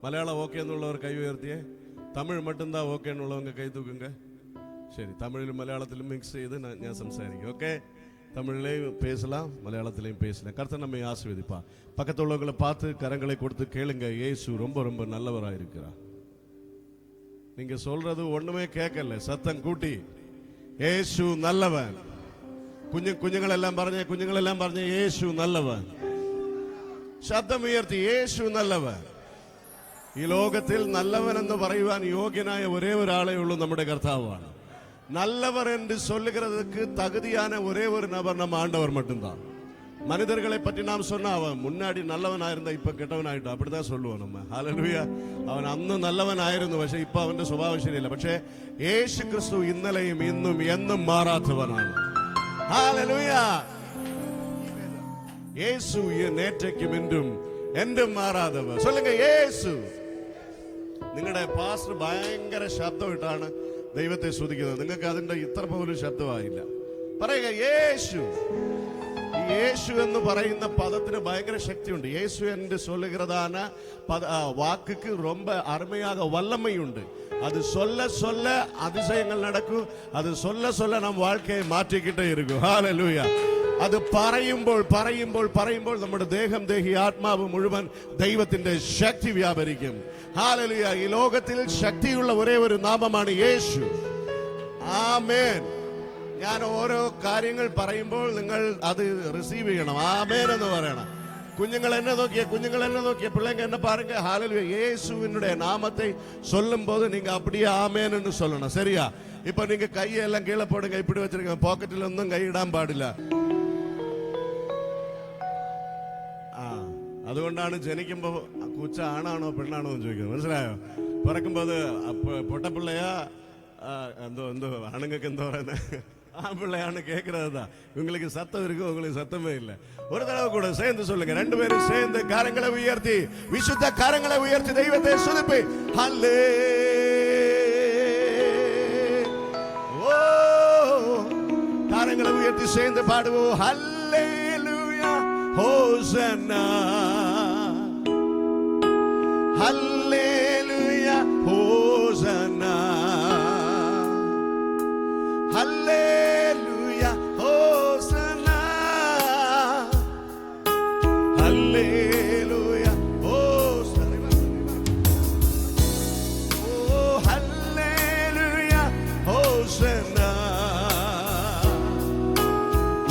Malayalam okay எന്നുള്ളவர் கை உயர்த்தியே. தமிழ் மட்டும்தான் ஓகேன்னு உள்ளவங்க கை தூக்குங்க. சரி, தமிழிலும் மலையாளத்திலும் மிக்ஸ் செய்து நான் சம்சாரிக்கிறேன். ஓகே, தமிழ்லையும் பேசலாம், மலையாளத்திலையும் பேசலாம். கர்த்தர் நம்மை ஆசீர்வதிப்பா. பக்கத்து உள்ளவங்களை பார்த்து கரங்களை கொடுத்து கேளுங்க, இயேசு ரொம்ப ரொம்ப நல்லவராக இருக்கிறார். நீங்க சொல்றது ஒண்ணுமே கேட்கல, சத்தம் கூட்டி இயேசு நல்லவன். കുഞ്ഞുങ്ങളെല്ലാം പറഞ്ഞ യേശു നല്ലവൻ. ശബ്ദം ഉയർത്തി യേശു നല്ലവൻ. ഈ ലോകത്തിൽ നല്ലവൻ എന്ന് പറയുവാൻ യോഗ്യനായ ഒരേ ഒരാളേ ഉള്ളൂ, നമ്മുടെ കർത്താവാണ്. நல்லவர் என்று சொல்லுகிறதுக்கு தகுதியான ஒரே ஒரு நபர் நம்ம ஆண்டவர் மட்டும்தான். மனிதர்களை பற்றி நாம் சொன்னா அவன் முன்னாடி நல்லவன் ஆயிருந்தா இப்ப கெட்டவன் ஆயிட்டான், அப்படிதான் சொல்லுவோம் நம்ம. ஹல்லேலூயா. അവൻ അന്ന് നല്ലവനായിരുന്നു, പക്ഷെ ഇപ്പൊ അവന്റെ സ്വഭാവം ശരിയല്ല. പക്ഷെ യേശു ക്രിസ്തു ഇന്നലെയും ഇന്നും എന്നും മാറാത്തവനാണ്. ഹല്ലേലൂയാ. യേശു നേറ്റയ്ക്കും ഇന്നും എന്തും മാറാത്തവൻ. சொல்லுங்க യേശു. നിങ്ങളുടെ പാസ്റ്റർ ഭയങ്കര ശബ്ദമിട്ടാണ് ദൈവത്തെ സ്തുതിക്കുന്നത്. നിങ്ങൾക്ക് അതിന്റെ ഇത്ര പോലും ശബ്ദമായില്ല. പറയുക യേശു. യേശു എന്ന് പറയുന്ന പദത്തിന് ഭയങ്കര ശക്തിയുണ്ട്. യേശു എന്ന് சொல்லுகிறதான வாக்குக்கு ரொம்ப அருமையாக வல்லமையுண்டு. அது சொல்ல சொல்ல அதிசயங்கள் நடக்கும். அது சொல்ல சொல்ல நம் வாழ்க்கையை மாற்றிக்கிட்டே இருக்கும். ஹல்லேலூயா. അത് പറയുമ്പോൾ നമ്മുടെ ദേഹം ദേഹി ആത്മാവ് മുഴുവൻ ദൈവത്തിന്റെ ശക്തി വ്യാപരിക്കും. ഹല്ലേലൂയ. ഈ ലോകത്തിൽ ശക്തിയുള്ള ഒരേ ഒരു നാമമാണ് യേശു. ആമേൻ. ഞാൻ ഓരോ കാര്യങ്ങൾ പറയുമ്പോൾ നിങ്ങൾ അത് റിസീവ് ചെയ്യണം. ആമേൻ എന്ന് പറയണം. കുഞ്ഞുങ്ങൾ എന്നെ നോക്കിയ பிள்ளைங்க என்ன பாருங்க. ஹல்லேலூயா. இயேசுவினுடைய நாமத்தை சொல்லும்போது நீங்க அப்படியே ஆமேன் என்று சொல்லணும். சரியா? இப்போ நீங்க கையெல்லாம் கீழே போடுங்க. இப்படி வச்சிருங்க. பாக்கெட்டில் ஒன்றும் கை இடாம பாடிല്ല. അതുകൊണ്ടാണ് ജനിക്കുമ്പോൾ കൊച്ച ആണാണോ പെണ്ണാണോ എന്ന് ചോദിക്കുന്നത്. മനസ്സിലായോ? പിറക്കുമ്പോൾ പൊട്ടപ്പിള്ളയാ എന്തോ ആണുങ്ങൾക്ക് എന്തോ പറയുന്നത് ஆம்பிள்ளையான்னு கேட்கறது தான். உங்களுக்கு சத்தம் இருக்கு, உங்களுக்கு சத்தமே இல்லை. ஒரு தடவை கூட சேர்ந்து சொல்லுங்க. ரெண்டு பேரும் சேர்ந்து கரங்களை உயர்த்தி, விசுத்த கரங்களை உயர்த்தி தெய்வத்தை சுதிப்பி ஹல்லே ஓ கரங்களை உயர்த்தி சேர்ந்து பாடுவோம். ஹல்லேலூயா ஹோசன்னா ஹல்லேலூயா ஹோசன்னா Hallelujah, Hosanna. Hallelujah, Hosanna. Oh, Hallelujah, Hosanna.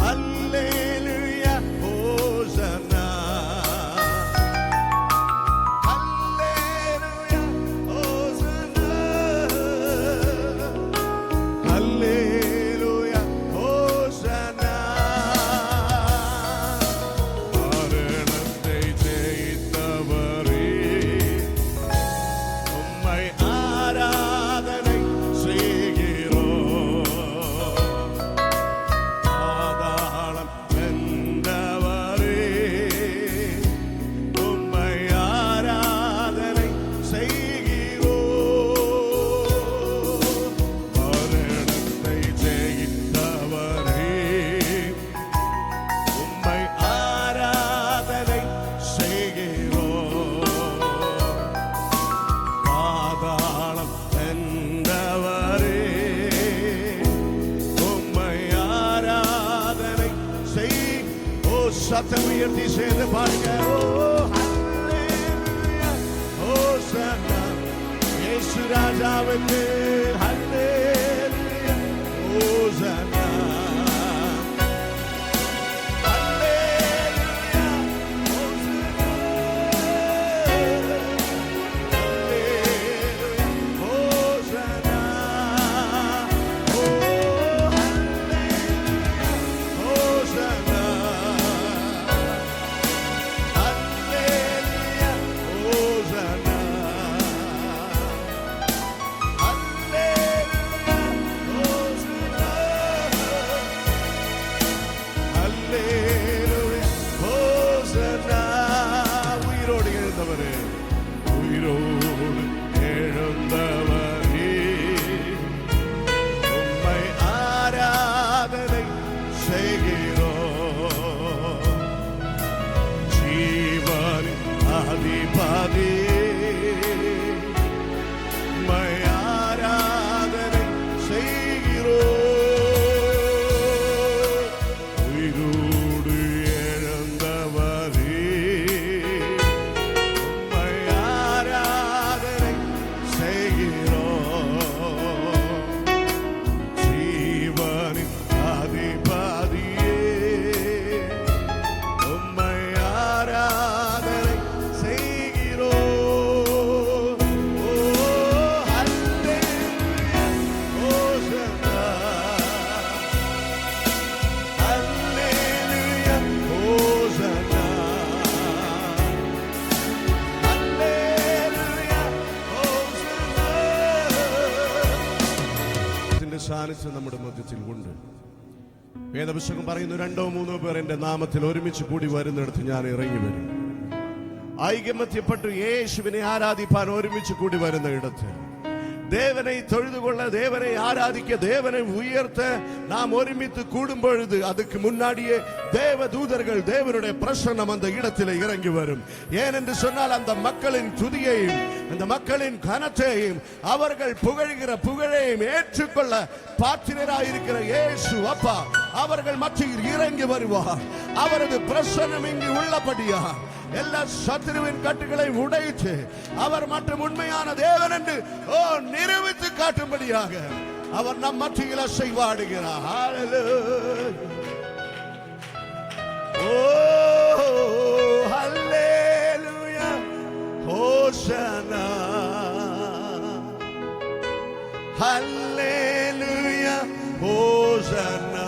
Hallelujah, Hosanna. Hallelujah, Hosanna. Hallelujah. சத்தம் உயர்த்தி சேர்ந்து பாருங்க. ஹல்லேலூயா ஹோசன்னா. இயேசு ராஜாவுக்கு ஹல்லேலூயா ஹோசன்னா. ஹல்லேலூயா ஹோசன்னா. ஹல்லேலூயா ஹோசன்னா. ஓ ஹல்லேலூயா ஹோசன்னா. Hallelujah, Hosanna. Hallelujah. സാന്നിധ്യം നമ്മുടെ മധ്യത്തിൽ ഉണ്ട്. വേദപുസ്തകം പറയുന്നു, 2 or 3 പേർ എന്റെ നാമത്തിൽ ഒരുമിച്ച് കൂടി വരുന്നിടത്ത് ഞാൻ ഇറങ്ങി വരും. ഐകമത്യപ്പെട്ട് യേശുവിനെ ആരാധിപ്പാൻ ഒരുമിച്ച് കൂടി വരുന്ന ഇടത്ത് தேவனை தொழுது கொள்ள, தேவனை ஆராதிக்க, தேவனை உயர்த்த நாம் ஒருமித்து கூடும் பொழுது அதுக்கு முன்னாடியே தேவ தூதர்கள் தேவனுடைய பிரசன்னம் அந்த இடத்தில் இறங்கி வரும். ஏனென்று சொன்னால் அந்த மக்களின் துதியையும் அந்த மக்களின் கனத்தையும் அவர்கள் புகழ்கிற புகழையும் ஏற்றுக்கொள்ள பாத்திரராயிருக்கிற இயேசு அப்பா அவர்கள் மத்தியில் இறங்கி வருவார். அவரது பிரசன்னம் இங்கு உள்ளபடியா எல்லா சத்துருவின் கட்டுகளை உடைத்து அவர் மற்றும் உண்மையான தேவன் என்று நிரூபித்து காட்டும்படியாக அவர் நம் மத்தியில் அசைவாடுகிறார். ஹல்லேலூயா, ஹோசனா, ஹல்லேலூயா, ஹோசனா,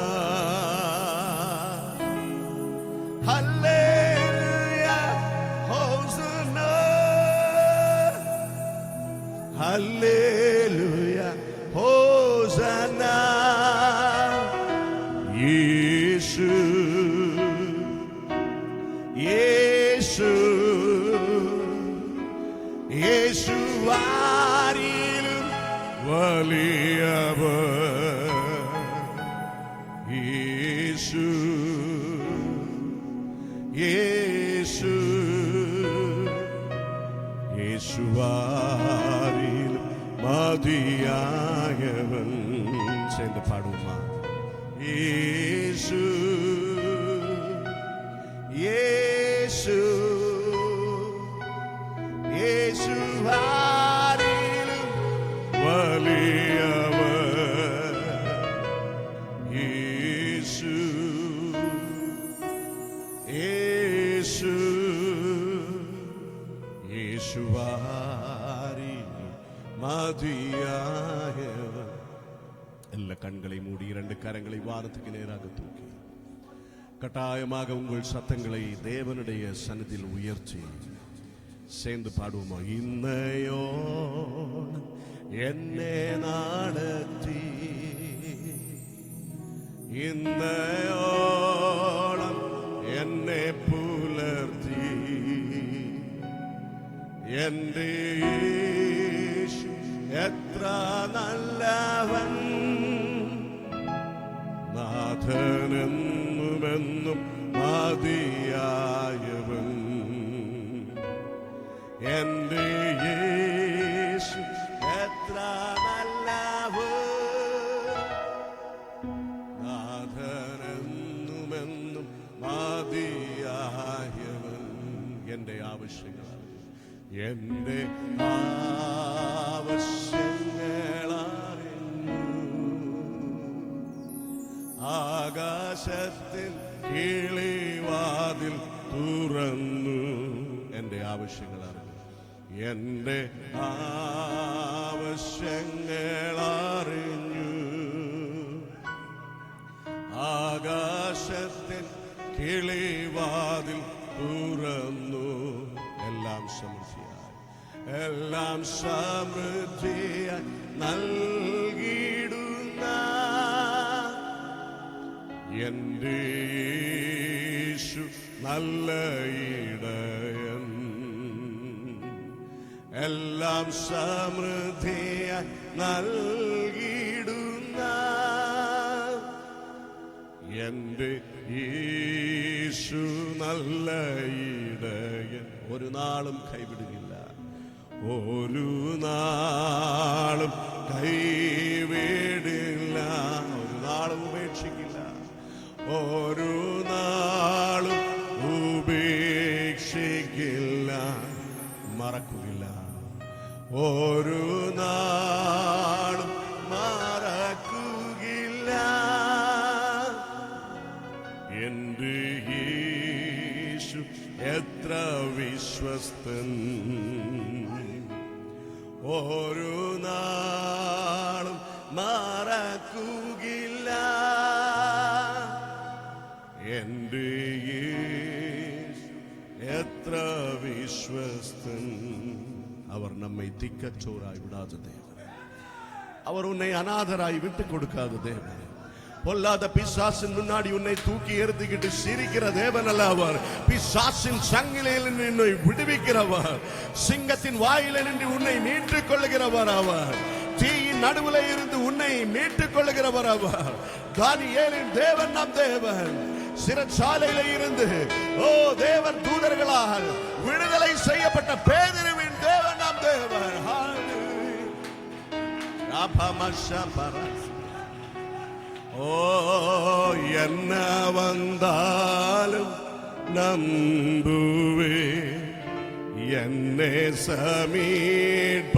Hallelujah, Hosanna, Yesu, Yesu, Yesu varilum valiyavar, Yesu, Yesu, Yesu varilum மதியாயவன். சேர்ந்து பாடுமா? இயேசு, இயேசு, இயேசு வாரிலும் வலியவர், இயேசு, இயேசு, இயேசு மதியாயவர். எல்லா கண்களை மூடி 2 கரங்களை வானத்துக்கு நேராக தூக்கி கட்டாயமாக உங்கள் சத்தங்களை தேவனுடைய சன்னதியில் உயர்த்தி சேர்ந்து பாடுவோமா? இன்னையோ என்னை நடத்தி, இன்னையோളം என்னை புலர்த்தி, എന്റെ യേശു എത്ര നല്ലവൻ, നാഥനെന്നുമെന്നും മതിയായവൻ. എന്റെ യേശു എത്ര നല്ലവൻ, നാഥനെന്നുമെന്നും മതിയായവൻ. എന്റെ ആവശ്യങ്ങൾ, എന്റെ ആവശ്യങ്ങളറിഞ്ഞു, ആകാശത്തിൽ കിളിവാതിൽ തുറന്നു. എന്റെ ആവശ്യങ്ങളറിഞ്ഞു, എന്റെ ആവശ്യങ്ങളറിഞ്ഞു, ആകാശത്തിൽ കിളിവാതിൽ തുറന്നു. എല്ലാം സമൃദ്ധിയായി, എല്ലാം സമൃദ്ധിയായി നൽകിയിടുന്ന എന്റെ യേശു നല്ല ഇടയൻ, എല്ലാം സമൃദ്ധിയായി നൽകിയിടുന്ന എന്റെ യേശു നല്ല ഇടയൻ. ഒരു നാളും കൈവിടുകയില്ല, ഒരു നാളും കൈവിടില്ല, ഒരു നാളും ഉപേക്ഷിക്കില്ല, ഒരു നാളും ഉപേക്ഷിക്കില്ല, മറക്കുകയില്ല, ഒരു നാളും മറക്കുകയില്ല. എന്റെ യേശു എത്ര വിശ്വസ്തൻ, ഒരു നാളും മറക്കുകയില്ല. എന്റെ യേശു എത്ര വിശ്വസ്തൻ. അവർ നമ്മை திக்கச்சோராய் விடாத தேவன், அவர் உன்னை அநாதராய் விட்டு கொடுக்காத தேவன். பொல்லாத பிசாசின் முன்னாடி உன்னை தூக்கி எறிந்துகிட்டு சிரிக்கிற தேவன் அல்ல அவர். பிசாசின் சங்கிலில் உன்னை விடுவிக்கிறவர், சிங்கத்தின் வாயில நின்று உன்னை மீட்டுக் கொள்ளுகிறவர் அவர். தீயின் நடுவில் இருந்து உன்னை மீட்டுக் கொள்ளுகிறவர் அவர். தானியேலின் தேவன் நம் தேவன். சிறைச்சாலையில இருந்து தேவன் தூதர்களால் விடுதலை செய்யப்பட்ட பேதுருவின் தேவன் நம் தேவன். என்ன வந்தாலும் நம்புவே என்னே சமீட்பரை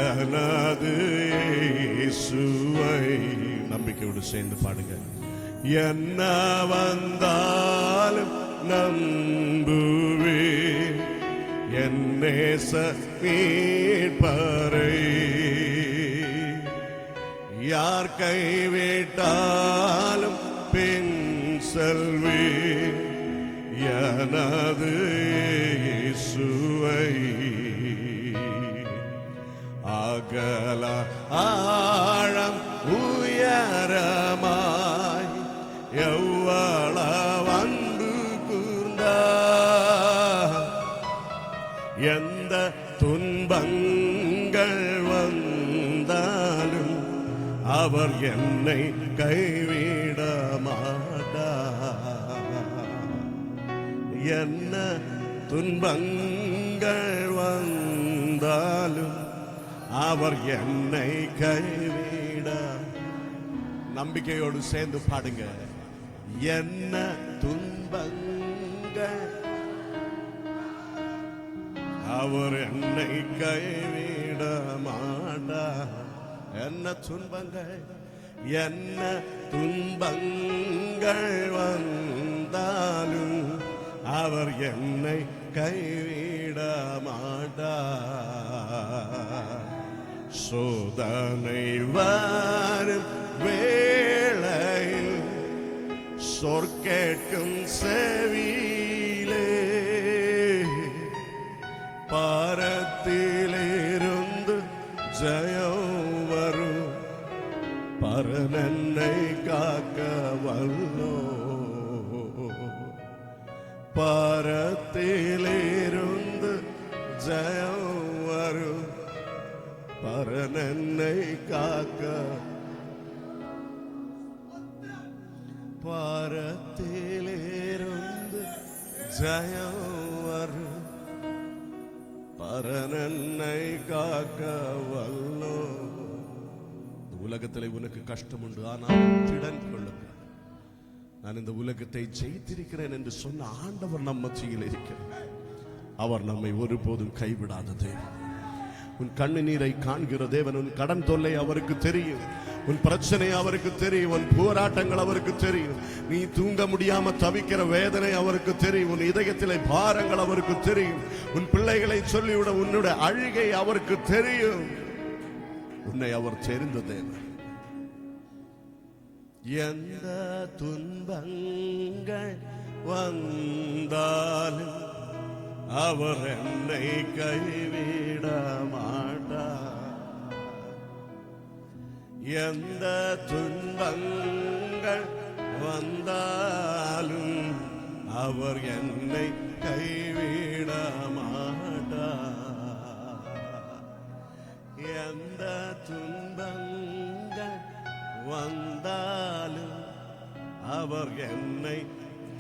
எனது இயேசுவை. நம்பிக்கையோடு சேர்ந்து பாடுங்க. என்ன வந்தாலும் நம்புவே என்னே சமீட்பரை. யார் கைவிட்டாலும் பின் செல்வே எனது இயேசுவை. அகல ஆழம் உயரமாய் எவ்வளவு அன்பு கூர்ந்தார். எந்த துன்பங்கள் வந்தாலும் அவர் என்னை கைவிட மாட்டார். என்ன துன்பங்கள் வந்தாலும் அவர் என்னை கைவிட. நம்பிக்கையோடு சேர்ந்து பாடுங்க. என்ன துன்பங்கள் அவர் என்னை கைவிட மாட்டார். என்ன துன்பங்கள் என்ன துன்பங்கள் வந்தாலும் அவர் என்னை கைவிட மாட்டார். சோதனை வரும் வேளையில் சொற்கேட்கும் செவியிலே பாரத்திலிருந்து ஜெயம் வரும். பரனன்னை காக்க வல்லோ. பாரத்திலிருந்து ஜெயம் வரும். பரனன்னை காக்க. பாரத்திலிருந்து ஜெயம் வரும். பரனன்னை காக்க வல்லோ. உலகத்தில் உனக்கு கஷ்டம் உண்டு, ஆனால் திடன் கொள்ளுங்க. நான் இந்த உலகத்தை ஜெயித்திருக்கிறேன் என்று சொன்ன ஆண்டவர் நம் மத்தியில் இருக்கிறார். அவர் நம்மை ஒருபோதும் கைவிடாத தேவன். உன் கண்ணீரை காண்கிற தேவன். உன் கடன் தொல்லை அவருக்கு தெரியும். உன் பிரச்சனை அவருக்கு தெரியும். உன் போராட்டங்கள் அவருக்கு தெரியும். நீ தூங்க முடியாம தவிக்கிற வேதனை அவருக்கு தெரியும். உன் இதயத்திலே பாரங்கள் அவருக்கு தெரியும். உன் பிள்ளைகளை சொல்லிவிட உன்னுடைய அழுகை அவருக்கு தெரியும். உன்னை அவர் தெரிந்த தேவன். எந்த துன்பங்கள் வந்தாலும் அவர் என்னை கைவிட மாட்டார். எந்த துன்பங்கள் வந்தாலும் அவர் என்னை கைவிட மாட்டார். எந்த துன்பங்கள் வந்தாலும் அவர் என்னை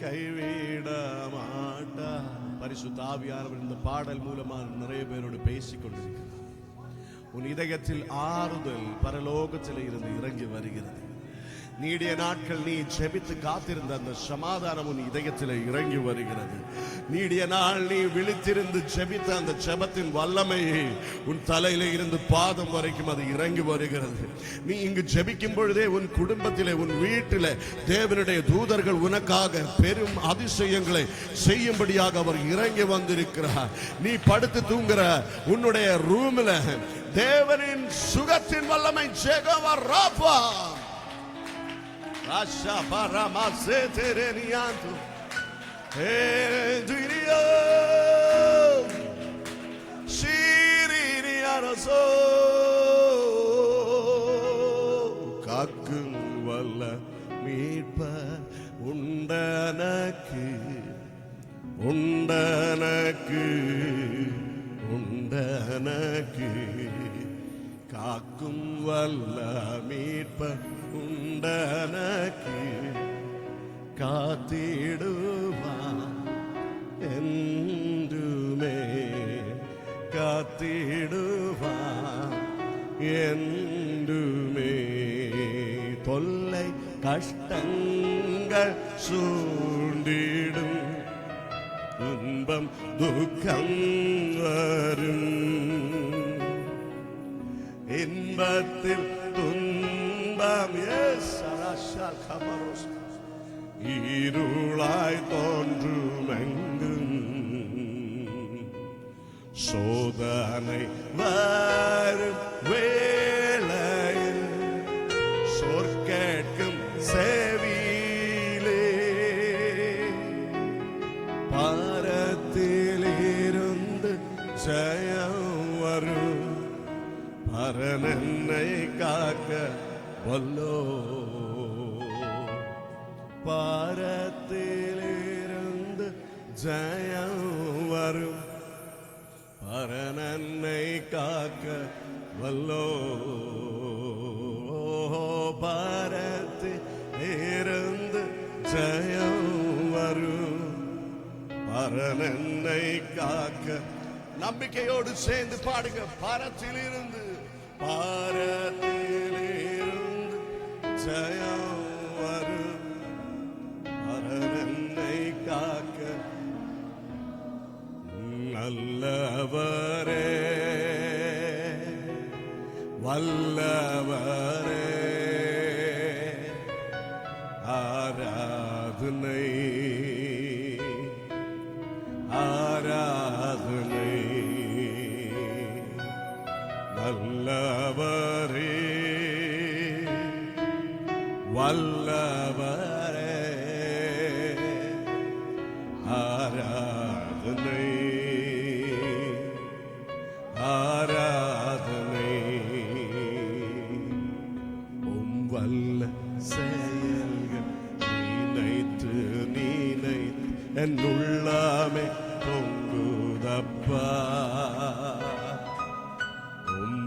கைவிட மாட்டார். பரிசுத்த ஆவியானவர் இந்த பாடல் மூலமாக நிறைய பேரோடு பேசிக் கொண்டிருக்கிறார். உன் இதயத்தில் ஆறுதல் பரலோகத்தில் இருந்து இறங்கி வருகிறது. நீடிய நாட்கள் நீ ஜெபித்து காத்திருந்த அந்த சமாதானம் உன் இதயத்தில் இறங்கி வருகிறது. நீடிய நாள் நீ விழித்திருந்து ஜெபித்த அந்த ஜெபத்தின் வல்லமையை உன் தலையில இருந்து பாதம் வரைக்கும் அது இறங்கி வருகிறது. நீ இங்கு ஜெபிக்கும் பொழுதே உன் குடும்பத்திலே உன் வீட்டிலே தேவனுடைய தூதர்கள் உனக்காக பெரும் அதிசயங்களை செய்யும்படியாக அவர் இறங்கி வந்திருக்கிறார். நீ படுத்து தூங்குற உன்னுடைய ரூம்ல தேவனின் சுகத்தின் வல்லமை ஜெகவா Rafah Rasha parama seterenianto Duirio Shiri எனக்கு உண்டனக்கு காக்கும் வல்ல மீட்பர் உண்டனக்கு காத்திடுவான் என்றுமே காத்திடுவான் என்றுமே தொல்லை கஷ்டங்கள் சூண்டிடும் துன்பம் துக்கம் வரும் இன்பத்தில் துன்பம் இருளாய் தோன்றுமெங்கும் சோதனை வரும் வேளையில் சொற்கேட்கும் செவியிலே பாரத்திலிருந்து ஜெயம் வரும் பரன் என்னை காக்க வல்லோ பாரத்திலிருந்து ஜெயம் வரும் பரன் என்னை காக்க வல்லோ பாரத்திலிருந்து ஜெயம் வரும் பரன் என்னை காக்க நம்பிக்கையோடு சேர்ந்து பாடுங்க பாரத்திலிருந்து ஜெயம் வரும் பரன் என்னை காக்க நல்லவரே வல்லவரே ஆராதனை ஆராதனை நல்லவரே வல்லவரே ஆராதனை ஆராதனை வல்ல செயல்கள் நினைத்து என் உள்ளமே பொங்குதப்பா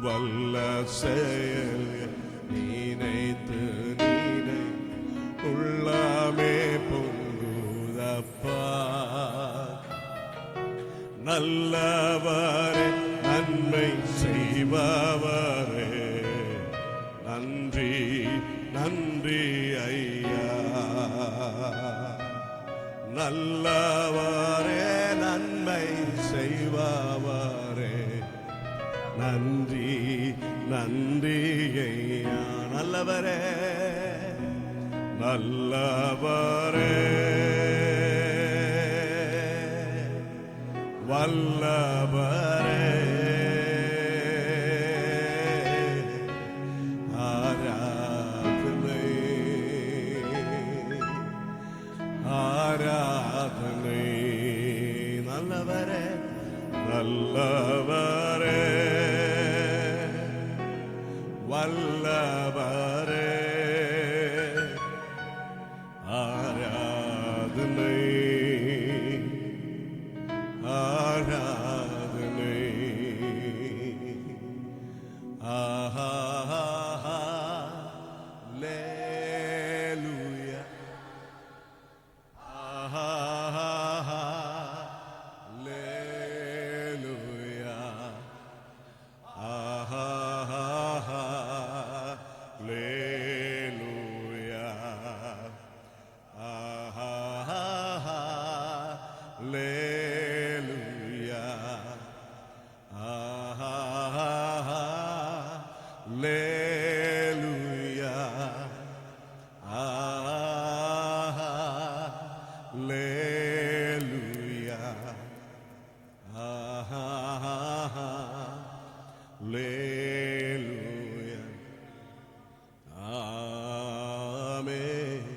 வல்ல செயல்கள் நினைத்து உள்ளமே பொங்குதப்பா நல்லவரே நன்மை செய்பவரே நன்றி நன்றி ஐயா நல்லவரே நன்மை செய்பவரே நன்றி நன்றி ஐயா நல்லவரே நல்லவரே வல்லவரே ஆராதனை ஆராதனை நல்லவரே நல்லவரே வல்லவரே ஆராதனை ஆராதனை ஆஹா லேலுயா ஆஹா லேலுயா ஆஹா லேலுயா ஆஹா லேலுயா ஆஹா லேலுயா ஆஹா லேலுயா ஆஹா லேலுயா ஆமென்.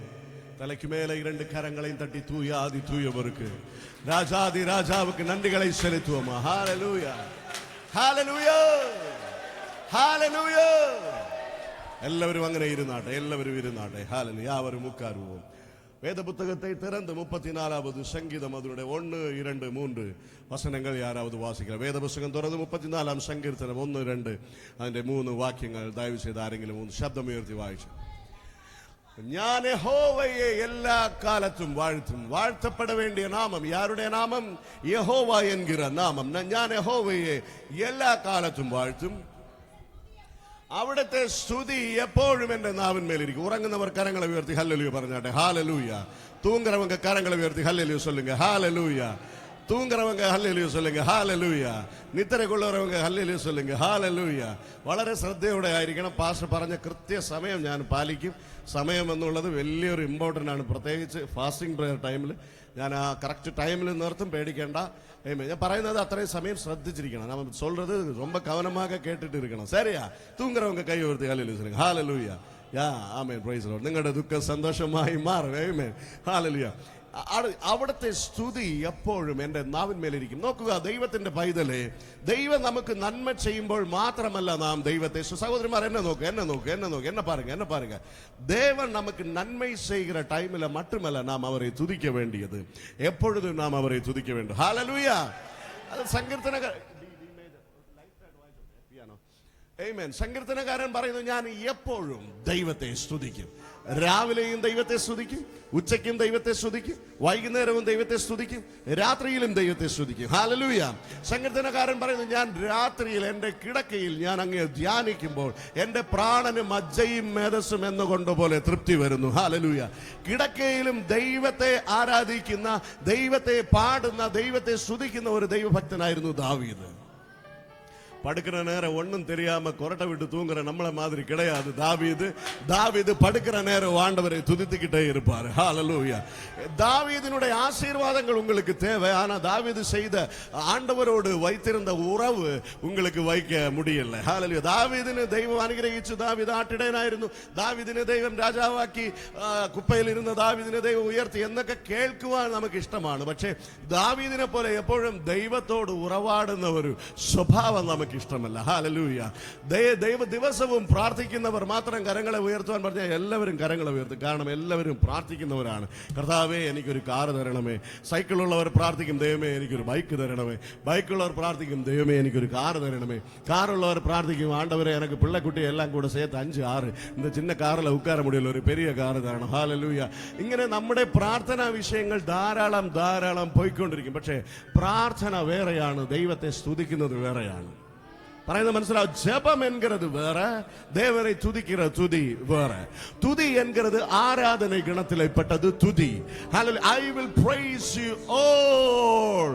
தலைக்கு மேல இரண்டு கரங்களையும் தட்டி தூயாதி தூயவருக்கு ராஜாதி ராஜாவுக்கு நன்றிகளை செலுத்துவோமா. ஹalleluya ഹല്ലേലൂയ ഹല്ലേലൂയ. എല്ലാവരും അങ്ങനെ ഇരുന്നാട്ടെ, എല്ലാവരും ഇരുന്നാട്ടെ. ഹല്ലേലൂയ. യാവരും മുക്കാരുവോ. வேதபுத்தகத்தை திறந்து 34வது சங்கீதம் அதனுடைய 1, 2, 3 வசனங்கள் யாராவது வாசிக்கலாம். வேதபுஸ்தகம் திறந்து 34ஆம் சங்கீர்த்தனம் 1, 2 അതിന്റെ 3 വാക്യങ്ങൾ ദയവ് ചെയ്ത് ആരെങ്കിലും ഒന്ന് ശബ്ദമുയർത്തി വായിച്ചു. ഞാൻ യഹോവയെ എല്ലാ കാലത്തും വാഴ്ത്തും. വാഴ്ത്തപ്പെട വേണ്ടിയ നാമം യാരുടെ നാമം? യഹോവ എൻகிற നാമം. ഞാൻ യഹോവയെ എല്ലാ കാലത്തും വാഴ്ത്തും. അവിടുത്തെ സ്തുതി എപ്പോഴും എന്റെ നാവിന്മേലിരിക്കും. ഉറങ്ങുന്നവർ കരങ്ങളെ ഉയർത്തി ഹല്ലേലൂയ പറഞ്ഞാട്ടെ. ഹല്ലേലൂയ. തൂங்குறவங்க കരങ്ങളെ ഉയർത്തി ഹല്ലേലൂയ சொல்லுங்க. ഹല്ലേലൂയ. തൂங்குறவங்க ഹല്ലേലൂയ சொல்லுங்க. ഹല്ലേലൂയ. നിദ്ര കൊള്ളുന്നവർ ഹല്ലേലൂയ சொல்லுங்க. ഹല്ലേലൂയ. വളരെ ശ്രദ്ധയോടെ ആയിരിക്കണം. പാസ്റ്റർ പറഞ്ഞ കൃത്യസമയം ഞാൻ പാലിക്കും. സമയം എന്നുള്ളത് വലിയൊരു ഇമ്പോർട്ടൻ്റ് ആണ്. പ്രത്യേകിച്ച് ഫാസ്റ്റിംഗ് പ്രയർ ടൈമിൽ ഞാൻ ആ കറക്റ്റ് ടൈമിൽ നിർത്തും. പേടിക്കേണ്ട. ഞാൻ പറയുന്നത് അത്രയും സമയം ശ്രദ്ധിച്ചിരിക്കണം. നമ്മൾ சொல்றது ரொம்ப கவனமாக கேட்டுட்டு இருக்கணும். சரியா? தூங்குறவங்க கை உயர்த்தி ஹல்லேலூயா சொல்லுங்க. ஹல்லேலூயா. യാ ആമേൻ. Praise Lord. നിങ്ങളുടെ ദുഃഖം സന്തോഷമായി മാറും. ആമേൻ. ഹല്ലേലൂയ. അവിടുത്തെ സ്തുതി എപ്പോഴും എൻ്റെ നാവിന്മേലിരിക്കും. നോക്കുക, ദൈവത്തിന്റെ പൈതലേ, ദൈവം നമുക്ക് നന്മ ചെയ്യുമ്പോൾ മാത്രമല്ല നാം ദൈവത്തെ, സഹോദരന്മാർ എന്നെ നോക്ക്, എന്നെ പാരുங்க. தேவன் நமக்கு நன்மை செய்கிற டைம்ல மட்டுமல்ல நாம் அவரை துதிக்க வேண்டியது, எப்பொழுதும் நாம் அவரை துதிக்க வேண்டும். ஹல்லேலூயா. அது സങ്കീർത്തനക്കാരൻ പറയുന്നു, ഞാൻ എപ്പോഴും ദൈവത്തെ സ്തുതിക്കും. രാവിലെയും ദൈവത്തെ സ്തുതിക്കും, ഉച്ചയ്ക്കും ദൈവത്തെ സ്തുതിക്കും, വൈകുന്നേരവും ദൈവത്തെ സ്തുതിക്കും, രാത്രിയിലും ദൈവത്തെ സ്തുതിക്കും. ഹല്ലേലൂയ. സങ്കീർത്തനക്കാരൻ പറയുന്നു, ഞാൻ രാത്രിയിൽ എൻ്റെ കിടക്കയിൽ ഞാൻ അങ്ങയെ ധ്യാനിക്കുമ്പോൾ എൻ്റെ പ്രാണന് മജ്ജയും മേധസ്സും എന്നുകൊണ്ടുപോലെ തൃപ്തി വരുന്നു. ഹല്ലേലൂയ. കിടക്കയിലും ദൈവത്തെ ആരാധിക്കുന്ന, ദൈവത്തെ പാടുന്ന, ദൈവത്തെ സ്തുതിക്കുന്ന ഒരു ദൈവഭക്തനായിരുന്നു ദാവീദ്. படுக்கிற நேரம் ஒன்னும் தெரியாம கொரட்டை விட்டு தூங்குற நம்மள மாதிரி கிடையாது தாவீது படுக்கிற நேரம் ஆண்டவரை துதித்துக்கிட்டே இருப்பார். ஹல்லேலூயா. தாவீதினுடைய ஆசீர்வாதங்கள் உங்களுக்கு தேவை. ஆனா தாவீது செய்த ஆண்டவரோடு வைத்திருந்த உறவு உங்களுக்கு வைக்க முடியல. ഹല്ലേലൂയ. ദാവീദിനെ ദൈവം അനുഗ്രഹിച്ചു. ദാവീദ് ആട്ടിടയനായിരുന്നു. ദാവീദിനെ ദൈവം രാജാവാക്കി. കുപ്പയിൽ ഇരുന്ന ദാവീദിനെ ദൈവം ഉയർത്തി എന്നൊക്കെ കേൾക്കുവാൻ നമുക്ക് ഇഷ്ടമാണ്. പക്ഷേ ദാവീദിനെ പോലെ എപ്പോഴും ദൈവത്തോട് ഉറവാടുന്ന ഒരു സ്വഭാവം നമുക്ക് ഇഷ്ടമല്ല. ഹല്ലേലൂയ. ദൈവ ദിവസവും പ്രാർത്ഥിക്കുന്നവർ മാത്രം കരങ്ങളെ ഉയർത്തുവാൻ പറഞ്ഞാൽ എല്ലാവരും കരങ്ങളെ ഉയർത്തും. കാരണം എല്ലാവരും പ്രാർത്ഥിക്കുന്നവരാണ്. കർത്താവേ, എനിക്കൊരു കാറ് തരണമേ. സൈക്കിളുള്ളവർ പ്രാർത്ഥിക്കും, ദൈവമേ എനിക്കൊരു ബൈക്ക് തരണമേ. ബൈക്കുള്ളവർ പ്രാർത്ഥിക്കും, ദൈവമേ എനിക്കൊരു കാറ് തരണമേ. കാറുള്ളവർ പ്രാർത്ഥിക്കും, ആണ്ടവരെ എനിക്ക് പിള്ളക്കുട്ടി എല്ലാം കൂടെ சேர்த்து 5, 6 இந்த சின்ன காரில் உட்கார முடியல, ഒരു பெரிய കാറ് തരണം. ഹല്ലേലൂയ. ഇങ്ങനെ നമ്മുടെ പ്രാർത്ഥനാ വിഷയങ്ങൾ ധാരാളം പോയിക്കൊണ്ടിരിക്കും. പക്ഷേ പ്രാർത്ഥന വേറെയാണ്, ദൈവത്തെ സ്തുതിക്കുന്നത് വേറെയാണ്. പറയുന്നത് മനസ്സിലാവും. ജപം എൻகிறது വേറെ, தேவனை துதிக்கிற துதி வேറെ. துதி என்கிறது ஆராதனை கணத்திலே பட்டது துதி. Hallelujah. I will praise you all.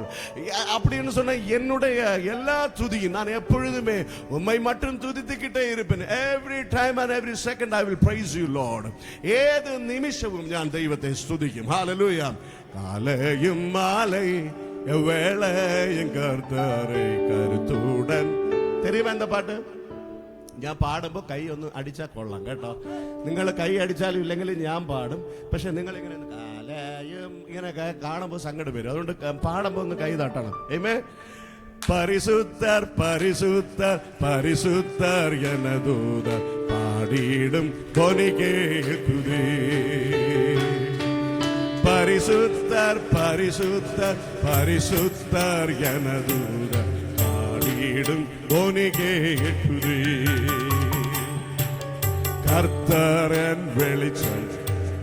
அப்படின்னு சொன்ன என்னுடைய எல்லா துதியும் நான் எப்பொழுதுமே உம்மை மட்டும் துதித்துக்கிட்டே இருப்பேன். Every time and every second I will praise you Lord. ഏത് നിമിഷവും ഞാൻ ദൈവത്തെ സ്തുതിക്കും. Hallelujah. കാലയും മാലയും വേളയും കർത്താരെ കരുത്തുടൻ. தெரியுமா இந்த പാട്ട്? ഞാൻ പാടുമ്പോൾ കൈ ഒന്ന് അടിച്ചാൽ കൊള്ളാം കേട്ടോ. നിങ്ങൾ കൈ അടിച്ചാലും ഇല്ലെങ്കിലും ഞാൻ പാടും. പക്ഷെ നിങ്ങൾ ഇങ്ങനെ കാലയും ഇങ്ങനെ കാണുമ്പോൾ സങ്കടം വരും. അതുകൊണ്ട് പാടുമ്പോൾ ഒന്ന് കൈ തട്ടണം. ആമേൻ. പരിശുദ്ധർ പരിശുദ്ധർ പരിശുദ്ധർ എന്ന ദൂതർ പാടിയിടും ധ്വനി കേൾക്കുതേ. പരിശുദ്ധർ പരിശുദ്ധർ പരിശുദ്ധർ എന്ന ദൂതർ ും കേട്ടുതേ. കർത്തരൻ വെളിച്ചം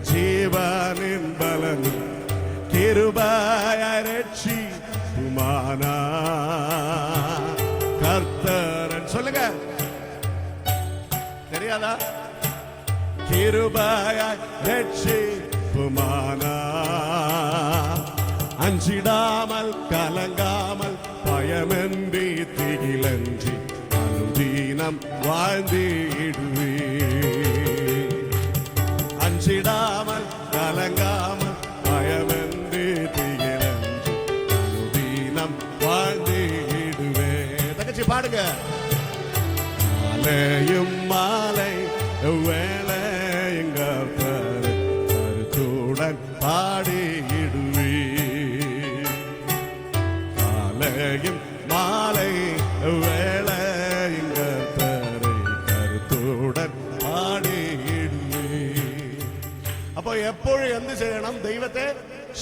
ജീവനിൻ ബലനും കിരുബായ രക്ഷിക്കുമാനാ. കർത്തരൻ சொல்லுங்க, தெரியாதா? கிருபைய രക്ഷിക്കുമാനാ. அஞ்சிடாமல் கலங்காமல் பயமென்றி திகிலன்றி அனுதீனம் வாழ்ந்திடுவே. அஞ்சிடாமல் கலங்காமல் பயமென்றி திகிலன்றி அனுதீனம் வாழ்ந்திடுவே. தங்கச்சி பாடுங்க. மாலையும் மாலை வேளையும் கர்த்தரை கருத்துடன் பாடிடுவே. மாலை வேளையும் கர்த்தரை கருத்துடன் பாடிடுவே. அப்போ எப்பொழுது എന്ത് ചെയ്യണം? ദൈവത്തെ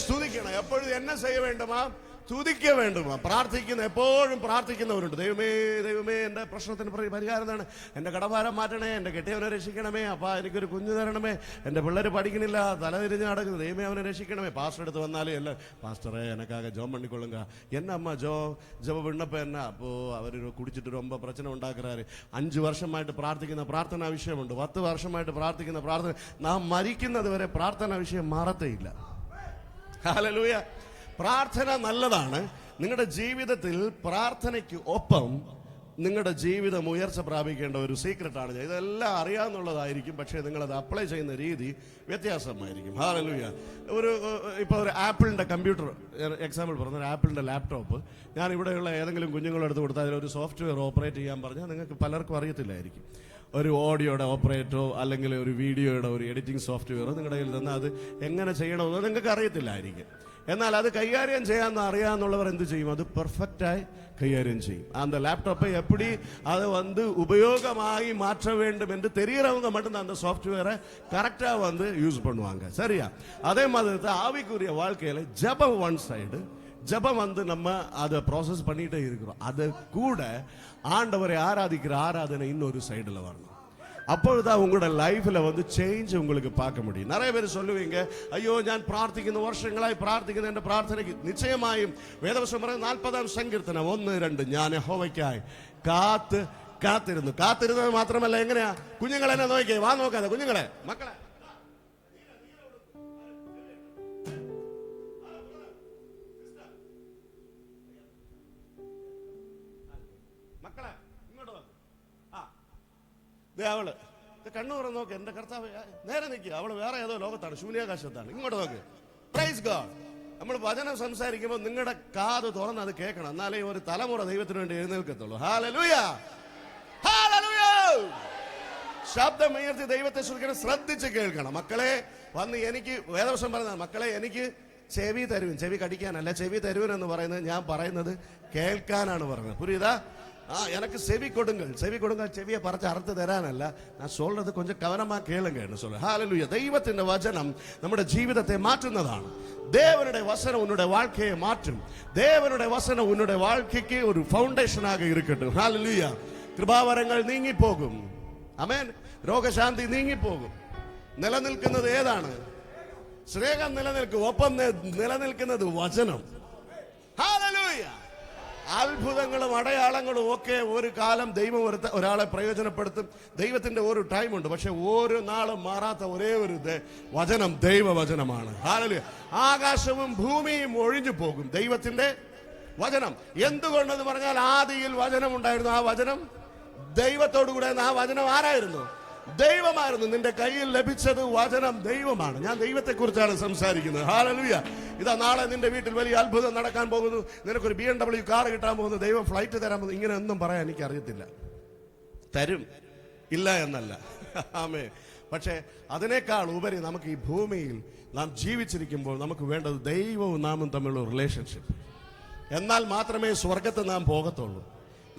സ്തുതിക്കണം. എപ്പോഴും എന്നെ ചെയ്യ വേണ്ടുമാ? സ്തുതിക്ക വേണ്ടുമാ. എപ്പോഴും പ്രാർത്ഥിക്കുന്നവരുണ്ട്. ദൈവമേ ദൈവമേ എൻ്റെ പ്രശ്നത്തിന് പരിഹാരം എന്താണ്? എൻ്റെ കടഭാരം മാറ്റണേ, എൻ്റെ കെട്ടിയവനെ രക്ഷിക്കണമേ, അപ്പാ എനിക്കൊരു കുഞ്ഞു തരണമേ, എൻ്റെ പിള്ളേർ പഠിക്കണില്ല, തലതിരിഞ്ഞ് നടക്കുന്നു, ദൈവമേ അവനെ രക്ഷിക്കണമേ. പാസ്റ്റർ അടുത്ത് വന്നാലേ അല്ല, പാസ്റ്ററെ എനക്കാകെ ജോം പണിക്കൊള്ളുങ്ക, என்ன அம்மா ஜப விண்ணப்பம் என்ன? அப்போ அவர் குடிச்சிட்டு ரொம்ப பிரச்சனை ഉണ്ടാக்குறாரு. 5 വർഷമായിട്ട് പ്രാർത്ഥിക്കുന്ന പ്രാർത്ഥനാ വിഷയമുണ്ട്, 10 വർഷമായിട്ട് പ്രാർത്ഥിക്കുന്ന പ്രാർത്ഥന. നാം മരിക്കുന്നത് വരെ പ്രാർത്ഥനാ വിഷയം മാറത്തേയില്ല. ഹല്ലേലൂയ. പ്രാർത്ഥന നല്ലതാണ്. നിങ്ങളുടെ ജീവിതത്തിൽ പ്രാർത്ഥനയ്ക്ക് ഒപ്പം നിങ്ങളുടെ ജീവിതം ഉയർച്ച പ്രാപിക്കേണ്ട ഒരു സീക്രട്ടാണ്. ഇതെല്ലാം അറിയാവുന്നതായിരിക്കും, പക്ഷേ നിങ്ങളത് അപ്ലൈ ചെയ്യുന്ന രീതി വ്യത്യാസമായിരിക്കും. ഹല്ലേലൂയ. ഇപ്പോൾ ഒരു ആപ്പിളിൻ്റെ കമ്പ്യൂട്ടർ എക്സാമ്പിൾ പറഞ്ഞു, ഒരു ആപ്പിളിൻ്റെ ലാപ്ടോപ്പ് ഞാൻ ഇവിടെയുള്ള ഏതെങ്കിലും കുഞ്ഞുങ്ങളെടുത്ത് കൊടുത്താൽ അതിലൊരു സോഫ്റ്റ്വെയർ ഓപ്പറേറ്റ് ചെയ്യാൻ പറഞ്ഞാൽ നിങ്ങൾക്ക് പലർക്കും അറിയത്തില്ലായിരിക്കും. ഒരു ഓഡിയോയുടെ ഓപ്പറേറ്ററോ അല്ലെങ്കിൽ ഒരു വീഡിയോയുടെ ഒരു എഡിറ്റിംഗ് സോഫ്റ്റ്വെയറോ നിങ്ങളുടെ കയ്യിൽ തന്നാൽ അത് എങ്ങനെ ചെയ്യണമെന്ന് നിങ്ങൾക്ക് അറിയത്തില്ലായിരിക്കും. എന്നാൽ അത് കൈകാര്യം ചെയ്യാമെന്ന് അറിയാമെന്നുള്ളവർ എന്ത് ചെയ്യും? അത് പെർഫെക്റ്റായി കൈകാര്യം ചെയ്യും. அந்த லேப்டாப்பை எப்படி அதை உபயோகமாகி மாற்ற வேண்டும் என்று தெரியறவங்க மட்டும் அந்த சாஃப்ட்வேரை கரெக்டா யூஸ் பண்ணுவாங்க. சரியா? அதே மாதிரி தான் ஆவிக்குரிய வாழ்க்கையில ஜெபம் ஒன் சைடு, ஜெபம் நம்ம அதை ப்ராசஸ் பண்ணிட்டே இருக்கிறோம். அது கூட ஆண்டவரை ஆராதிக்கிற ஆராதனை இன்னொரு சைடுல வரணும். அப்பொழுதுதான் உங்களோட லைஃப்ல சேஞ்ச் உங்களுக்கு பார்க்க முடியும். நிறைய பேர் சொல்லுவீங்க, ஐயோ ഞാൻ പ്രാർത്ഥിക്കുന്ന വർഷങ്ങളായി പ്രാർത്ഥിക്കുന്ന എന്റെ പ്രാർത്ഥനയ്ക്ക് നിശ്ചയമായും വേദവശം പറയുന്ന 40-ാം സങ്കീർത്തനം 1-2 ഞാൻ യഹോവയ്ക്കായി കാത്തിരുന്നത് മാത്രമല്ല, എങ്ങനെയാ? കുഞ്ഞുങ്ങളെ എന്നെ നോക്കിയേ, വാ നോക്കാതെ കുഞ്ഞുങ്ങളെ, മക്കളെ ഇങ്ങോട്ട് വന്നു. അവള് കണ്ണു തുറന്ന് നോക്ക്, എന്റെ കർത്താവ് നേരെ നിൽക്കുക, അവള് വേറെ ഏതോ ലോകത്താണ്, ശൂന്യാകാശത്താണ്. ഇങ്ങോട്ട് നോക്ക്. Praise God. നമ്മൾ വചനം സംസാരിക്കുമ്പോൾ നിങ്ങളുടെ കാത് തുറന്ന് അത് കേൾക്കണം, എന്നാലേ ഒരു തലമുറ ദൈവത്തിന് വേണ്ടി എഴുന്നേൽക്കത്തുള്ളൂ. Hallelujah, hallelujah. ശബ്ദം ഉയർത്തി ദൈവത്തെ ശ്രദ്ധിച്ച് കേൾക്കണം. മക്കളെ എനിക്ക് വേദവശം പറയുന്നത്, മക്കളെ എനിക്ക് ചെവി തരുവൻ, ചെവി കടിക്കാനല്ല, ചെവി തരുവൻ എന്ന് പറയുന്നത് ഞാൻ പറയുന്നത് കേൾക്കാനാണ് പറയുന്നത്. പുരിയതാ? எனக்கு செவி கொடுங்கள், செவியை பறிச்சு அறுத்து தரானல்ல, நான் சொல்றது கொஞ்சம் கவனமா கேளுங்கன்னு சொல்ல. ஹல்லேலூயா. தெய்வத்தின் வசனம் നമ്മുടെ ജീവിതത്തെ മാറ്റുന്നതാണ്. தேவனுடைய வசனம் உன்னுடைய வாழ்க்கையை மாற்றும். தேவனுடைய வசனம் உன்னுடைய வாழ்க்கைக்கு ஒரு ஃபவுண்டேஷனாக இருக்கட்டும். ஹல்லேலூயா. കൃപാവരങ്ങൾ നീങ്ങി പോകും. ആമേൻ. രോഗശാന്തി നീങ്ങി പോകും. നിലനിൽക്കുന്നത് ഏതാണ്? സ്നേഹം നിലനിൽക്കും. ഒപ്പം നിലനിൽക്കുന്നത് വചനം. ഹല്ലേലൂയ. അത്ഭുതങ്ങളും അടയാളങ്ങളും ഒക്കെ ഒരു കാലം ദൈവം ഒരാളെ പ്രയോജനപ്പെടുത്തും. ദൈവത്തിന്റെ ഒരു ടൈമുണ്ട്. പക്ഷെ ഒരു നാളും മാറാത്ത ഒരേ ഒരു വചനം ദൈവവചനമാണ്. ഹല്ലേലൂയ. ആകാശവും ഭൂമിയും ഒഴിഞ്ഞു പോകും, ദൈവത്തിന്റെ വചനം. എന്തുകൊണ്ടെന്ന് പറഞ്ഞാൽ ആദിയിൽ വചനം ഉണ്ടായിരുന്നു. ആ വചനം ദൈവത്തോടു കൂടെ. ആ വചനം ആരായിരുന്നു? ദൈവമായിരുന്നു. നിന്റെ കയ്യിൽ ലഭിച്ചത് വചനം ദൈവമാണ്. ഞാൻ ദൈവത്തെ കുറിച്ചാണ് സംസാരിക്കുന്നത്. ഹല്ലേലൂയ. ഇതാ നാളെ നിന്റെ വീട്ടിൽ വലിയ അത്ഭുതം നടക്കാൻ പോകുന്നു, നിനക്കൊരു BMW കാർ കിട്ടാൻ പോകുന്നു, ദൈവം ഫ്ലൈറ്റ് തരാൻ പോകുന്നു. ഇങ്ങനെ ഒന്നും പറയാൻ എനിക്ക് അറിയത്തില്ല. തരും, ഇല്ല എന്നല്ല. ആമേൻ. പക്ഷേ അതിനേക്കാൾ ഉപരി നമുക്ക് ഈ ഭൂമിയിൽ നാം ജീവിച്ചിരിക്കുമ്പോൾ നമുക്ക് വേണ്ടത് ദൈവവും നാമും തമ്മിലുള്ള റിലേഷൻഷിപ്പ്. എന്നാൽ മാത്രമേ സ്വർഗത്ത് നാം പോകത്തുള്ളൂ.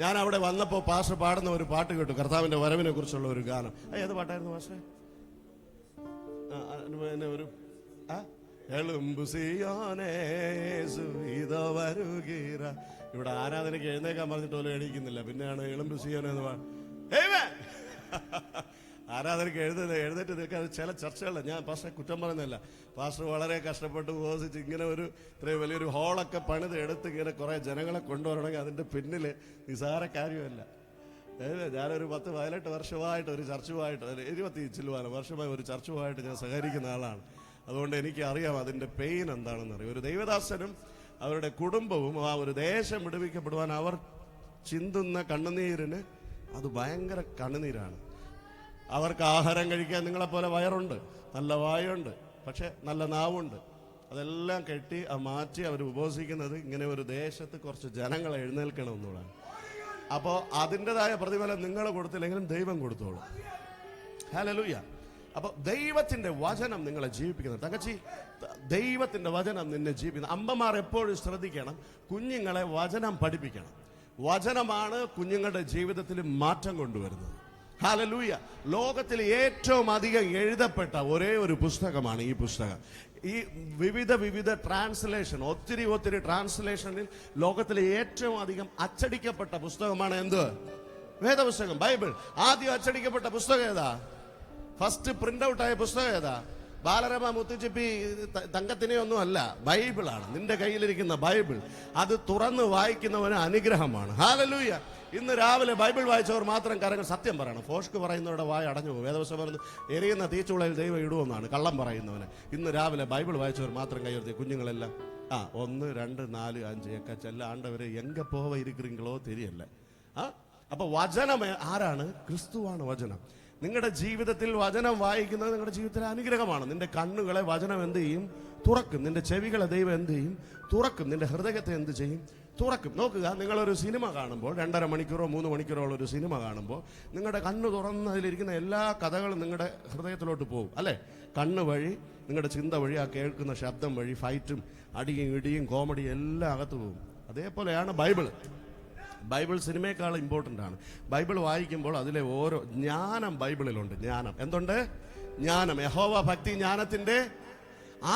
ഞാൻ അവിടെ വന്നപ്പോൾ പാസ്റ്റർ പാടുന്ന ഒരു പാട്ട് കേട്ടു, കർത്താവിന്റെ വരവിനെ കുറിച്ചുള്ള ഒരു ഗാനം. ഏത് പാട്ടായിരുന്നു പാസ്റ്റർ? ഒരു ഇവിടെ ആരാധനയ്ക്ക് എഴുന്നേക്കാൻ പറഞ്ഞിട്ട് പോലും എണീക്കുന്നില്ല, പിന്നെയാണ് എളുമ്പ് സിയോനെന്ന് ആരാധനയ്ക്ക് എഴുന്നേറ്റ് നിൽക്കാൻ ചില ചർച്ചകളില്ല. ഞാൻ പാസ്റ്റർ കുറ്റം പറയുന്നില്ല, പാസ്റ്റർ വളരെ കഷ്ടപ്പെട്ട് ഉപസിച്ച് ഇങ്ങനെ ഇത്രയും വലിയൊരു ഹോളൊക്കെ പണിത് എടുത്ത് ഇങ്ങനെ കുറെ ജനങ്ങളെ കൊണ്ടുവരണമെങ്കിൽ അതിന്റെ പിന്നിൽ നിസാര കാര്യമല്ല. ഞാനൊരു 10-18 വർഷമായിട്ട് ഒരു ചർച്ചുമായിട്ട്, 20 വർഷമായി ഒരു ചർച്ചുമായിട്ട് ഞാൻ സഹകരിക്കുന്ന ആളാണ്. അതുകൊണ്ട് എനിക്ക് അറിയാം അതിന്റെ പെയിൻ എന്താണെന്ന് അറിയാം. ഒരു ദൈവദാസനും അവരുടെ കുടുംബവും ആ ഒരു ദേശം വിടുവിക്കപ്പെടുവാൻ അവർ ചിന്തുന്ന കണ്ണുനീരിന് അത് ഭയങ്കര കണ്ണുനീരാണ്. അവർക്ക് ആഹാരം കഴിക്കാൻ നിങ്ങളെപ്പോലെ വയറുണ്ട്, നല്ല വായുണ്ട്, പക്ഷെ നല്ല നാവുണ്ട്. അതെല്ലാം കെട്ടി മാറ്റി അവർ ഉപവസിക്കുന്നത് ഇങ്ങനെ ഒരു ദേശത്ത് കുറച്ച് ജനങ്ങളെ എഴുന്നേൽക്കണം എന്നുള്ളതാണ്. അപ്പോൾ അതിൻ്റെതായ പ്രതിഫലം നിങ്ങൾ കൊടുത്തില്ലെങ്കിലും ദൈവം കൊടുത്തോളും. ഹല്ലേലൂയ. അപ്പോൾ ദൈവത്തിന്റെ വചനം നിങ്ങളെ ജീവിപ്പിക്കുന്നത്. തങ്കച്ചി, ദൈവത്തിന്റെ വചനം നിന്നെ ജീവിപ്പിക്കുന്നത്. അമ്മമാർ എപ്പോഴും ശ്രദ്ധിക്കണം, കുഞ്ഞുങ്ങളെ വചനം പഠിപ്പിക്കണം. വചനമാണ് കുഞ്ഞുങ്ങളുടെ ജീവിതത്തിൽ മാറ്റം കൊണ്ടുവരുന്നത്. ഹല്ലേലൂയ. ലോകത്തിൽ ഏറ്റവും അധികം എഴുതപ്പെട്ട ഒരേ ഒരു പുസ്തകമാണ് ഈ പുസ്തകം. ഈ വിവിധ ട്രാൻസ്ലേഷൻ, ഒത്തിരി ട്രാൻസ്ലേഷനിൽ ലോകത്തിലെ ഏറ്റവും അധികം അച്ചടിക്കപ്പെട്ട പുസ്തകമാണ് എന്ത്? വേദപുസ്തകം, ബൈബിൾ. ആദ്യം അച്ചടിക്കപ്പെട്ട പുസ്തകം ഏതാ? ഫസ്റ്റ് പ്രിന്റ് ഔട്ട് ആയ പുസ്തകം ഏതാ? ബാലരമ, മുത്തുച്ചിപ്പി, തങ്കത്തിനെ ഒന്നും അല്ല, ബൈബിളാണ്. നിന്റെ കയ്യിലിരിക്കുന്ന ബൈബിൾ അത് തുറന്ന് വായിക്കുന്നവന് അനുഗ്രഹമാണ്. ഹല്ലേലൂയ. ഇന്ന് രാവിലെ ബൈബിൾ വായിച്ചവർ മാത്രം കരങ്ങൾ. സത്യം പറയണം, ഫോഷ്ക്ക് പറയുന്നവരുടെ വായ അടഞ്ഞു പോകും. വേദപുസ്തകം പറഞ്ഞു എരിയുന്ന തീച്ചുളയിൽ ദൈവം ഇടുമെന്നാണ് കള്ളം പറയുന്നവന്. ഇന്ന് രാവിലെ ബൈബിൾ വായിച്ചവർ മാത്രം കൈയുയർത്തി. കുഞ്ഞുങ്ങളെല്ലാം 1, 2, 4, 5 ഒക്കെ ചെല്ലാണ്ടവര് എങ്ക പോവ ഇരിക്കുന്നോ തെരിയല്ല. അപ്പൊ വചനം ആരാണ്? ക്രിസ്തുവാണ് വചനം. നിങ്ങളുടെ ജീവിതത്തിൽ വചനം വായിക്കുന്നത് നിങ്ങളുടെ ജീവിതത്തിലെ അനുഗ്രഹമാണ്. നിന്റെ കണ്ണുകളെ വചനം എന്ത് ചെയ്യും? തുറക്കും. നിന്റെ ചെവികളെ ദൈവം എന്ത് ചെയ്യും? തുറക്കും. നിന്റെ ഹൃദയത്തെ എന്ത് ചെയ്യും? തുറക്കും. നോക്കുക, നിങ്ങളൊരു സിനിമ കാണുമ്പോൾ 2.5 മണിക്കൂറോ 3 മണിക്കൂറോ ഉള്ള ഒരു സിനിമ കാണുമ്പോൾ നിങ്ങളുടെ കണ്ണ് തുറന്ന് അതിലിരിക്കുന്ന എല്ലാ കഥകളും നിങ്ങളുടെ ഹൃദയത്തിലോട്ട് പോകും, അല്ലേ? കണ്ണ് വഴി, നിങ്ങളുടെ ചിന്ത വഴി, ആ കേൾക്കുന്ന ശബ്ദം വഴി ഫൈറ്റും അടിയും ഇടിയും കോമഡിയും എല്ലാം അകത്ത് പോകും. അതേപോലെയാണ് ബൈബിൾ. ബൈബിൾ സിനിമയേക്കാൾ ഇമ്പോർട്ടൻ്റ് ആണ്. ബൈബിൾ വായിക്കുമ്പോൾ അതിലെ ഓരോ ജ്ഞാനം ബൈബിളിലുണ്ട്. ജ്ഞാനം എന്തുണ്ട്? ജ്ഞാനം. യഹോവ ഭക്തി ജ്ഞാനത്തിന്റെ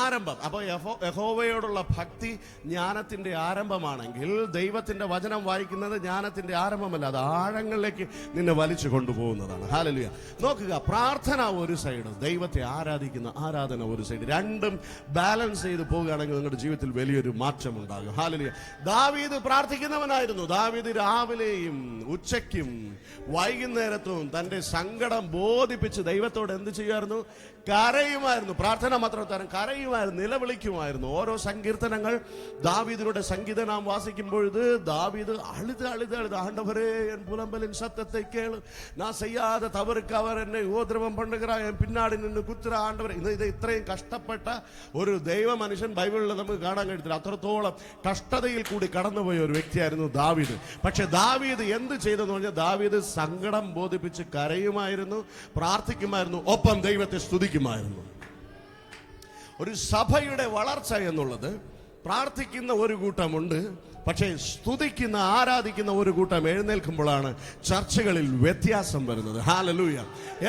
ആരംഭം. അപ്പോൾ യഹോവയോടുള്ള ഭക്തി ജ്ഞാനത്തിന്റെ ആരംഭമാണെങ്കിൽ ദൈവത്തിന്റെ വചനം വായിക്കുന്നത് ജ്ഞാനത്തിന്റെ ആരംഭമല്ല, അത് ആഴങ്ങളിലേക്ക് നിന്നെ വലിച്ചു കൊണ്ടുപോകുന്നതാണ്. ഹല്ലേലൂയ. നോക്കുക, പ്രാർത്ഥന ഒരു സൈഡ്, ദൈവത്തെ ആരാധിക്കുന്ന ആരാധന ഒരു സൈഡ്. രണ്ടും ബാലൻസ് ചെയ്ത് പോവുകയാണെങ്കിൽ നിങ്ങളുടെ ജീവിതത്തിൽ വലിയൊരു മാറ്റം ഉണ്ടാകും. ഹല്ലേലൂയ. ദാവീദ് പ്രാർത്ഥിക്കുന്നവനായിരുന്നു. ദാവീദ് രാവിലെയും ഉച്ചയ്ക്കും വൈകുന്നേരത്തും തന്റെ സങ്കടം ബോധിപ്പിച്ച് ദൈവത്തോട് എന്ത് ചെയ്യുമായിരുന്നു? കരയുമായിരുന്നു. പ്രാർത്ഥന മാത്രം തരം കരയുമായിരുന്നു, നിലവിളിക്കുമായിരുന്നു. ഓരോ സങ്കീർത്തനങ്ങൾ ദാവീദിനുടെ സംഗീതം നാം വാസിക്കുമ്പോഴത് ദാവീദ് അഴുത് ആണ്ടവരേ എൻ പുലമ്പലിൻ സത്തത്തെ കേള്, ഞാൻ ചെയ്യാതെ തവറുക്ക് അവർ എന്നെ ഉപദ്രവം പണ്ടുകിറ, എൻ പിന്നാടി നിന്ന് കുത്തിര ആണ്ടവരെ. ഇത് ഇത്രയും കഷ്ടപ്പെട്ട ഒരു ദൈവ മനുഷ്യൻ ബൈബിളിൽ നമുക്ക് കാണാൻ കഴിയത്തില്ല. അത്രത്തോളം കഷ്ടതയിൽ കൂടി കടന്നുപോയ ഒരു വ്യക്തിയായിരുന്നു ദാവീദ്. പക്ഷെ ദാവീദ് എന്ത് ചെയ്തെന്ന് പറഞ്ഞാൽ ദാവീദ് സങ്കടം ബോധിപ്പിച്ച് കരയുമായിരുന്നു, പ്രാർത്ഥിക്കുമായിരുന്നു, ഒപ്പം ദൈവത്തെ സ്തുതിക്കുമായിരുന്നു. ഒരു സഭയുടെ വളർച്ച എന്നുള്ളത് പ്രാർത്ഥിക്കുന്ന ഒരു കൂട്ടമുണ്ട്, പക്ഷേ സ്തുതിക്കുന്ന ആരാധിക്കുന്ന ഒരു കൂട്ടം എഴുന്നേൽക്കുമ്പോഴാണ് ചർച്ചകളിൽ വ്യത്യാസം വരുന്നത്. ഹല്ലേലൂയ.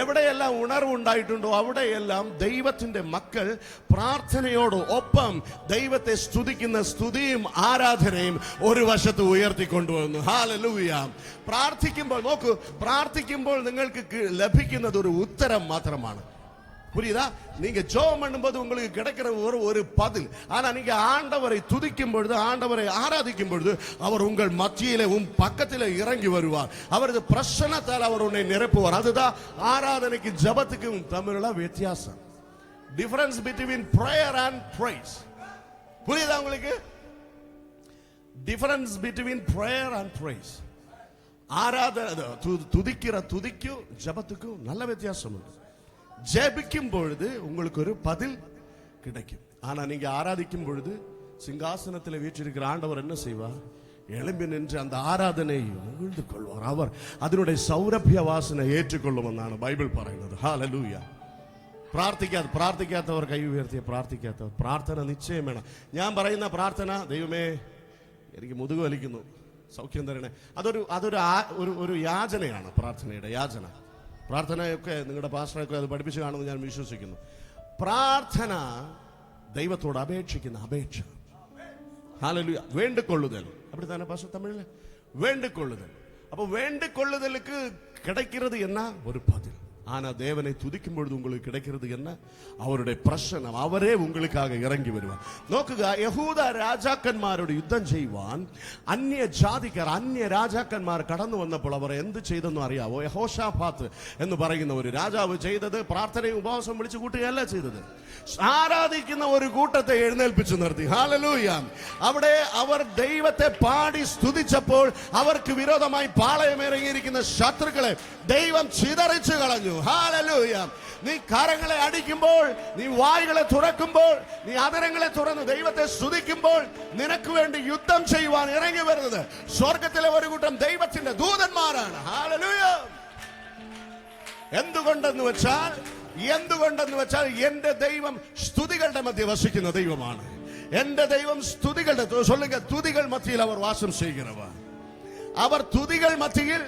എവിടെയെല്ലാം ഉണർവുണ്ടായിട്ടുണ്ടോ അവിടെയെല്ലാം ദൈവത്തിന്റെ മക്കൾ പ്രാർത്ഥനയോട് ഒപ്പം ദൈവത്തെ സ്തുതിക്കുന്ന സ്തുതിയും ആരാധനയും ഒരു വശത്ത് ഉയർത്തിക്കൊണ്ടുവന്നു. ഹല്ലേലൂയ. പ്രാർത്ഥിക്കുമ്പോൾ നോക്കൂ, പ്രാർത്ഥിക്കുമ്പോൾ നിങ്ങൾക്ക് ലഭിക്കുന്നത് ഒരു ഉത്തരം മാത്രമാണ്. புரியுதா? நீங்க ஜெபம் பண்ணும்போது உங்களுக்கு கிடைக்கிற ஒரு பதில். ஆனா நீங்க ஆண்டவரை துதிக்கும் பொழுது, ஆண்டவரை ஆராதிக்கும் பொழுது அவர் உங்கள் மத்தியிலே பக்கத்திலே இறங்கி வருவார். அவரது பிரசன்னத்தால் அவர் உன்னை நிரப்புவார். அதுதான் ஆராதனைக்கு ஜெபத்துக்கும் தமிழ்ல வித்தியாசம். Difference between prayer and praise. புரியுதா உங்களுக்கு? Difference between prayer and praise. ஆராதனை துதிக்கும் ஜெபத்துக்கும் நல்ல வித்தியாசம் உண்டு. ஜெபிக்கும் பொழுது உங்களுக்கு ஒரு பதில் கிடைக்கும். ஆனா நீங்க ஆராதிக்கும் பொழுது சிங்காசனத்தில் வீற்றிருக்கிற ஆண்டவர் என்ன செய்வார்? எழும்பி நின்று அந்த ஆராதனையை மகிழ்ந்து கொள்வார். அவர் அதனுடைய സൗരഭ്യ വാസന ഏറ്റുകൊള്ളുമെന്നാണ് ബൈബിൾ പറയുന്നത്. ഹല്ലേലൂയ. പ്രാർത്ഥിക്കാത്തവർ കൈ ഉയർത്തിയ പ്രാർത്ഥിക്കാത്തവർ പ്രാർത്ഥന നിശ്ചയം വേണം. ഞാൻ പറയുന്ന പ്രാർത്ഥന, ദൈവമേ എനിക്ക് മുതുക് വലിക്കുന്നു, സൗഖ്യം തരണേ, അതൊരു യാചനയാണ്. പ്രാർത്ഥനയുടെ യാചന. പ്രാർത്ഥനയൊക്കെ നിങ്ങളുടെ പാസ്റ്ററൊക്കെ അത് പഠിപ്പിച്ചു കാണുമെന്ന് ഞാൻ വിശ്വസിക്കുന്നു. പ്രാർത്ഥന ദൈവത്തോട് അപേക്ഷിക്കുന്ന അപേക്ഷ. ഹല്ലേലൂയ. വേണ്ടിക്കൊള്ളുതൽ. அப்படி தானே பாஸ்டர் தமிழ்ல? வேண்டிக்கொள்ளுதல். அப்போ வேண்டிக்கொள்ளுதலுக்கு கிடைக்கிறது என்ன? ஒரு பதில். ஆனா தேவனை துதிக்கும் பொழுது உங்களுக்கு கிடைக்கிறது என்ன? அவருடைய பிரசன்னம். அவரே உங்களுக்காக இறங்கி வருவார். നോക്കുക, യഹൂദ രാജാക്കന്മാരോട് യുദ്ധം ചെയ്യുവാൻ അന്യ ജാതിക്കാർ, അന്യ രാജാക്കന്മാർ കടന്നു വന്നപ്പോൾ അവർ എന്ത് ചെയ്തെന്ന് അറിയാവോ? യഹോശാഫാത്ത് എന്ന് പറയുന്ന ഒരു രാജാവ് ചെയ്തത് പ്രാർത്ഥനയും ഉപവാസം വിളിച്ചു കൂട്ടുകയല്ല ചെയ്തത്, ആരാധിക്കുന്ന ഒരു കൂട്ടത്തെ എഴുന്നേൽപ്പിച്ചു നിർത്തി. ഹല്ലേലൂയ. അവിടെ അവർ ദൈവത്തെ പാടി സ്തുതിച്ചപ്പോൾ അവർക്ക് വിരോധമായി പാളയമിറങ്ങിയിരിക്കുന്ന ശത്രുക്കളെ ദൈവം ചിതറിച്ചു കളഞ്ഞു. ഹല്ലേലൂയ. നീ കരങ്ങളെ അടിക്കുമ്പോൾ, നീ വായുകളെ തുറക്കുമ്പോൾ, നീ അതരങ്ങളെ തുറന്ന് ദൈവത്തെ സ്തുതിക്കുമ്പോൾ നിനക്ക് വേണ്ടി യുദ്ധം ചെയ്യുവാൻ ഇറങ്ങി വരുന്നത് സ്വർഗത്തിലെ ഒരു കൂട്ടം ദൈവത്തിന്റെ ദൂതന്മാരാണ്. ഹല്ലേലൂയ. എന്തുകൊണ്ടെന്ന് വെച്ചാൽ എന്റെ ദൈവം സ്തുതികളുടെ മധ്യ വസിക്കുന്ന ദൈവമാണ്. എന്റെ ദൈവം സ്തുതികളുടെ തുതികൾ മധ്യയിൽ അവർ വാസം ചെയ്യുന്നവർ. അവർ തുതികൾ മധ്യയിൽ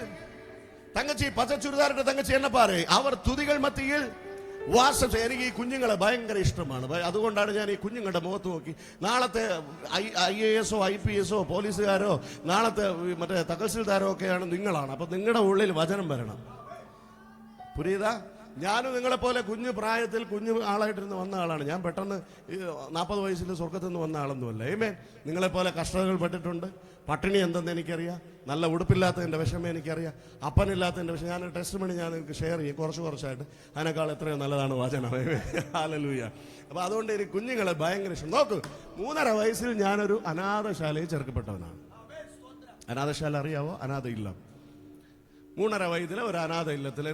തങ്കച്ചി പച്ച ചുരിദാറിട്ട് തങ്കച്ചി എന്നെ പാரு. അവർ തുതികൾ മത്തിയിൽ വാസം. എനിക്ക് ഈ കുഞ്ഞുങ്ങളെ ഭയങ്കര ഇഷ്ടമാണ്. അതുകൊണ്ടാണ് ഞാൻ ഈ കുഞ്ഞുങ്ങളുടെ മുഖത്ത് നോക്കി നാളത്തെ IAS IPS പോലീസുകാരോ നാളത്തെ മറ്റേ തഹസിൽദാരോ ഒക്കെയാണ് നിങ്ങളാണ്. അപ്പൊ നിങ്ങളുടെ ഉള്ളിൽ വചനം വരണം. പുരിയതാ. ഞാനും നിങ്ങളെ പോലെ കുഞ്ഞു പ്രായത്തിൽ കുഞ്ഞു ആളായിട്ടിരുന്ന് വന്ന ആളാണ്. ഞാൻ പെട്ടെന്ന് 40 വയസ്സിൽ സ്വർഗത്തിൽ നിന്ന് വന്ന ആളൊന്നുമല്ല. ഏമേ, നിങ്ങളെപ്പോലെ കഷ്ടതകൾ പെട്ടിട്ടുണ്ട്. പട്ടിണി എന്തെന്ന് എനിക്കറിയാം. നല്ല ഉടുപ്പില്ലാത്തതിൻ്റെ വിഷമം എനിക്കറിയാം. അപ്പനില്ലാത്തതിൻ്റെ വിഷയം. ഞാൻ ടെസ്റ്റ് മണി ഞാൻ നിങ്ങൾക്ക് ഷെയർ ചെയ്യും കുറച്ചായിട്ട്. അതിനേക്കാൾ എത്രയോ നല്ലതാണ് വചനം. ഹല്ലേലൂയ. അപ്പോൾ അതുകൊണ്ട് എനിക്ക് കുഞ്ഞുങ്ങളെ ഭയങ്കര ഇഷ്ടം. നോക്കൂ, 3.5 വയസ്സിൽ ഞാനൊരു അനാഥശാലയിൽ ചേർക്കപ്പെട്ടവനാണ്. അനാഥശാല അറിയാവോ? അനാഥ ഇല്ലം. 3.5 വയതിൽ ഒരു അനാഥ இல்லத்தில்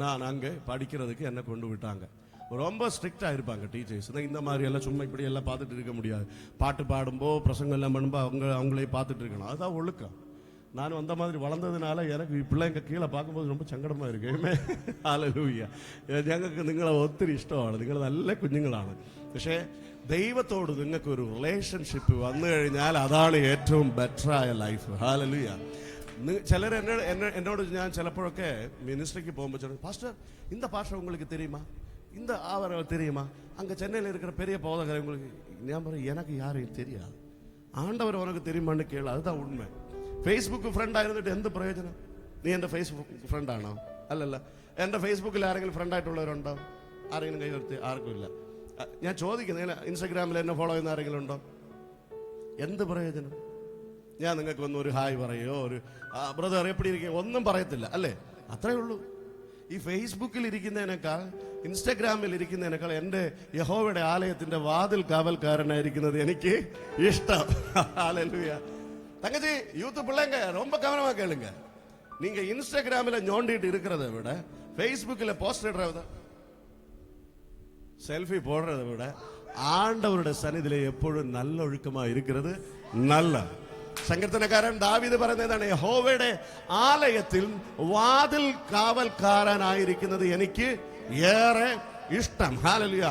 நான் அங்கே படிக்கிறதுக்கு என்னை கொண்டு விட்டாங்க. ரொம்ப ஸ்ட்ரிக்டா இருப்பாங்க டீச்சர்ஸ். இந்த மாதிரி எல்லாம் சும்மா இப்படி எல்லாம் பார்த்துட்டு இருக்க முடியாது. பாட்டு பாடும்போ பிரசங்கம் எல்லாம் பண்ணும்போ அவங்களே பார்த்துட்டு இருக்கணும். அதுதான் ஒழுக்கம். நானும் அந்த மாதிரி வளர்ந்ததுனால எனக்கு பிள்ளைங்க கீழே பார்க்கும்போது ரொம்ப சங்கடமா இருக்கு. ഹല്ലേലൂയ. ഞങ്ങൾക്ക് നിങ്ങളെ ഒത്തിരി ഇഷ്ടമാണ്. നിങ്ങൾ നല്ല കുഞ്ഞുങ്ങളാണ്. പക്ഷേ ദൈവത്തോട് നിങ്ങൾക്കൊരു റിലേഷൻഷിപ്പ് വന്നു കഴിഞ്ഞാൽ അതാണ് ഏറ്റവും ബെറ്ററായ ലൈഫ്. ഹല്ലേലൂയ. ചിലർ എന്നോട് ഞാൻ ചിലപ്പോഴൊക്കെ മിനിസ്ട്രിക്ക് പോകുമ്പോൾ പാസ്റ്റർ இந்த பாஸ்டர் உங்களுக்கு தெரியுமா, இந்த அவரை தெரியுமா, அங்கே சென்னையில் இருக்கிற பெரிய போதகரை உங்களுக்கு. நான் പറയും எனக்கு யாரையும் தெரியாது, ஆண்டவர் உனக்கு தெரியுமான்னு கேளு. அதுதான் உண்மை. ഫേസ്ബുക്ക് ഫ്രണ്ടായിരുന്നിട്ട് എന്ത് പ്രയോജനം? നീ എൻ്റെ ഫേസ്ബുക്ക് ഫ്രണ്ടാണോ? അല്ലല്ല. എൻ്റെ ഫേസ്ബുക്കിൽ ആരെങ്കിലും ഫ്രണ്ടായിട്ടുള്ളവരുണ്ടോ? ആരെങ്കിലും കൈ ഉയർത്തി? ആർക്കും ഇല്ല. ഞാൻ ചോദിക്കുന്നത്, ഇൻസ്റ്റാഗ്രാമിൽ എന്നെ ഫോളോ ചെയ്യുന്ന ആരെങ്കിലും ഉണ്ടോ? എന്ത് പ്രയോജനം? ഞാൻ നിങ്ങൾക്ക് ഒന്ന് ഒരു ഹായ് പറയോ, ഒരു ബ്രദർ എപ്പിടി ഇരിക്കുക, ഒന്നും പറയത്തില്ല അല്ലേ? അത്രേ ഉള്ളൂ. ഈ ഫേസ്ബുക്കിൽ ഇരിക്കുന്നതിനേക്കാൾ ഇൻസ്റ്റാഗ്രാമിൽ ഇരിക്കുന്നതിനേക്കാൾ എൻ്റെ യഹോവയുടെ ആലയത്തിന്റെ വാതിൽ കാവൽക്കാരനായിരിക്കുന്നത് എനിക്ക് ഇഷ്ടം. ഹല്ലേലൂയ. தங்கச்சி யூத் பிள்ளைங்க ரொம்ப கவனமா கேளுங்க. நீங்க இன்ஸ்டாகிராமில் நோண்டிட்டு இருக்கிறத விட ஃபேஸ்புக்கில் போஸ்ட் இடுறத செல்ஃபி போடுறதை விட ஆண்டவருடைய சன்னிதியிலே எப்பொழுதும் நல்ல ஒழுக்கமா இருக்கிறது நல்ல. സങ്കീർത്തനക്കാരൻ ദാവീദ് പറയുന്നതാണ്, യഹോവയുടെ ആലയത്തിൽ വാതിൽ കാവൽക്കാരനായിരിക്കുന്നത് എനിക്ക് ഏറെ ഇഷ്ടം. ഹല്ലേലൂയ.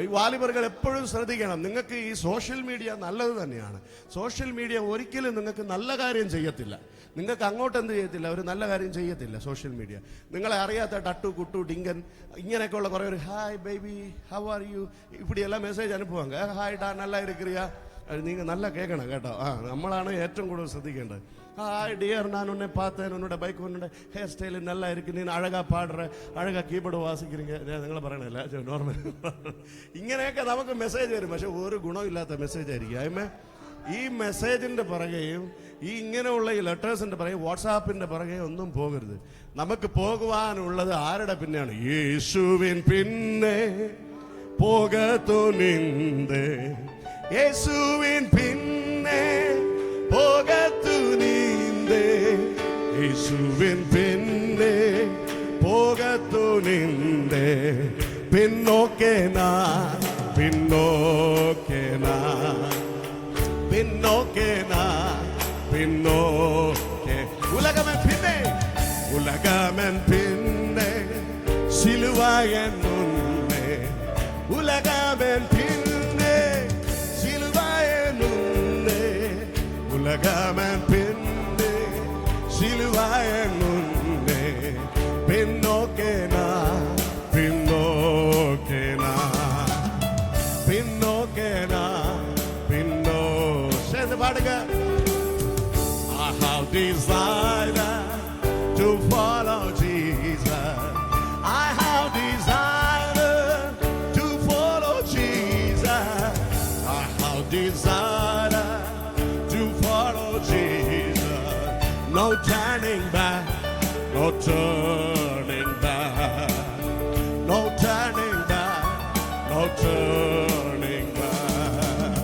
ഈ വാലിബറുകൾ എപ്പോഴും ശ്രദ്ധിക്കണം. നിങ്ങൾക്ക് ഈ സോഷ്യൽ മീഡിയ നല്ലത് തന്നെയാണ്. സോഷ്യൽ മീഡിയ ഒരിക്കലും നിങ്ങൾക്ക് നല്ല കാര്യം ചെയ്യത്തില്ല. നിങ്ങൾക്ക് അങ്ങോട്ട് എന്ത് ചെയ്യത്തില്ല, ഒരു നല്ല കാര്യം ചെയ്യത്തില്ല സോഷ്യൽ മീഡിയ. നിങ്ങളെ അറിയാത്ത ടട്ടു കുട്ടു ഡിങ്കൻ ഇങ്ങനെയൊക്കെയുള്ള കുറേ ഒരു hi baby how are you இப்படியெல்லாம் மெசேஜ் அனுப்புவாங்க. ஹாய் டா நல்லா இருக்கிறியா? நீங்கள் நல்லா கேட்கணும் கேട്ടോ. നമ്മളാണ് ഏറ്റവും കൂടുതൽ ശ്രദ്ധിക്കേണ്ടത്. ഹായ് ഡിയർ, நான் உன்னை பார்த்தேன், உன்னோட பைக் உன்னோட ஹேர் ஸ்டைல் நல்லா இருக்கு, நீ அழகா பாடுற, அழகா കീബോർഡ് വാസിக்கிறீங்க. നിങ്ങൾ പറയണല്ല നോർമൽ. ഇങ്ങനെയൊക്കെ നമുക്ക് മെസ്സേജ് വരും. പക്ഷെ ഒരു ഗുണമില്ലാത്ത മെസ്സേജ് ആയിരിക്കും. ഈ മെസ്സേജിന്റെ പിറകെയും ഈ ഇങ്ങനെയുള്ള ഈ ലെറ്റേഴ്സിന്റെ പിറകെ വാട്സാപ്പിന്റെ പിറകെ ഒന്നും പോകരുത്. നമുക്ക് പോകുവാനുള്ളത് ആരുടെ പിന്നെയാണ്? യേശുവിൻ പിന്നെ പോകത്തുനിന്തേ, യേശുവിൻ പിന്നെ പോകത്തുനിന്തേ, യേശുവിൻ പിന്നെ പോകത്തുനിന്തേ. പിന്നോക്കെ ഞാൻ പിന്നോക്കെ ഞാൻ പിന്നോക്കെ ഞാൻ പിന്നോക്കെ. ഉലകമൻ പിന്നെ ഉലകമൻ പിന്നെ സിലുവായൻ മുന്നേ, ഉലകമൻ പിന്നെ സിലുവായൻ മുന്നേ, ഉലകമൻ പിന്നെ സിലുവായൻ മുന്നേ. പിന്നോക്കെ ഞാൻ പിന്നോക്കെ ഞാൻ പിന്നോക്കെ ഞാൻ പിന്നോ. ചേർന്ന് പാടുക. I have desire to follow Jesus. I have desire to follow Jesus. I have desire to follow Jesus. No turning back, no turning back, no turning back, no turning back.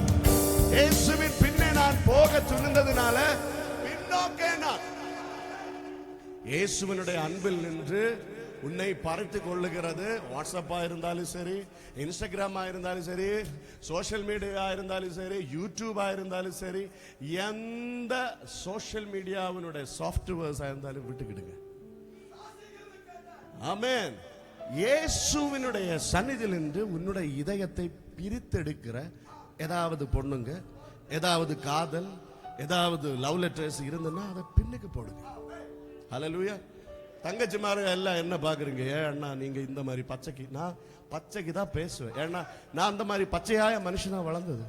യേശുവിൻ പിന്നെ ഞാൻ പോക തുനിന്നതിനാല പിന്നോക്കെ ഞാൻ. இயேசுவினுடைய அன்பில் நின்று உன்னை பறித்து கொள்ளுகிறது. வாட்ஸ்அப்பா இருந்தாலும் சரி, இன்ஸ்டாகிராமா இருந்தாலும் சரி, சோஷியல் மீடியா இருந்தாலும் சரி, யூடியூபா இருந்தாலும் சரி, எந்த சோஷியல் மீடியாவினுடைய சாஃப்ட்வேர்ஸா இருந்தாலும் விட்டுக்கிடுங்க. ஆமென். இயேசுவினுடைய சந்நிதியில் நின்று உன்னுடைய இதயத்தை பிரித்தெடுக்கிற ஏதாவது பொண்ணுங்க, ஏதாவது காதல், ஏதாவது லவ் லெட்டர்ஸ் இருந்ததுன்னா அதை பின்னுக்கு போடுங்க. ஹல்லேலூயா. தங்கச்சிமாரு எல்லாம் என்ன பாக்குறீங்க? ஏன் அண்ணா நீங்க இந்த மாதிரி பச்சைக்கு? நான் பச்சைக்கு தான் பேசுவேன். ஏன்னா நான் அந்த மாதிரி பச்சையாய மனுஷனா வளர்ந்தது.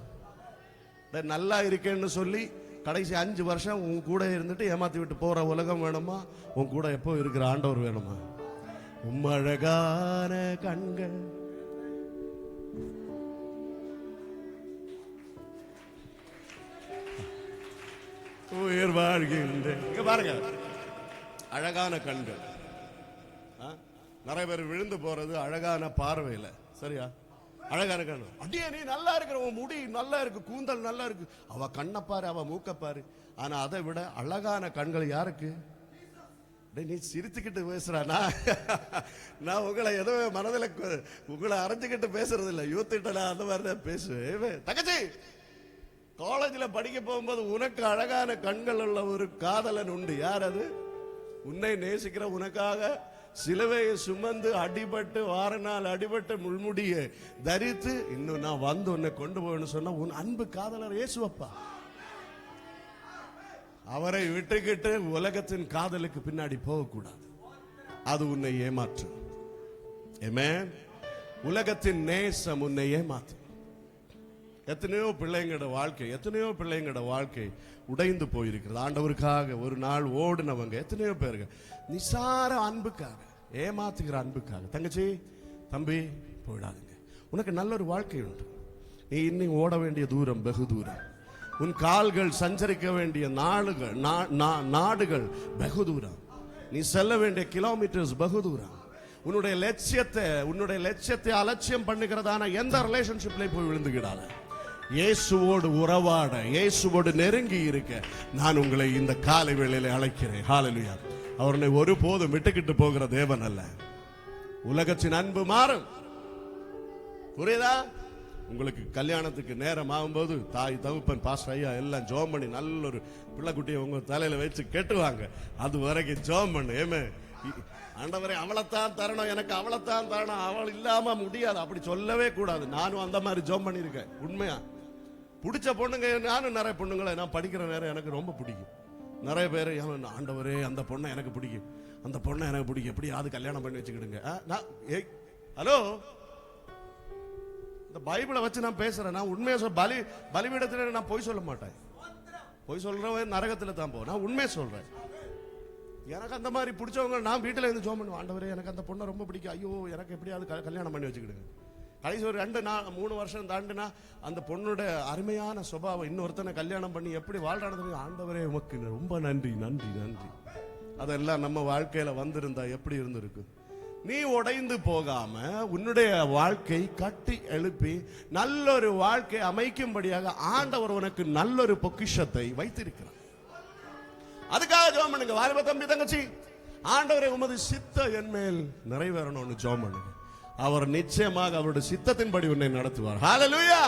நல்லா இருக்கேன்னு சொல்லி கடைசி 5 வருஷம் உன் கூட இருந்துட்டு ஏமாத்தி விட்டு போற உலகம் வேணுமா? உன் கூட எப்போ இருக்கிற ஆண்டவர் வேணுமா? அழகான கண்கள் உயிர் வாழ்கின்ற பாருங்க, அழகான கண்கள். நிறைய பேர் விழுந்து போறது அழகான பார்வையில. சரியா? அழகான கண்ணு. அடியே நீ நல்லா இருக்கிற, உன் முடி நல்லா இருக்கு, கூந்தல் நல்லா இருக்கு, அவ கண்ணை பாரு, அவ மூக்க பாரு. ஆனா அதை விட அழகான கண்கள் யாருக்கு? நீ சிரிச்சுக்கிட்டு பேசுறானா? நான் உங்களை ஏதோ மனதில் உங்களை அரைஞ்சுக்கிட்டு பேசுறது இல்லை. யூத்திட்ட நான் அந்த மாதிரி தான் பேசுவேன். தங்கச்சி, காலேஜ்ல படிக்க போகும்போது உனக்கு அழகான கண்கள் உள்ள ஒரு காதலன் உண்டு. யார் அது? உன்னை நேசிக்கிற, உனக்காக சிலுவையை சுமந்து அடிபட்டு வார நாள் அடிபட்டு முள்முடியை தரித்து இன்னும் நான் வந்து உன்னை கொண்டு போவேன்னு சொன்னா உன் அன்பு காதலர் இயேசுவப்பா. அவரை விட்டுக்கிட்டு உலகத்தின் காதலுக்கு பின்னாடி போகக்கூடாது. அது உன்னை ஏமாற்றும். ஆமென். உலகத்தின் நேசம் உன்னை ஏமாற்றும். எத்தனையோ பிள்ளைங்களோட வாழ்க்கை உடைந்து போயிருக்கிறது. ஆண்டவருக்காக ஒரு நாள் ஓடுனவங்க எத்தனையோ பேருங்க நிசார அன்புக்காக, ஏமாத்துகிற அன்புக்காக. தங்கச்சி, தம்பி, போயிடாதுங்க. உனக்கு நல்ல ஒரு வாழ்க்கை உண்டு. நீ இன்னும் ஓட வேண்டிய தூரம் வெகு தூரம். உன் கால்கள் சஞ்சரிக்க வேண்டிய நாடுகள் வெகு தூரம். நீ செல்ல வேண்டிய கிலோமீட்டர்ஸ் வெகு தூரம். உன்னுடைய லட்சியத்தை அலட்சியம் பண்ணுகிறதான எந்த ரிலேஷன்ஷிப்ல போய் விழுந்துகிடாத. இயேசுவோடு உறவாட, இயேசுவோடு நெருங்கி இருக்க நான் உங்களை இந்த காலை வேளையில அழைக்கிறேன். ஹல்லேலூயா. அவர்களை ஒருபோதும் விட்டுக்கிட்டு போகிற தேவன் அல்ல. உலகத்தின் அன்பு மாறும். புரியுதா? உங்களுக்கு கல்யாணத்துக்கு நேரம் ஆகும்போது தாய் தகப்பன் பாஸ்டர் ஐயா எல்லாம் ஜோம் பண்ணி நல்ல ஒரு பிள்ளைக்குட்டியை உங்க தலையில வச்சு கெட்டுவாங்க. அது வரைக்கும் ஜோம் பண்ணு. ஏமே ஆண்டவரே அவளைத்தான் தரணும், எனக்கு அவளைத்தான் தரணும், அவள் இல்லாம முடியாது, அப்படி சொல்லவே கூடாது. நானும் அந்த மாதிரி ஜோம் பண்ணியிருக்கேன். உண்மையா பிடிச்ச பொண்ணுங்க, நானும் நிறைய பொண்ணுங்களை நான் படிக்கிற நேரம் எனக்கு ரொம்ப பிடிக்கும். நிறைய பேர் ஆண்டவரே அந்த பொண்ணை எனக்கு பிடிக்கும், அந்த பொண்ணை எனக்கு பிடிக்கும், எப்படியாவது கல்யாணம் பண்ணி வச்சுக்கிடுங்க. ஹலோ, இந்த பைபிளை வச்சு நான் பேசுறேன். நான் உண்மையை பலிபீடத்தில் நான் பொய் சொல்ல மாட்டேன். பொய் சொல்றவன் நரகத்தில் தான் போவேன். நான் உண்மையை சொல்றேன். எனக்கு அந்த மாதிரி பிடிச்சவங்க நான் வீட்டில் இருந்து ஜோம் பண்ணுவேன். ஆண்டவரே எனக்கு அந்த பொண்ணை ரொம்ப பிடிக்கும், ஐயோ எனக்கு எப்படியாவது கல்யாணம் பண்ணி வச்சுக்கிடுங்க. கடைசி ஒரு 2-3 வருஷம் தாண்டினா அந்த பொண்ணோட அருமையான சுபாவம் இன்னொருத்தனை கல்யாணம் பண்ணி எப்படி வாழ்றானது. ஆண்டவரே உமக்கு ரொம்ப நன்றி நன்றி நன்றி. அதெல்லாம் நம்ம வாழ்க்கையில வந்திருந்தா எப்படி இருந்திருக்கு? நீ உடைந்து போகாம உன்னுடைய வாழ்க்கை கட்டி எழுப்பி நல்லொரு வாழ்க்கை அமைக்கும்படியாக ஆண்டவர் உனக்கு நல்லொரு பொக்கிஷத்தை வைத்திருக்கிறார். அதுக்காக ஜெபம் பண்ணுங்க. வாலிப தம்பி, தங்கச்சி, ஆண்டவரே உமது சித்த என் மேல் நிறைவேறணும்னு ஜெபம் பண்ணுங்க. அவர் நிச்சயமாக அவருடைய சித்தத்தின்படி உன்னை நடத்துவார். ஹல்லேலூயா.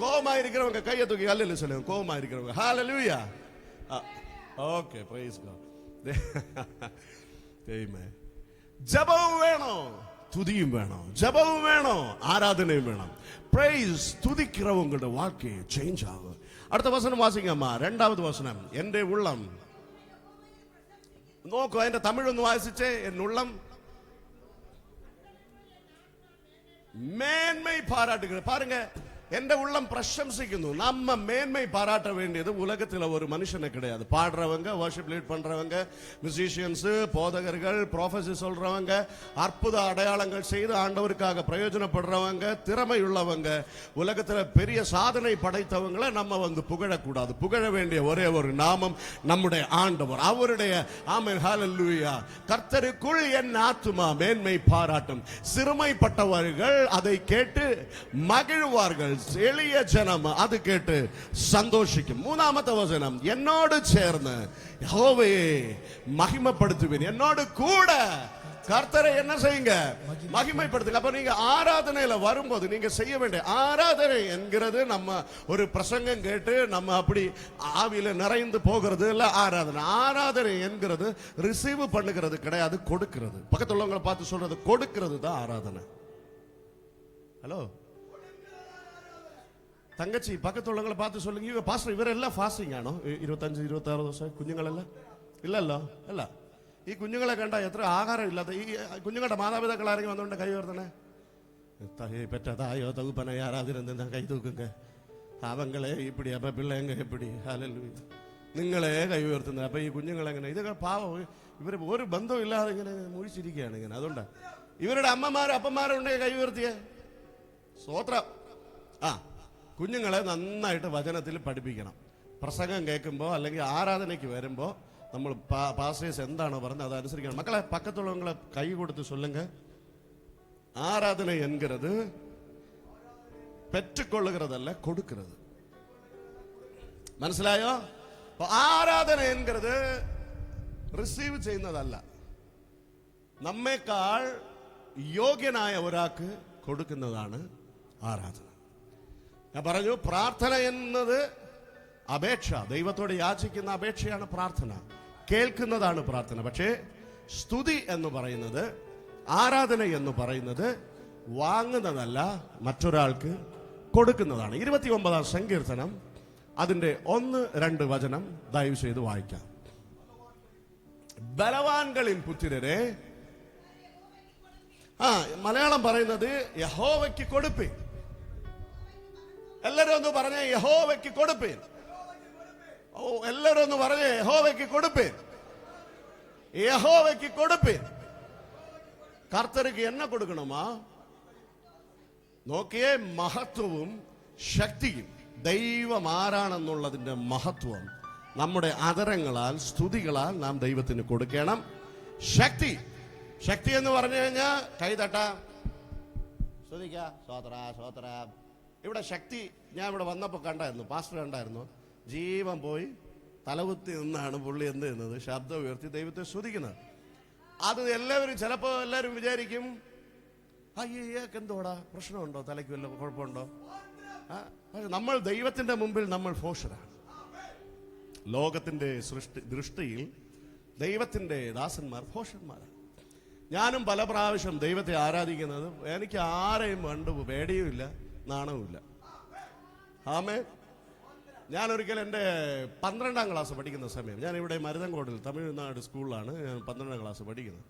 கோபமா இருக்கிறவங்க கையை தூக்கி ஹல்லேலூயா சொல்லுங்க. கோபமா இருக்கிறவங்க hallelujah. Okay, praise God. Amen. ஜெபம் வேணும், துதியும் வேணும். ஜெபம் வேணும், ஆராதனையும் வேணும். பிரைஸ், துதிக்கிறவங்களோட வாழ்க்கை சேஞ்ச் ஆகும். அடுத்த வசனம் வாசிங்கம்மா. 2வது வசனம். என் உள்ளம் നോക്കൂ, അതിന്റെ തമിഴ് ഒന്ന് വായിച്ചേ. എൻ ഉള്ളം மேன்மை பாராட்டுகிறது. பாருங்க, எந்த உள்ளம் பிரசம்சிക്കുന്നു. நம்ம மேன்மை பாராட்ட வேண்டியது உலகத்தில் ஒரு மனுஷனை கிடையாது. பாடுறவங்க, வர்ஷிப் லீட் பண்றவங்க, மியூசிஷியன்ஸ், போதகர்கள், ப்ரொஃபஸி சொல்றவங்க, அற்புத அடையாளங்கள் செய்து ஆண்டவருக்காக பிரயோஜனப்படுறவங்க, திறமை உள்ளவங்க, உலகத்தில் பெரிய சாதனை படைத்தவங்களை நம்ம புகழக்கூடாது. புகழ வேண்டிய ஒரே ஒரு நாமம் நம்முடைய ஆண்டவர். அவருடைய ஆமென் ஹல்லேலூயா. கர்த்தருக்குள் என் ஆத்துமா மேன்மை பாராட்டும். சிறுமைப்பட்டவர்கள் அதை கேட்டு மகிழ்வார்கள். எளிய ஜனம் அது கேட்டு சந்தோஷிக்கும். 3வது வசனம். என்னோடு சேர்ந்து யெகோவாவை மகிமைப்படுத்துவேன். என்னோடு கூட கர்த்தரை என்ன செய்யுங்க? மகிமைப்படுத்துங்க. அப்ப நீங்க ஆராதனையில வரும்போது நீங்க செய்ய வேண்டிய ஆராதனை என்கிறது நம்ம ஒரு பிரசங்கம் கேட்டு நம்ம அப்படி ஆவியில நிறைந்து போகிறது இல்ல. ஆராதனை என்கிறது ரிசீவ் பண்ணுகிறது கிடையாது, கொடுக்கிறது. பக்கத்துல உள்ளவங்களை பார்த்து சொல்றது, கொடுக்கிறது தான் ஆராதனை. ஹலோ தங்கச்சி, பக்கத்து உள்ளவங்களை பார்த்து சொல்லுங்க, பாஸ்டர் இவரெல்லாம் ஃபாஸ்டிங் ஆனோ 25-26 வருஷம் குஞ்சுங்களெல்லாம் ഇല്ലല്ലോ, അല്ല. ഈ കുഞ്ഞുങ്ങളെ കണ്ട എത്ര ആഹാരം ഇല്ലാത്ത ഈ കുഞ്ഞുങ്ങളുടെ മാതാപിതാക്കൾ ആരെങ്കിലും വന്നുകൊണ്ട് കൈ ഉയർത്തണേ. പെറ്റ തായോ തകുപ്പന യാരാതിരുന്ന കൈ തൂക്കുങ്ക അവങ്ങളെ ഇപ്പിടി അപ്പൊ പിള്ളേങ്ക എപ്പിടി ഹല്ലേലൂയ നിങ്ങളെ കൈ ഉയർത്തുന്നത്. അപ്പൊ ഈ കുഞ്ഞുങ്ങളെങ്ങനെ ഇതൊക്കെ പാവം, ഇവർ ഒരു ബന്ധവും ഇല്ലാതെ ഇങ്ങനെ മുഴിച്ചിരിക്കുകയാണ് ഇങ്ങനെ. അതുകൊണ്ടാണ് ഇവരുടെ അമ്മമാരും അപ്പന്മാരുണ്ടെങ്കിൽ കൈ ഉയർത്തിയേ. സ്തോത്രം. കുഞ്ഞുങ്ങളെ നന്നായിട്ട് വചനത്തിൽ പഠിപ്പിക്കണം. പ്രസംഗം കേൾക്കുമ്പോൾ അല്ലെങ്കിൽ ആരാധനയ്ക്ക് വരുമ്പോൾ നമ്മൾ പാസ്റ്റേഴ്സ് എന്താണോ പറഞ്ഞത് അതനുസരിക്കണം. മക്കളെ പക്കത്തുള്ളവങ്ങളെ കൈ കൊടുത്ത് ചൊല്ലുങ്ക. ആരാധന എൻகிறது பெற்றுக்கொள்ளுகிறதல்ல, கொடுக்கிறது. മനസ്സിലായോ? ആരാധന എൻகிறது റിസീവ് ചെയ്യുന്നതല്ല, നമ്മേക്കാൾ യോഗ്യനായ ഒരാൾക്ക് കൊടുക്കുന്നതാണ് ആരാധന. ഞാൻ പറഞ്ഞു, പ്രാർത്ഥന എന്നത് അപേക്ഷ, ദൈവത്തോട് യാചിക്കുന്ന അപേക്ഷയാണ് പ്രാർത്ഥന, കേൾക്കുന്നതാണ് പ്രാർത്ഥന. പക്ഷേ സ്തുതി എന്ന് പറയുന്നത്, ആരാധന എന്ന് പറയുന്നത് വാങ്ങുന്നതല്ല, മറ്റൊരാൾക്ക് കൊടുക്കുന്നതാണ്. 29-ാം സങ്കീർത്തനം അതിന്റെ 1-2 വചനം ദയവ് ചെയ്ത് വായിക്കാം. ബലവാൻകളിൻ പുത്രരെ, മലയാളം പറയുന്നത് യഹോവയ്ക്ക് കൊടുപ്പീൻ. എല്ലാവരും ഒന്ന് പറഞ്ഞേ യഹോവയ്ക്ക് കൊടുപ്പീൻ. എല്ലാവരും ഒന്ന് പറഞ്ഞേ യഹോവയ്ക്ക് കൊടുപ്പീൻ. യഹോവയ്ക്ക് കൊടുപ്പീൻ. കർത്തർക്ക് എന്നെ കൊടുക്കണമാ? നോക്കിയേ, മഹത്വവും ശക്തിയും ദൈവം ആരാണെന്നുള്ളതിന്റെ മഹത്വം നമ്മുടെ അതരങ്ങളാൽ സ്തുതികളാൽ നാം ദൈവത്തിന് കൊടുക്കണം. ശക്തി, ശക്തി എന്ന് പറഞ്ഞു കഴിഞ്ഞാൽ കൈതട്ടാം, സ്തുതിക്കാം, സ്വോത്ര സ്വോത്ര. ഇവിടെ ശക്തി ഞാൻ ഇവിടെ വന്നപ്പോൾ കണ്ടായിരുന്നു, പാസ്റ്റർ കണ്ടായിരുന്നു. ജീവൻ പോയി തലകുത്തി നിന്നാണ് പുള്ളി എന്ത് ചെയ്യുന്നത്, ശബ്ദം ഉയർത്തി ദൈവത്തെ സ്തുതിക്കുന്നത്. അത് എല്ലാവരും ചിലപ്പോൾ എല്ലാവരും വിചാരിക്കും, അയ്യേക്ക് എന്തോടാ പ്രശ്നമുണ്ടോ, തലയ്ക്ക് വല്ല കുഴപ്പമുണ്ടോ? നമ്മൾ ദൈവത്തിന്റെ മുമ്പിൽ നമ്മൾ ഭോഷരാണ്. ലോകത്തിന്റെ ദൃഷ്ടിയിൽ ദൈവത്തിന്റെ ദാസന്മാർ ഭോഷന്മാരാണ്. ഞാനും പല പ്രാവശ്യം ദൈവത്തെ ആരാധിക്കുന്നത്, എനിക്ക് ആരെയും കണ്ടു പേടിയുമില്ല നാണവുമില്ല. ആമേൻ. ഞാനൊരിക്കൽ എൻ്റെ 12ാം ക്ലാസ് പഠിക്കുന്ന സമയം, ഞാനിവിടെ മരുതൻകോടിൽ തമിഴ്നാട് സ്കൂളിലാണ് ഞാൻ 12ാം ക്ലാസ് പഠിക്കുന്നത്.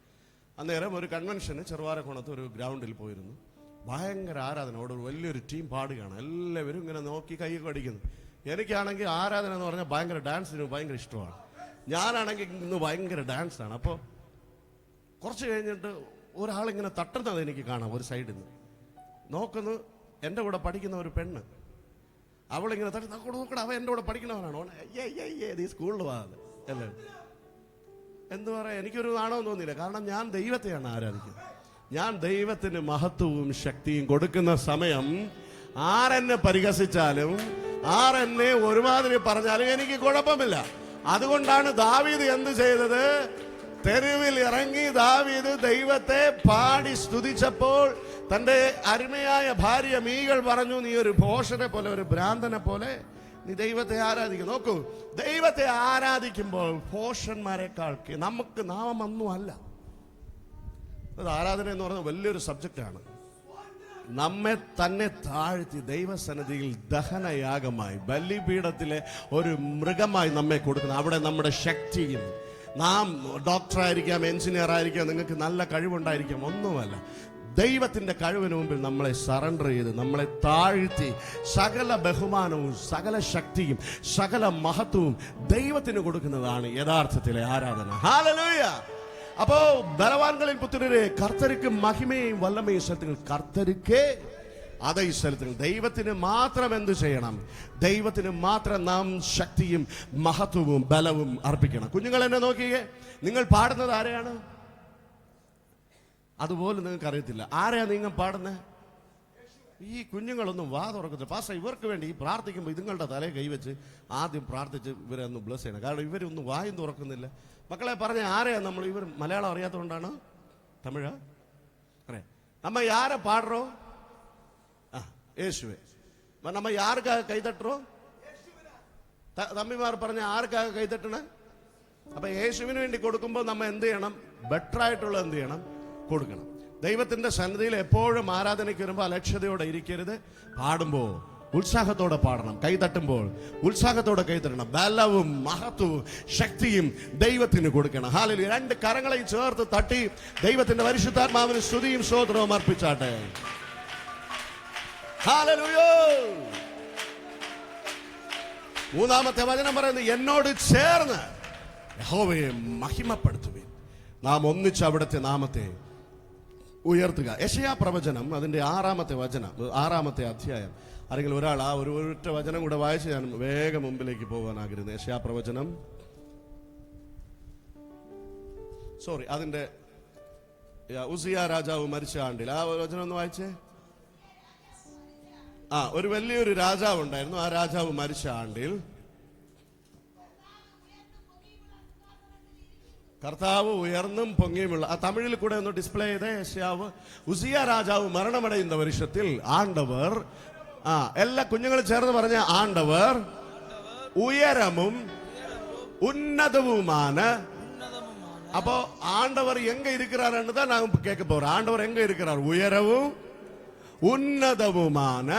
അന്നേരം ഒരു കൺവെൻഷന് ചെറുവാരക്കോണത്ത് ഒരു ഗ്രൗണ്ടിൽ പോയിരുന്നു. ഭയങ്കര ആരാധന, അവിടെ ഒരു വലിയൊരു ടീം പാടുകയാണ്. എല്ലാവരും ഇങ്ങനെ നോക്കി കൈയൊക്കെ അടിക്കുന്നു. എനിക്കാണെങ്കിൽ ആരാധന എന്ന് പറഞ്ഞാൽ ഭയങ്കര ഡാൻസിന് ഭയങ്കര ഇഷ്ടമാണ്. ഞാനാണെങ്കിൽ ഇന്ന് ഭയങ്കര ഡാൻസാണ്. അപ്പോൾ കുറച്ച് കഴിഞ്ഞിട്ട് ഒരാളിങ്ങനെ തട്ടുന്നത് എനിക്ക് കാണാം ഒരു സൈഡിൽ നിന്ന്. നോക്കുന്നു, എൻ്റെ കൂടെ പഠിക്കുന്ന ഒരു പെണ്ണ്. അവളിങ്ങനെ തട്ടി നോക്കട, അവൻ എൻ്റെ കൂടെ പഠിക്കണവനാണോ? നീ സ്കൂളിൽ പോകാതെ അല്ലേ? എന്തു പറയാ, എനിക്കൊരു നാണവും തോന്നിയില്ല. കാരണം ഞാൻ ദൈവത്തെയാണ് ആരാധിക്കുന്നത്. ഞാൻ ദൈവത്തിന് മഹത്വവും ശക്തിയും കൊടുക്കുന്ന സമയം ആരെന്നെ പരിഹസിച്ചാലും ആരെന്നെ ഒരുമാതിരി പറഞ്ഞാലും എനിക്ക് കുഴപ്പമില്ല. അതുകൊണ്ടാണ് ദാവീദ് എന്ത് ചെയ്തത്? തെരുവിൽ ഇറങ്ങി ദാവീദ് ദൈവത്തെ പാടി സ്തുതിച്ചപ്പോൾ തന്റെ അരുമയായ ഭാര്യ മീകൾ പറഞ്ഞു, നീ ഒരു ഭോഷനെ പോലെ, ഒരു ഭ്രാന്തനെ പോലെ നീ ദൈവത്തെ ആരാധിക്കും. നോക്കൂ, ദൈവത്തെ ആരാധിക്കുമ്പോൾ ഭോഷന്മാരെക്കാൾ നമുക്ക് നാമൊന്നും അല്ല. അത് ആരാധന എന്ന് പറയുന്നത് വലിയൊരു സബ്ജക്റ്റാണ്. നമ്മെ തന്നെ താഴ്ത്തി ദൈവസന്നിധിയിൽ ദഹനയാഗമായി ബലിപീഠത്തിലെ ഒരു മൃഗമായി നമ്മെ കൊടുക്കുന്ന, അവിടെ നമ്മുടെ ശക്തിയും, നാം ഡോക്ടറായിരിക്കാം, എഞ്ചിനീയർ ആയിരിക്കാം, നിങ്ങൾക്ക് നല്ല കഴിവുണ്ടായിരിക്കാം, ഒന്നുമല്ല. ദൈവത്തിന്റെ കഴിവിന് മുമ്പിൽ നമ്മളെ സറണ്ടർ ചെയ്ത് നമ്മളെ താഴ്ത്തി സകല ബഹുമാനവും സകല ശക്തിയും സകല മഹത്വവും ദൈവത്തിന് കൊടുക്കുന്നതാണ് യഥാർത്ഥത്തിലെ ആരാധന. ഹല്ലേലൂയ. അപ്പോ ബലവാൻകളിൽ പുത്രരെ, കർത്തർക്ക് മഹിമയും വല്ലമയും സ്ഥലത്തിൽ കർത്തർക്ക് അതേ സ്ഥലത്തിൽ ദൈവത്തിന് മാത്രം എന്ത് ചെയ്യണം? ദൈവത്തിന് മാത്രം നാം ശക്തിയും മഹത്വവും ബലവും അർപ്പിക്കണം. കുഞ്ഞുങ്ങൾ എന്നെ നോക്കിയേ, നിങ്ങൾ പാടുന്നത് ആരെയാണ്? അതുപോലെ നിങ്ങൾക്ക് അറിയത്തില്ല ആരെയാ നിങ്ങൾ പാടുന്നത്. ഈ കുഞ്ഞുങ്ങളൊന്നും വാ തുറക്കത്തില്ല. പാസ്റ്റർ, ഇവർക്ക് വേണ്ടി ഈ പ്രാർത്ഥിക്കുമ്പോൾ ഇതുങ്ങളുടെ തലയെ കൈവച്ച് ആദ്യം പ്രാർത്ഥിച്ച് ഇവരെ ഒന്ന് ബ്ലസ് ചെയ്യണം. കാരണം ഇവരൊന്നും വായും തുറക്കുന്നില്ല. മക്കളെ പറഞ്ഞ ആരെയാ നമ്മൾ? ഇവർ മലയാളം അറിയാത്തതുകൊണ്ടാണ്. തമിഴാ അറിയാം. നമ്മ യാരെ പാടുറോ? യേശുവെ. നമ്മ യാർക്കാக കൈതട്ടോ? തമ്മിമാർ പറഞ്ഞ ആർക്കാக കൈതട്ടണേ? അപ്പൊ യേശുവിന് വേണ്ടി കൊടുക്കുമ്പോൾ നമ്മ എന്ത് ചെയ്യണം? ബെറ്റർ ആയിട്ടുള്ള എന്ത് ചെയ്യണം? കൊടുക്കണം. ദൈവത്തിന്റെ സന്നിധിയിൽ എപ്പോഴും ആരാധനയ്ക്ക് വരുമ്പോൾ അലക്ഷ്യതയോടെ ഇരിക്കരുത്. പാടുമ്പോൾ ഉത്സാഹത്തോടെ പാടണം. കൈ തട്ടുമ്പോൾ ഉത്സാഹത്തോടെ കൈ തട്ടണം. ബലവും മഹത്വവും ശക്തിയും ദൈവത്തിന് കൊടുക്കണം. ഹല്ലേലൂയ. രണ്ട് കരങ്ങളെയും ചേർത്ത് തട്ടി ദൈവത്തിന്റെ പരിശുദ്ധാത്മാവിന് സ്തുതിയും സ്തോത്രവും അർപ്പിച്ചാട്ടെ. ഹല്ലേലൂയ. മൂന്നാമത്തെ വചനം പറയുന്നത്, എന്നോട് ചേർന്ന് യഹോവയെ മഹിമപ്പെടുത്തുവിൻ. നാം ഒന്നിച്ച് അവിടുത്തെ നാമത്തെ ഉയർത്തുക. യെശയ്യാ പ്രവചനം അതിന്റെ 6-ാമത്തെ വചനം, 6-ാമത്തെ അധ്യായം. അല്ലെങ്കിൽ ഒരാൾ ആ ഒറ്റ വചനം കൂടെ വായിച്ച് ഞാൻ വേഗം മുമ്പിലേക്ക് പോകാൻ ആഗ്രഹിക്കുന്നു. യെശയ്യാ പ്രവചനം, അതിന്റെ ഉസിയ രാജാവ് മരിച്ച ആണ്ടിൽ ആ വചനം ഒന്ന് വായിച്ചേ. ഒരു വലിയൊരു രാജാവ് ഉണ്ടായിരുന്നു. ആ രാജാവ് മരിച്ച ആണ്ടിൽ കർത്താവ് ഉയർന്നും പൊങ്ങിയുമുള്ള. ആ തമിഴിൽ കൂടെ ഒന്ന് ഡിസ്പ്ലേ ചെയ്ത യെശയ്യാവ്, ഉസിയ രാജാവ് മരണമടയുന്ന വർഷത്തിൽ ആണ്ടവർ, എല്ലാ കുഞ്ഞുങ്ങളും ചേർന്ന് പറഞ്ഞ ആണ്ടവർ ഉയരമും ഉന്നതവുമാണ്. அப்போ ஆண்டவர் எங்க இருக்கிறார் தான் நான் கேட்க போறேன். ஆண்டவர் எங்க இருக்கிறார்? உயரவும் உன்னதவுமான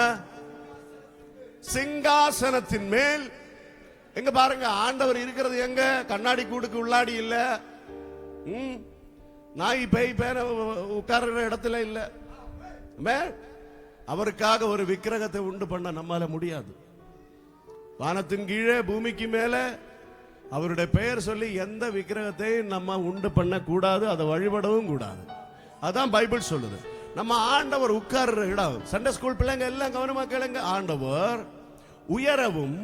சிங்காசனத்தின் மேல். எங்க பாருங்க, ஆண்டவர் இருக்கிறது எங்க? கண்ணாடி கூடுக்கு உள்ளாடி இல்ல, நாய் பேய் பேர உட்கார்ற இடத்துல இல்ல. அவருக்காக ஒரு விக்கிரகத்தை உண்டு பண்ண நம்மால முடியாது. வானத்தின் கீழே பூமிக்கு மேல அவருடைய பெயர் சொல்லி எந்த விக்கிரகத்தையும் நம்ம உண்டு பண்ண கூடாது, அதை வழிபடவும் கூடாது. அதான் பைபிள் சொல்லுது. நம்ம ஆண்டவர் உட்கார்ற இடம். சண்டே ஸ்கூல் பிள்ளைங்க எல்லாம் கவனமா கேளுங்க. ஆண்டவர் உயரவும்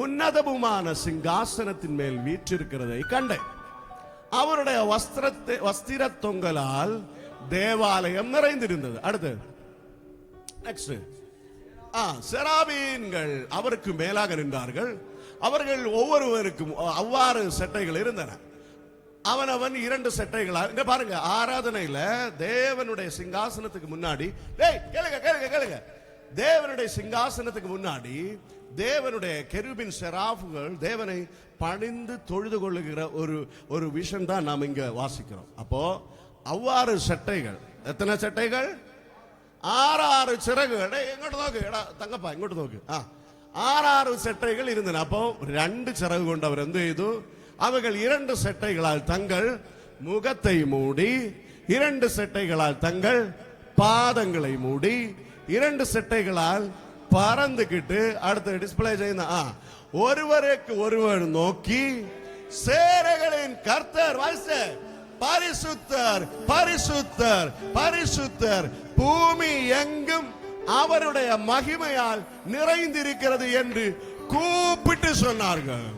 உன்னதமுமான சிங்காசனத்தின் மேல் வீற்றிருக்கிறதை கண்டேன். அவருடைய வஸ்திர தொங்கலால் தேவாலயம் நிறைந்திருந்தது. அடுத்து நெக்ஸ்ட், செராபீன்கள் அவருக்கு மேலாக நின்றார்கள். அவர்கள் ஒவ்வொருவருக்கும் அவ்வாறு செட்டைகள் இருந்தன. அவனவன் 2 செட்டைகளால். இங்க பாருங்க, ஆராதனையில தேவனுடைய சிங்காசனத்துக்கு முன்னாடி, கேளுங்க, தேவனுடைய சிங்காசனத்துக்கு முன்னாடி தேவனுடைய கெரூபின் செராஃபுகள் தேவனை பணிந்து தொழுது கொள்ளுகிற ஒரு விஷயம் தான் நாம் இங்க வாசிக்கிறோம். அப்போ அவ்வாறு செட்டைகள், எத்தனை செட்டைகள்? 6 சிறகுகள். எங்கோட்டு நோக்கு, தங்கப்பா இங்கோட்டு நோக்கு. 6 செட்டைகள் இருந்தன. அப்போ 2 சிறகு கொண்டவர் എന്ത് ചെയ്തു? அவர்கள் 2 செட்டைகளால் தங்கள் முகத்தை மூடி, 2 செட்டைகளால் தங்கள் பாதங்களை மூடி, 2 செட்டைகளால் பறந்துகிட்டு அடுத்த டிஸ்பிளே செய்த ஒருவருக்கு ஒருவர் நோக்கி, சேனைகளின் கர்த்தர் பரிசுத்தர் பரிசுத்தர் பரிசுத்தர், பூமி எங்கும் அவருடைய மகிமையால் நிறைந்திருக்கிறது என்று കൂപ്പിട്ട് சொன்னார்கள்.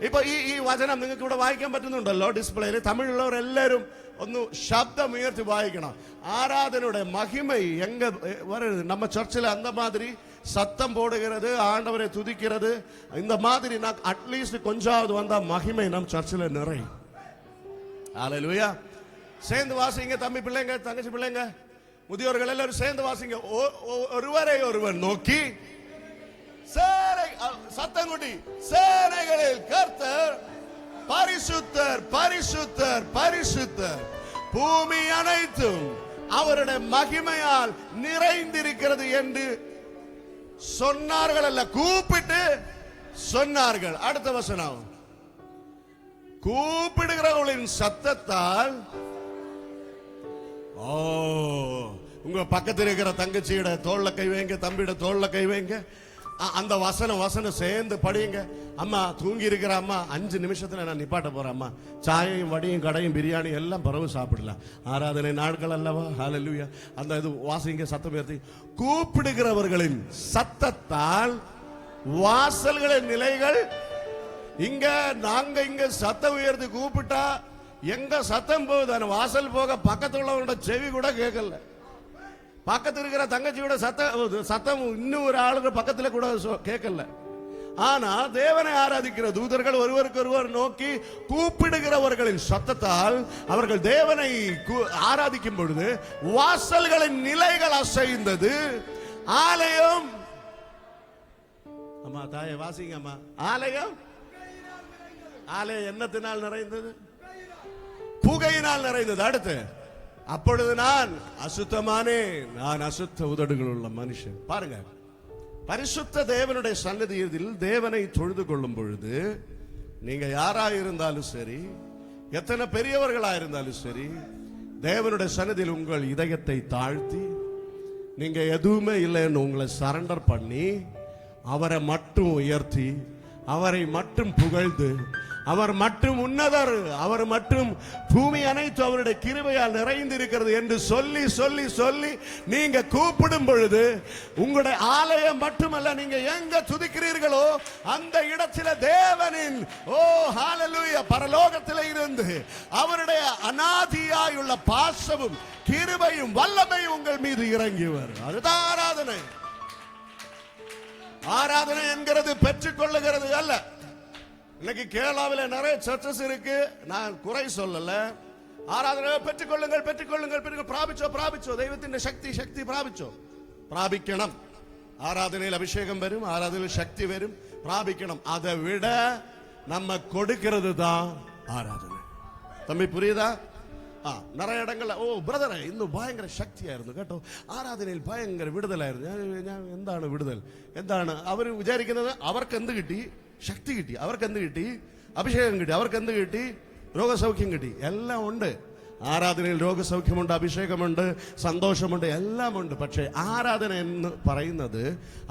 ഇപ്പൊ ഈ വചനം നിങ്ങൾക്ക് ഇവിടെ വായിക്കാൻ പറ്റുന്നുണ്ടല്ലോ ഡിസ്പ്ലേയിൽ. തമിഴുള്ളവരെല്ലാവരും ഒന്ന് ശബ്ദമുയർത്തി വായിക്കണം. ஆராதனுடைய மகிமை எங்க வருது? நம்ம சர்ச்சில் அந்த மாதிரி சத்தம் போடுகிறது, ஆண்டவரை துதிக்கிறது, இந்த மாதிரி நான் அட்லீஸ்ட் கொஞ்சாவது வந்தா மகிமை நம் சர்ச்சில் நிறையும். ஹல்லேலூயா. சேர்ந்து வாசிங்க தம்பி பிள்ளைங்க, தங்கச்சி பிள்ளைங்க, முதியோர்கள் எல்லாரும் சேர்ந்து வாசிங்க. ஒருவரை ஒருவர் நோக்கி, சத்தம் கூட்டி, சேனைகளில் கர்த்தர் பரிசுத்தர் பரிசுத்தர் பரிசுத்தர், பூமி அனைத்தும் அவருடைய மகிமையால் நிறைந்திருக்கிறது என்று சொன்னார்கள். அல்ல, கூப்பிட்டு சொன்னார்கள். அடுத்த வசனம், கூப்பிடுகிறவர்களின் சத்தத்தால். உங்க பக்கத்தில் இருக்கிற தங்கச்சியோட தோல்ல கை வைங்க, தம்பியோட தோல்ல கை வைங்க. அந்த வசனம் சேர்ந்து படியுங்க. அம்மா தூங்கி இருக்கிற அம்மா 5 நிமிஷத்துல நான் நிப்பாட்ட போறேன். அம்மா சாயையும் வடியும் கடையும் பிரியாணி எல்லாம் பிறகு சாப்பிடலாம். ஆராதனை நாட்கள் அல்லவா? ஹல்லேலூயா. அந்த இது வாசிங்க, சத்தம் உயர்த்தி. கூப்பிடுகிறவர்களின் சத்தத்தால் வாசல்களின் நிலைகள். இங்க நாங்க இங்க சத்தம் உயர்த்தி கூப்பிட்டா எங்க சத்தம் போகுது? வாசல் போக பக்கத்துல உள்ளவங்களோட செவி கூட கேட்கல. பக்கத்தில் இருக்கிற தங்கச்சியோட சத்தம் இன்னும் ஒரு ஆளுங்க பக்கத்துல கூட கேட்கல. ஆனா தேவனை ஆராதிக்கிற தூதர்கள் ஒருவருக்கு ஒருவர் நோக்கி கூப்பிடுகிறவர்களின் சத்தத்தால் அவர்கள் தேவனை ஆராதிக்கும் பொழுது வாசல்களின் நிலைகள் அசைந்தது. ஆலயம், அம்மா தாயை வாசிங்க அம்மா. ஆலயம் என்னத்தினால் நிறைந்தது? புகையினால் நிறைந்தது. அடுத்து, அப்பொழுது நான் அசுத்தமானே, நான் அசுத்த உதடுகள் உள்ள மனுஷன். பாருங்க, பரிசுத்த தேவனுடைய சன்னதியில் தேவனை தொழுது கொள்ளும் பொழுது நீங்க யாரா இருந்தாலும் சரி, எத்தனை பெரியவர்களா இருந்தாலும் சரி, தேவனுடைய சன்னதியில் உங்கள் இதயத்தை தாழ்த்தி நீங்க எதுவுமே இல்லைன்னு உங்களை சரண்டர் பண்ணி அவரை மட்டும் உயர்த்தி அவரை மட்டும் புகழ்ந்து அவர் மட்டும் உன்னதர், அவர் மட்டும் பூமி அனைத்து அவருடைய கிருபையால் நிறைந்திருக்கிறது என்று சொல்லி சொல்லி சொல்லி நீங்க கூப்பிடும் பொழுது உங்களுடைய ஆலயம் மட்டுமல்ல, நீங்க எங்க துதிக்கிறீர்களோ அந்த இடத்துல தேவனின் ஹalleluya பரலோகத்தில் இருந்து அவருடைய அநாதியாயுள்ள பாசமும் கிருபையும் வல்லமையும் உங்கள் மீது இறங்கி வரும். அதுதான் ஆராதனை. ஆராதனை என்கிறது பெற்றுக் கொள்ளுகிறது அல்ல. இன்னைக்கு கேரளாவில் நிறைய சர்ச்சஸ் இருக்கு, நான் குறை சொல்லல. ആരാധന പെറ്റുകൊള്ളുങ്ങൾ പ്രാപിച്ചോ ദൈവത്തിന്റെ ശക്തി പ്രാപിച്ചോ. പ്രാപിക്കണം. ആരാധനയിൽ അഭിഷേകം വരും, ആരാധനയിൽ ശക്തി വരും, പ്രാപിക്കണം. அதை விட நம்ம கொடுக்கிறது தான் ஆராதனை. தம்பி புரியுதா? நிறைய இடங்கள்ல ബ്രദറെ ഇന്ന് ഭയങ്കര ശക്തിയായിരുന്നു കേട്ടോ, ആരാധനയിൽ ഭയങ്കര വിടുതലായിരുന്നു. ഞാൻ എന്താണ് വിടുതൽ, എന്താണ് അവർ വിചാരിക്കുന്നത്? അവർക്ക് എന്ത് കിട്ടി? ശക്തി കിട്ടി. അവർക്ക് എന്ത് കിട്ടി? അഭിഷേകം കിട്ടി. അവർക്ക് എന്ത് കിട്ടി? രോഗസൗഖ്യം കിട്ടി. എല്ലാം ഉണ്ട് ആരാധനയിൽ. രോഗസൗഖ്യമുണ്ട്, അഭിഷേകമുണ്ട്, സന്തോഷമുണ്ട്, എല്ലാം ഉണ്ട്. പക്ഷേ ആരാധന എന്ന് പറയുന്നത്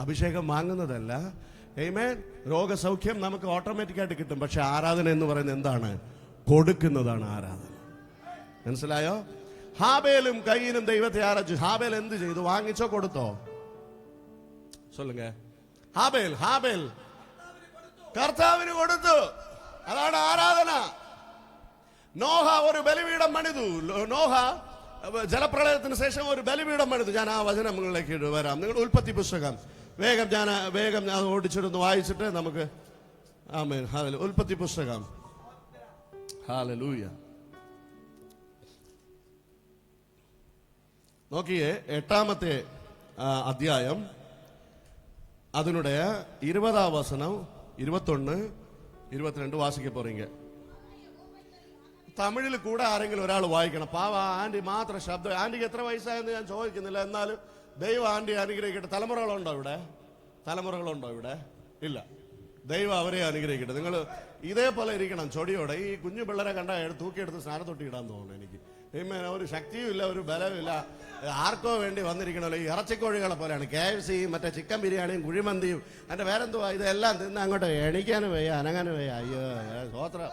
അഭിഷേകം വാങ്ങുന്നതല്ല. ആമേൻ. രോഗസൗഖ്യം നമുക്ക് ഓട്ടോമാറ്റിക്കായിട്ട് കിട്ടും. പക്ഷെ ആരാധന എന്ന് പറയുന്നത് എന്താണ്? കൊടുക്കുന്നതാണ് ആരാധന. മനസ്സിലായോ? ഹാബേലും കയ്യിനും ദൈവത്തെ ആരാധിച്ചു. ഹാബേൽ എന്ത് ചെയ്തു? വാങ്ങിച്ചോ കൊടുത്തോ? சொல்லுங்க. ഹാബേൽ കർത്താവിന് കൊടുത്തു. അതാണ് ആരാധന. നോഹ ഒരു ബലിപീഠം പണിതു. നോഹ ജലപ്രളയത്തിന് ശേഷം ഒരു ബലിപീഠം പണിതു. ഞാൻ ആ വചനങ്ങളിലേക്ക് വരാം. നിങ്ങൾ ഉൽപ്പത്തി പുസ്തകം വേഗം ഞാൻ ഓടിച്ചിരുന്നു വായിച്ചിട്ട് നമുക്ക് ആമേൻ. ഹല്ലേലൂയ. ഉൽപ്പത്തി പുസ്തകം. ഹല്ലേലൂയ. നോക്കിയേ, 8ാമത്തെ അധ്യായം அதனுடைய 20ஆம் வசனம் 21 22 വാസിക്ക പോறீங்க. തമിഴിൽ കൂടെ ആരെങ്കിലും ഒരാൾ വായിക്കണം. പാവ ആന്റി മാത്രം ശബ്ദം. ആന്റിക്ക് എത്ര വയസ്സായെന്ന് ഞാൻ ചോദിക്കുന്നില്ല, എന്നാലും ദൈവം ആന്റി അനുഗ്രഹിക്കട്ടെ. തലമുറകളുണ്ടോ ഇവിടെ? ഇല്ല. ദൈവം അവരെ അനുഗ്രഹിക്കട്ടെ. നിങ്ങൾ ഇതേപോലെ ഇരിക്കണം, ചൊടിയോടെ. ഈ കുഞ്ഞു പിള്ളേരെ കണ്ട തൂക്കിയെടുത്ത് സ്നാനത്തൊട്ടി ഇടാൻ തോന്നുന്നു എനിക്ക്. ഒരു ശക്തിയും ഇല്ല, ഒരു ബലമില്ല, ആർക്കോ വേണ്ടി വന്നിരിക്കണല്ലോ. ഈ ഇറച്ചിക്കോഴികളെ പോലെയാണ്. KFC മറ്റേ ചിക്കൻ ബിരിയാണിയും കുഴിമന്തിയും അതിന്റെ വേറെന്തുവാ ഇതെല്ലാം തിന്ന് അങ്ങോട്ട് എണിക്കാനും വയ്യ, അനങ്ങാനും വയ്യ. അയ്യോ സ്തോത്രം.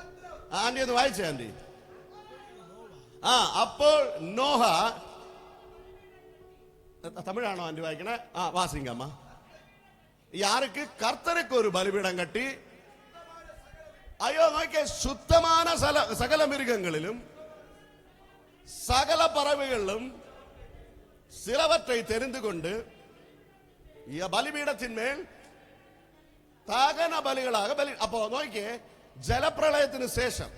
ആന്റി ഒന്ന് വായിച്ചേ ആന്റി. അപ്പോൾ നോഹ, തമിഴാണോ ആന്റി വായിക്കണേ? വാസിങ്കമ്മ. யாருக்கு? கர்த்தருக்கு ஒரு பலிபீடம் கட்டி. ஐயோ நோக்கே, சுத்தமான சகல மிருகங்களிலும் சகல பறவைகளிலும் சிலவற்றை தெரிந்து கொண்டு பலிபீடத்தின் மேல் தகன பலிகளாக பலி. அப்போ നോക്കിയേ, ജലപ്രളയത്തിന് ശേഷം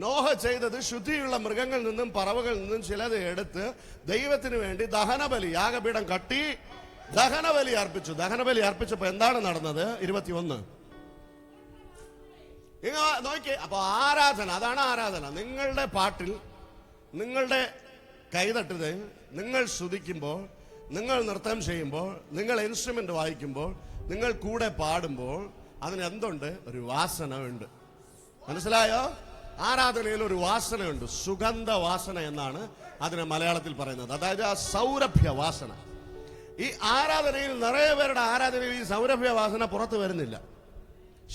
നോഹ ചെയ്തത് ശുദ്ധിയുള്ള മൃഗങ്ങളിൽ നിന്നും പറവകളിൽ നിന്നും ചിലത് എടുത്ത് ദൈവത്തിന് വേണ്ടി ദഹനബലി, യാഗപീഠം കട്ടി ദഹനബലി അർപ്പിച്ചു. ദഹനബലി അർപ്പിച്ചപ്പോ എന്താണ് നടന്നത്? 21 നോക്കിയേ. അപ്പൊ ആരാധന, അതാണ് ആരാധന. നിങ്ങളുടെ പാട്ടിൽ, നിങ്ങളുടെ കൈതട്ടുതൽ, നിങ്ങൾ സ്തുതിക്കുമ്പോൾ, നിങ്ങൾ നൃത്തം ചെയ്യുമ്പോൾ, നിങ്ങൾ ഇൻസ്ട്രുമെന്റ് വായിക്കുമ്പോൾ, നിങ്ങൾ കൂടെ പാടുമ്പോൾ അതിന് എന്തുണ്ട്? ഒരു വാസന ഉണ്ട്. മനസ്സിലായോ? ആരാധനയിൽ ഒരു വാസനയുണ്ട്. സുഗന്ധ വാസന എന്നാണ് അതിനെ മലയാളത്തിൽ പറയുന്നത്. അതായത് ആ സൗരഭ്യ വാസന. ഈ ആരാധനയിൽ നിറയെ പേരുടെ ആരാധനയിൽ ഈ സൗരഭ്യ വാസന പുറത്തു വരുന്നില്ല.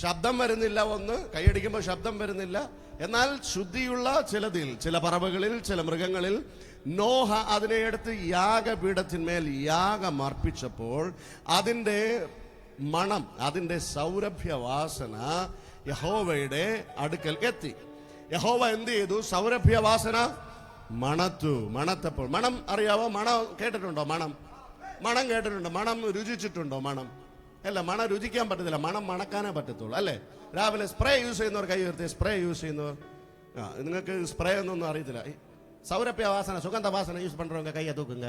ശബ്ദം വരുന്നില്ല. ഒന്ന് കൈയടിക്കുമ്പോൾ ശബ്ദം വരുന്നില്ല. എന്നാൽ ശുദ്ധിയുള്ള ചിലതിൽ, ചില പറവകളിൽ, ചില മൃഗങ്ങളിൽ നോഹ അതിനെ എടുത്ത് യാഗപീഠത്തിന്മേൽ യാഗം അർപ്പിച്ചപ്പോൾ അതിന്റെ മണം, അതിന്റെ സൗരഭ്യ വാസന യഹോവയുടെ അടുക്കൽ എത്തി. യഹോവ എന്ത് ചെയ്തു? സൗരഭ്യ വാസന മണത്തപ്പോൾ. മണം അറിയാവോ? മണം കേട്ടിട്ടുണ്ടോ? മണം കേട്ടിട്ടുണ്ടോ? മണം രുചിച്ചിട്ടുണ്ടോ? മണം അല്ല, മണം രുചിക്കാൻ പറ്റത്തില്ല, മണം മണക്കാനേ പറ്റത്തുള്ളൂ അല്ലേ? രാവിലെ സ്പ്രേ യൂസ് ചെയ്യുന്നവർ കൈ ഉയർത്തി. സ്പ്രേ യൂസ് ചെയ്യുന്നവർ, നിങ്ങൾക്ക് സ്പ്രേ ഒന്നും അറിയത്തില്ല. സൗരഭ്യ വാസന, സുഗന്ധ വാസന യൂസ് പண்றவங்க കൈ തൂക്കുங்க.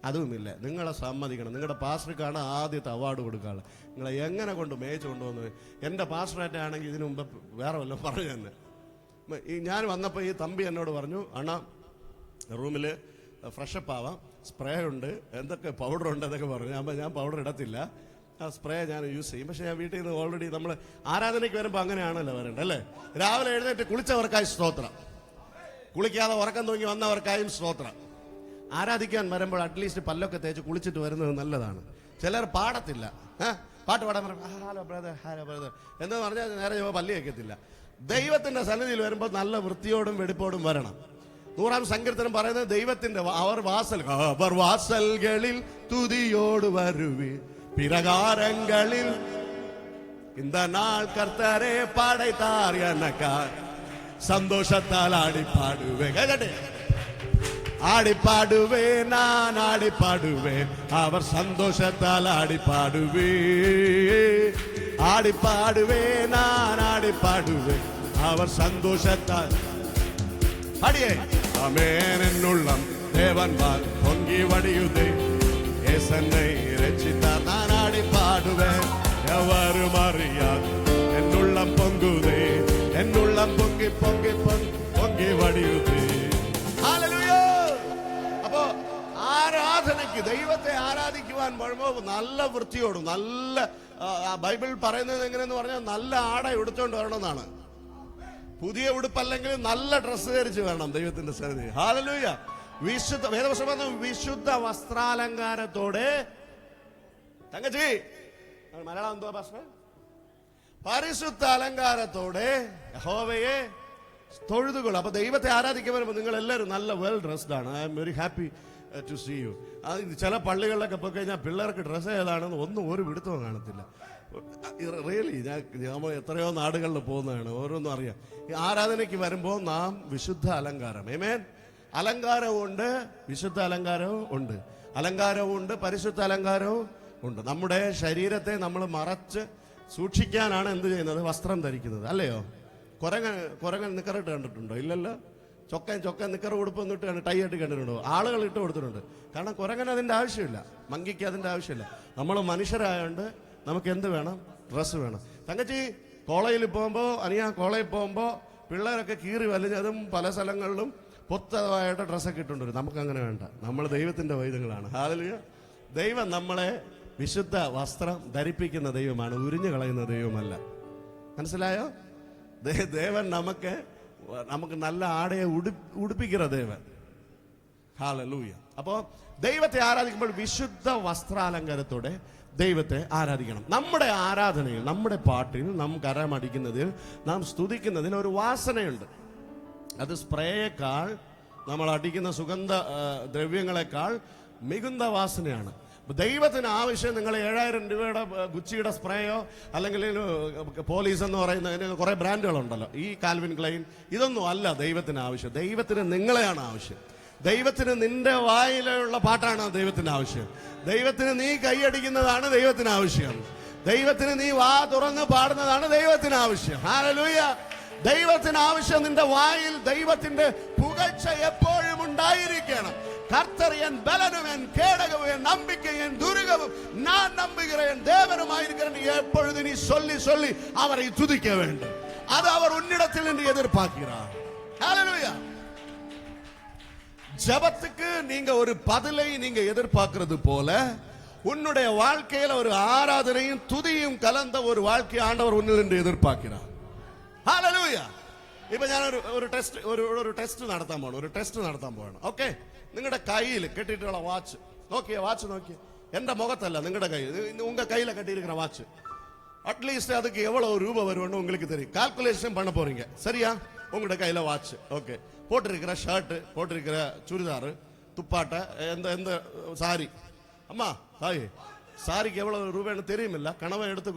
അതുമില്ല. നിങ്ങളെ സമ്മതിക്കണം. നിങ്ങളുടെ പാസ്റ്റർക്കാണ് ആദ്യത്തെ അവാർഡ് കൊടുക്കാറ്. നിങ്ങളെ എങ്ങനെ കൊണ്ട് മേയിച്ച് കൊണ്ടുവന്നത്. എൻ്റെ പാസ്റ്ററായിട്ട് ആണെങ്കിൽ ഇതിനു മുമ്പ് വേറെ വല്ലതും പറഞ്ഞു തന്നെ. ഞാൻ വന്നപ്പോൾ ഈ തമ്പി എന്നോട് പറഞ്ഞു, അണ്ണാ റൂമിൽ ഫ്രഷപ്പ് ആവാം, സ്പ്രേ ഉണ്ട്, എന്തൊക്കെ പൗഡർ ഉണ്ട് എന്നൊക്കെ പറഞ്ഞു. അപ്പോൾ ഞാൻ പൗഡർ ഇടത്തില്ല, ആ സ്പ്രേ ഞാൻ യൂസ് ചെയ്യും. പക്ഷെ ഞാൻ വീട്ടിൽ നിന്ന് ഓൾറെഡി നമ്മൾ ആരാധനയ്ക്ക് വരുമ്പോൾ അങ്ങനെയാണല്ലോ വരേണ്ടത് അല്ലേ? രാവിലെ എഴുന്നേറ്റ് കുളിച്ചവർക്കായി സ്തോത്രം, കുളിക്കാതെ ഉറക്കം തൂങ്ങി വന്നവർക്കായും സ്തോത്രം. ആരാധിക്കാൻ വരുമ്പോൾ അറ്റ്ലീസ്റ്റ് പല്ലൊക്കെ തേച്ച് കുളിച്ചിട്ട് വരുന്നത് നല്ലതാണ്. ചിലർ പാടത്തില്ല, പാട്ട് പാടാൻ ഹലോ ബ്രദർ ഹലോ ബ്രദർ എന്ന് പറഞ്ഞാൽ നേരെ പല്ലി വയ്ക്കത്തില്ല. ദൈവത്തിന്റെ സന്നിധിയിൽ വരുമ്പോൾ നല്ല വൃത്തിയോടും വെടിപ്പോടും വരണം. 100-ാം സങ്കീർത്തനം പറയുന്നത് ദൈവത്തിന്റെ അവർ വാസൽകളിൽ തുതിയോട് വരുവി பிரகாரங்களில் இந்த நாள் கர்த்தரே படைத்தார் எனக்காய் சந்தோஷத்தால் ஆடி பாடுவேன். ஆடி பாடுவேன், நான் ஆடி பாடுவேன், அவர் சந்தோஷத்தால் ஆடி பாடுவேன். ஆடி பாடுவேன், நான் ஆடி பாடுவேன், அவர் சந்தோஷத்தால் அடியே ஆமென். என்னுள்ளம் தேவன்பால் பொங்கி வடியுதே, ஏசன்னை ரட்சித்தார், நான் ஆடி பாடுவேன், எவரும் அறியாது. என்னுள்ளம் பொங்குதே, என்னுள்ளம் பொங்கி பொங்கி பொங்கி വടിയുതേ. ഹല്ലേലൂയ. അപ്പോ ആരാധനയ്ക്ക്, ദൈവത്തെ ആരാധിക്കുവാൻ വരുമ്പോൾ നല്ല വൃത്തിയോടും നല്ല ബൈബിൾ പറയുന്നത് എങ്ങനെയെന്ന് പറഞ്ഞാൽ നല്ല ആട എടുത്തോണ്ട് വരണമെന്നാണ്. പുതിയ ഉടുപ്പല്ലെങ്കിൽ നല്ല ഡ്രസ്സ് ധരിച്ച് വരണം ദൈവത്തിന്റെ സന്നിധി. ഹല്ലേലൂയ. വിശുദ്ധ വേദപുസ്തകം വിശുദ്ധ വസ്ത്രാലങ്കാരത്തോടെ, തങ്കച്ചി മലയാളം എന്തോ പാസ്റ്റർ, പരിശുദ്ധ അലങ്കാരത്തോടെ യഹോവയെ തൊഴുതുകൊള്ളും. അപ്പൊ ദൈവത്തെ ആരാധിക്കാൻ വരുമ്പോൾ നിങ്ങൾ എല്ലാവരും നല്ല വെൽ ഡ്രസ്ഡ് ആണ്. I am very happy to see you. ചില പള്ളികളിലൊക്കെ പോയി കഴിഞ്ഞാൽ പിള്ളേർക്ക് ഡ്രസ്സ് ഏതാണെന്ന് ഒന്നും ഒരു പിടുത്തവും കാണത്തില്ല. റിയലി നമ്മൾ എത്രയോ നാടുകളിൽ പോകുന്നതാണ്, ഓരോന്നും അറിയാം. ഈ ആരാധനയ്ക്ക് വരുമ്പോൾ നാം വിശുദ്ധ അലങ്കാരം, ആമേൻ. അലങ്കാരവും ഉണ്ട്, വിശുദ്ധ അലങ്കാരവും ഉണ്ട്. അലങ്കാരവും ഉണ്ട്, പരിശുദ്ധ അലങ്കാരവും ഉണ്ട്. നമ്മുടെ ശരീരത്തെ നമ്മൾ മറച്ച് സൂക്ഷിക്കാനാണ് എന്ത് ചെയ്യുന്നത്? വസ്ത്രം ധരിക്കുന്നത്, അല്ലയോ? കുരങ്ങൻ നിക്കറിട്ട് കണ്ടിട്ടുണ്ടോ? ഇല്ലല്ലോ. ചൊക്കൻ നിക്കർ ഉടുപ്പൊന്നും ഇട്ട് ടൈ ആയിട്ട് കണ്ടിട്ടുണ്ടോ? ആളുകൾ ഇട്ട് കൊടുത്തിട്ടുണ്ട്. കാരണം കുരങ്ങൻ അതിൻ്റെ ആവശ്യമില്ല, മങ്കിക്ക് അതിൻ്റെ ആവശ്യമില്ല. നമ്മൾ മനുഷ്യരായതുകൊണ്ട് നമുക്ക് എന്ത് വേണം? ഡ്രസ്സ് വേണം. തങ്കച്ചി കോളേജിൽ പോകുമ്പോൾ, കോളേജിൽ പോകുമ്പോൾ പിള്ളേരൊക്കെ കീറി വലിഞ്ഞതും പല സ്ഥലങ്ങളിലും പൊത്തതായിട്ട് ഡ്രസ്സൊക്കെ ഇട്ടുണ്ടോ? നമുക്ക് അങ്ങനെ വേണ്ട. നമ്മൾ ദൈവത്തിന്റെ വൈദ്യങ്ങളാണ്. ഹല്ലേലൂയ. ദൈവം നമ്മളെ വിശുദ്ധ വസ്ത്രം ധരിപ്പിക്കുന്ന ദൈവമാണ്, ഉരിഞ്ഞു കളയുന്ന ദൈവമല്ല. മനസ്സിലായോ? ദേവൻ നമുക്ക് നല്ല ആടയെ ഉടുപ്പിക്കുന്ന ദേവൻ. ഹല്ലേലൂയ. അപ്പോ ദൈവത്തെ ആരാധിക്കുമ്പോൾ വിശുദ്ധ വസ്ത്രാലങ്കാരത്തോടെ ദൈവത്തെ ആരാധിക്കണം. നമ്മുടെ ആരാധനയിൽ, നമ്മുടെ പാട്ടിൽ, നാം കരമടിക്കുന്നതിൽ, നാം സ്തുതിക്കുന്നതിൽ ഒരു വാസനയുണ്ട്. അത് സ്പ്രേയേക്കാൾ, നമ്മൾ അടിക്കുന്ന സുഗന്ധ ദ്രവ്യങ്ങളെക്കാൾ മികുന്ന വാസനയാണ്. ദൈവത്തിന് ആവശ്യം നിങ്ങൾ 7000 രൂപയുടെ ഗുച്ചിയുടെ സ്പ്രേയോ അല്ലെങ്കിൽ പോലീസ് എന്ന് പറയുന്ന കുറെ ബ്രാൻഡുകളുണ്ടല്ലോ, ഈ കാൽവിൻ ക്ലൈൻ, ഇതൊന്നും അല്ല ദൈവത്തിന് ആവശ്യം. ദൈവത്തിന് നിങ്ങളെയാണ് ആവശ്യം. ദൈവത്തിന് നിന്റെ വായിലുള്ള പാട്ടാണ് ദൈവത്തിന് ആവശ്യം. ദൈവത്തിന് നീ കൈയടിക്കുന്നതാണ് ദൈവത്തിന് ആവശ്യം. ദൈവത്തിന് നീ വാ തുറന്ന് പാടുന്നതാണ് ദൈവത്തിന് ആവശ്യം. ഹല്ലേലൂയ. ദൈവത്തിന് ആവശ്യം നിന്റെ വായിൽ ദൈവത്തിന്റെ പുകഴ്ച എപ്പോഴും ഉണ്ടായിരിക്കണം. கர்த்தர் என் பலனும் என் கேடகமும் என் நம்பிக்கை என் துருகமும் நான் நம்புகிற என் தேவனுமாயிருக்கிறேன் எப்பொழுது நீ சொல்லி சொல்லி அவரை துதிக்க வேண்டும். அது அவர் உன்னிடத்தில் என்று எதிர்பார்க்கிறார். ஹல்லேலூயா. ஜெபத்துக்கு நீங்க ஒரு பதிலை நீங்க எதிர்பார்க்கிறது போல உன்னுடைய வாழ்க்கையில ஒரு ஆராதனையும் துதியும் கலந்த ஒரு வாழ்க்கை ஆண்டவர் உன்னில் என்று எதிர்பார்க்கிறார். ഹല്ലേലൂയ. ഇപ്പൊ ഞാൻ ഒരു ടെസ്റ്റ് നടത്താൻ പോകണം. ഓക്കെ, നിങ്ങളുടെ കയ്യിൽ കെട്ടിയിട്ടുള്ള വാച്ച് നോക്കിയ എന്റെ മുഖത്തല്ല, നിങ്ങളുടെ കയ്യിൽ, ഉങ്ക കയ്യില കെട്ടിയിരിക്കുന്ന വാച്ച് அட்லீஸ்ட் அதுக்கு எவ்வளவு ரூபா வரும்னு உங்களுக்கு தெரியும். கால்குலேஷன் பண்ண போறீங்க, சரியா? உங்களோட கையில வாட்ச், ஓகே, போட்டிருக்கிற ஷர்ட், போட்டிருக்கிற சுடிதார், துப்பாட்டை, எந்த சாரி, அம்மா தாய் சாரிக்கு எவ்வளவு ரூபாய்னு தெரியுமில்ல? கனவை எடுத்து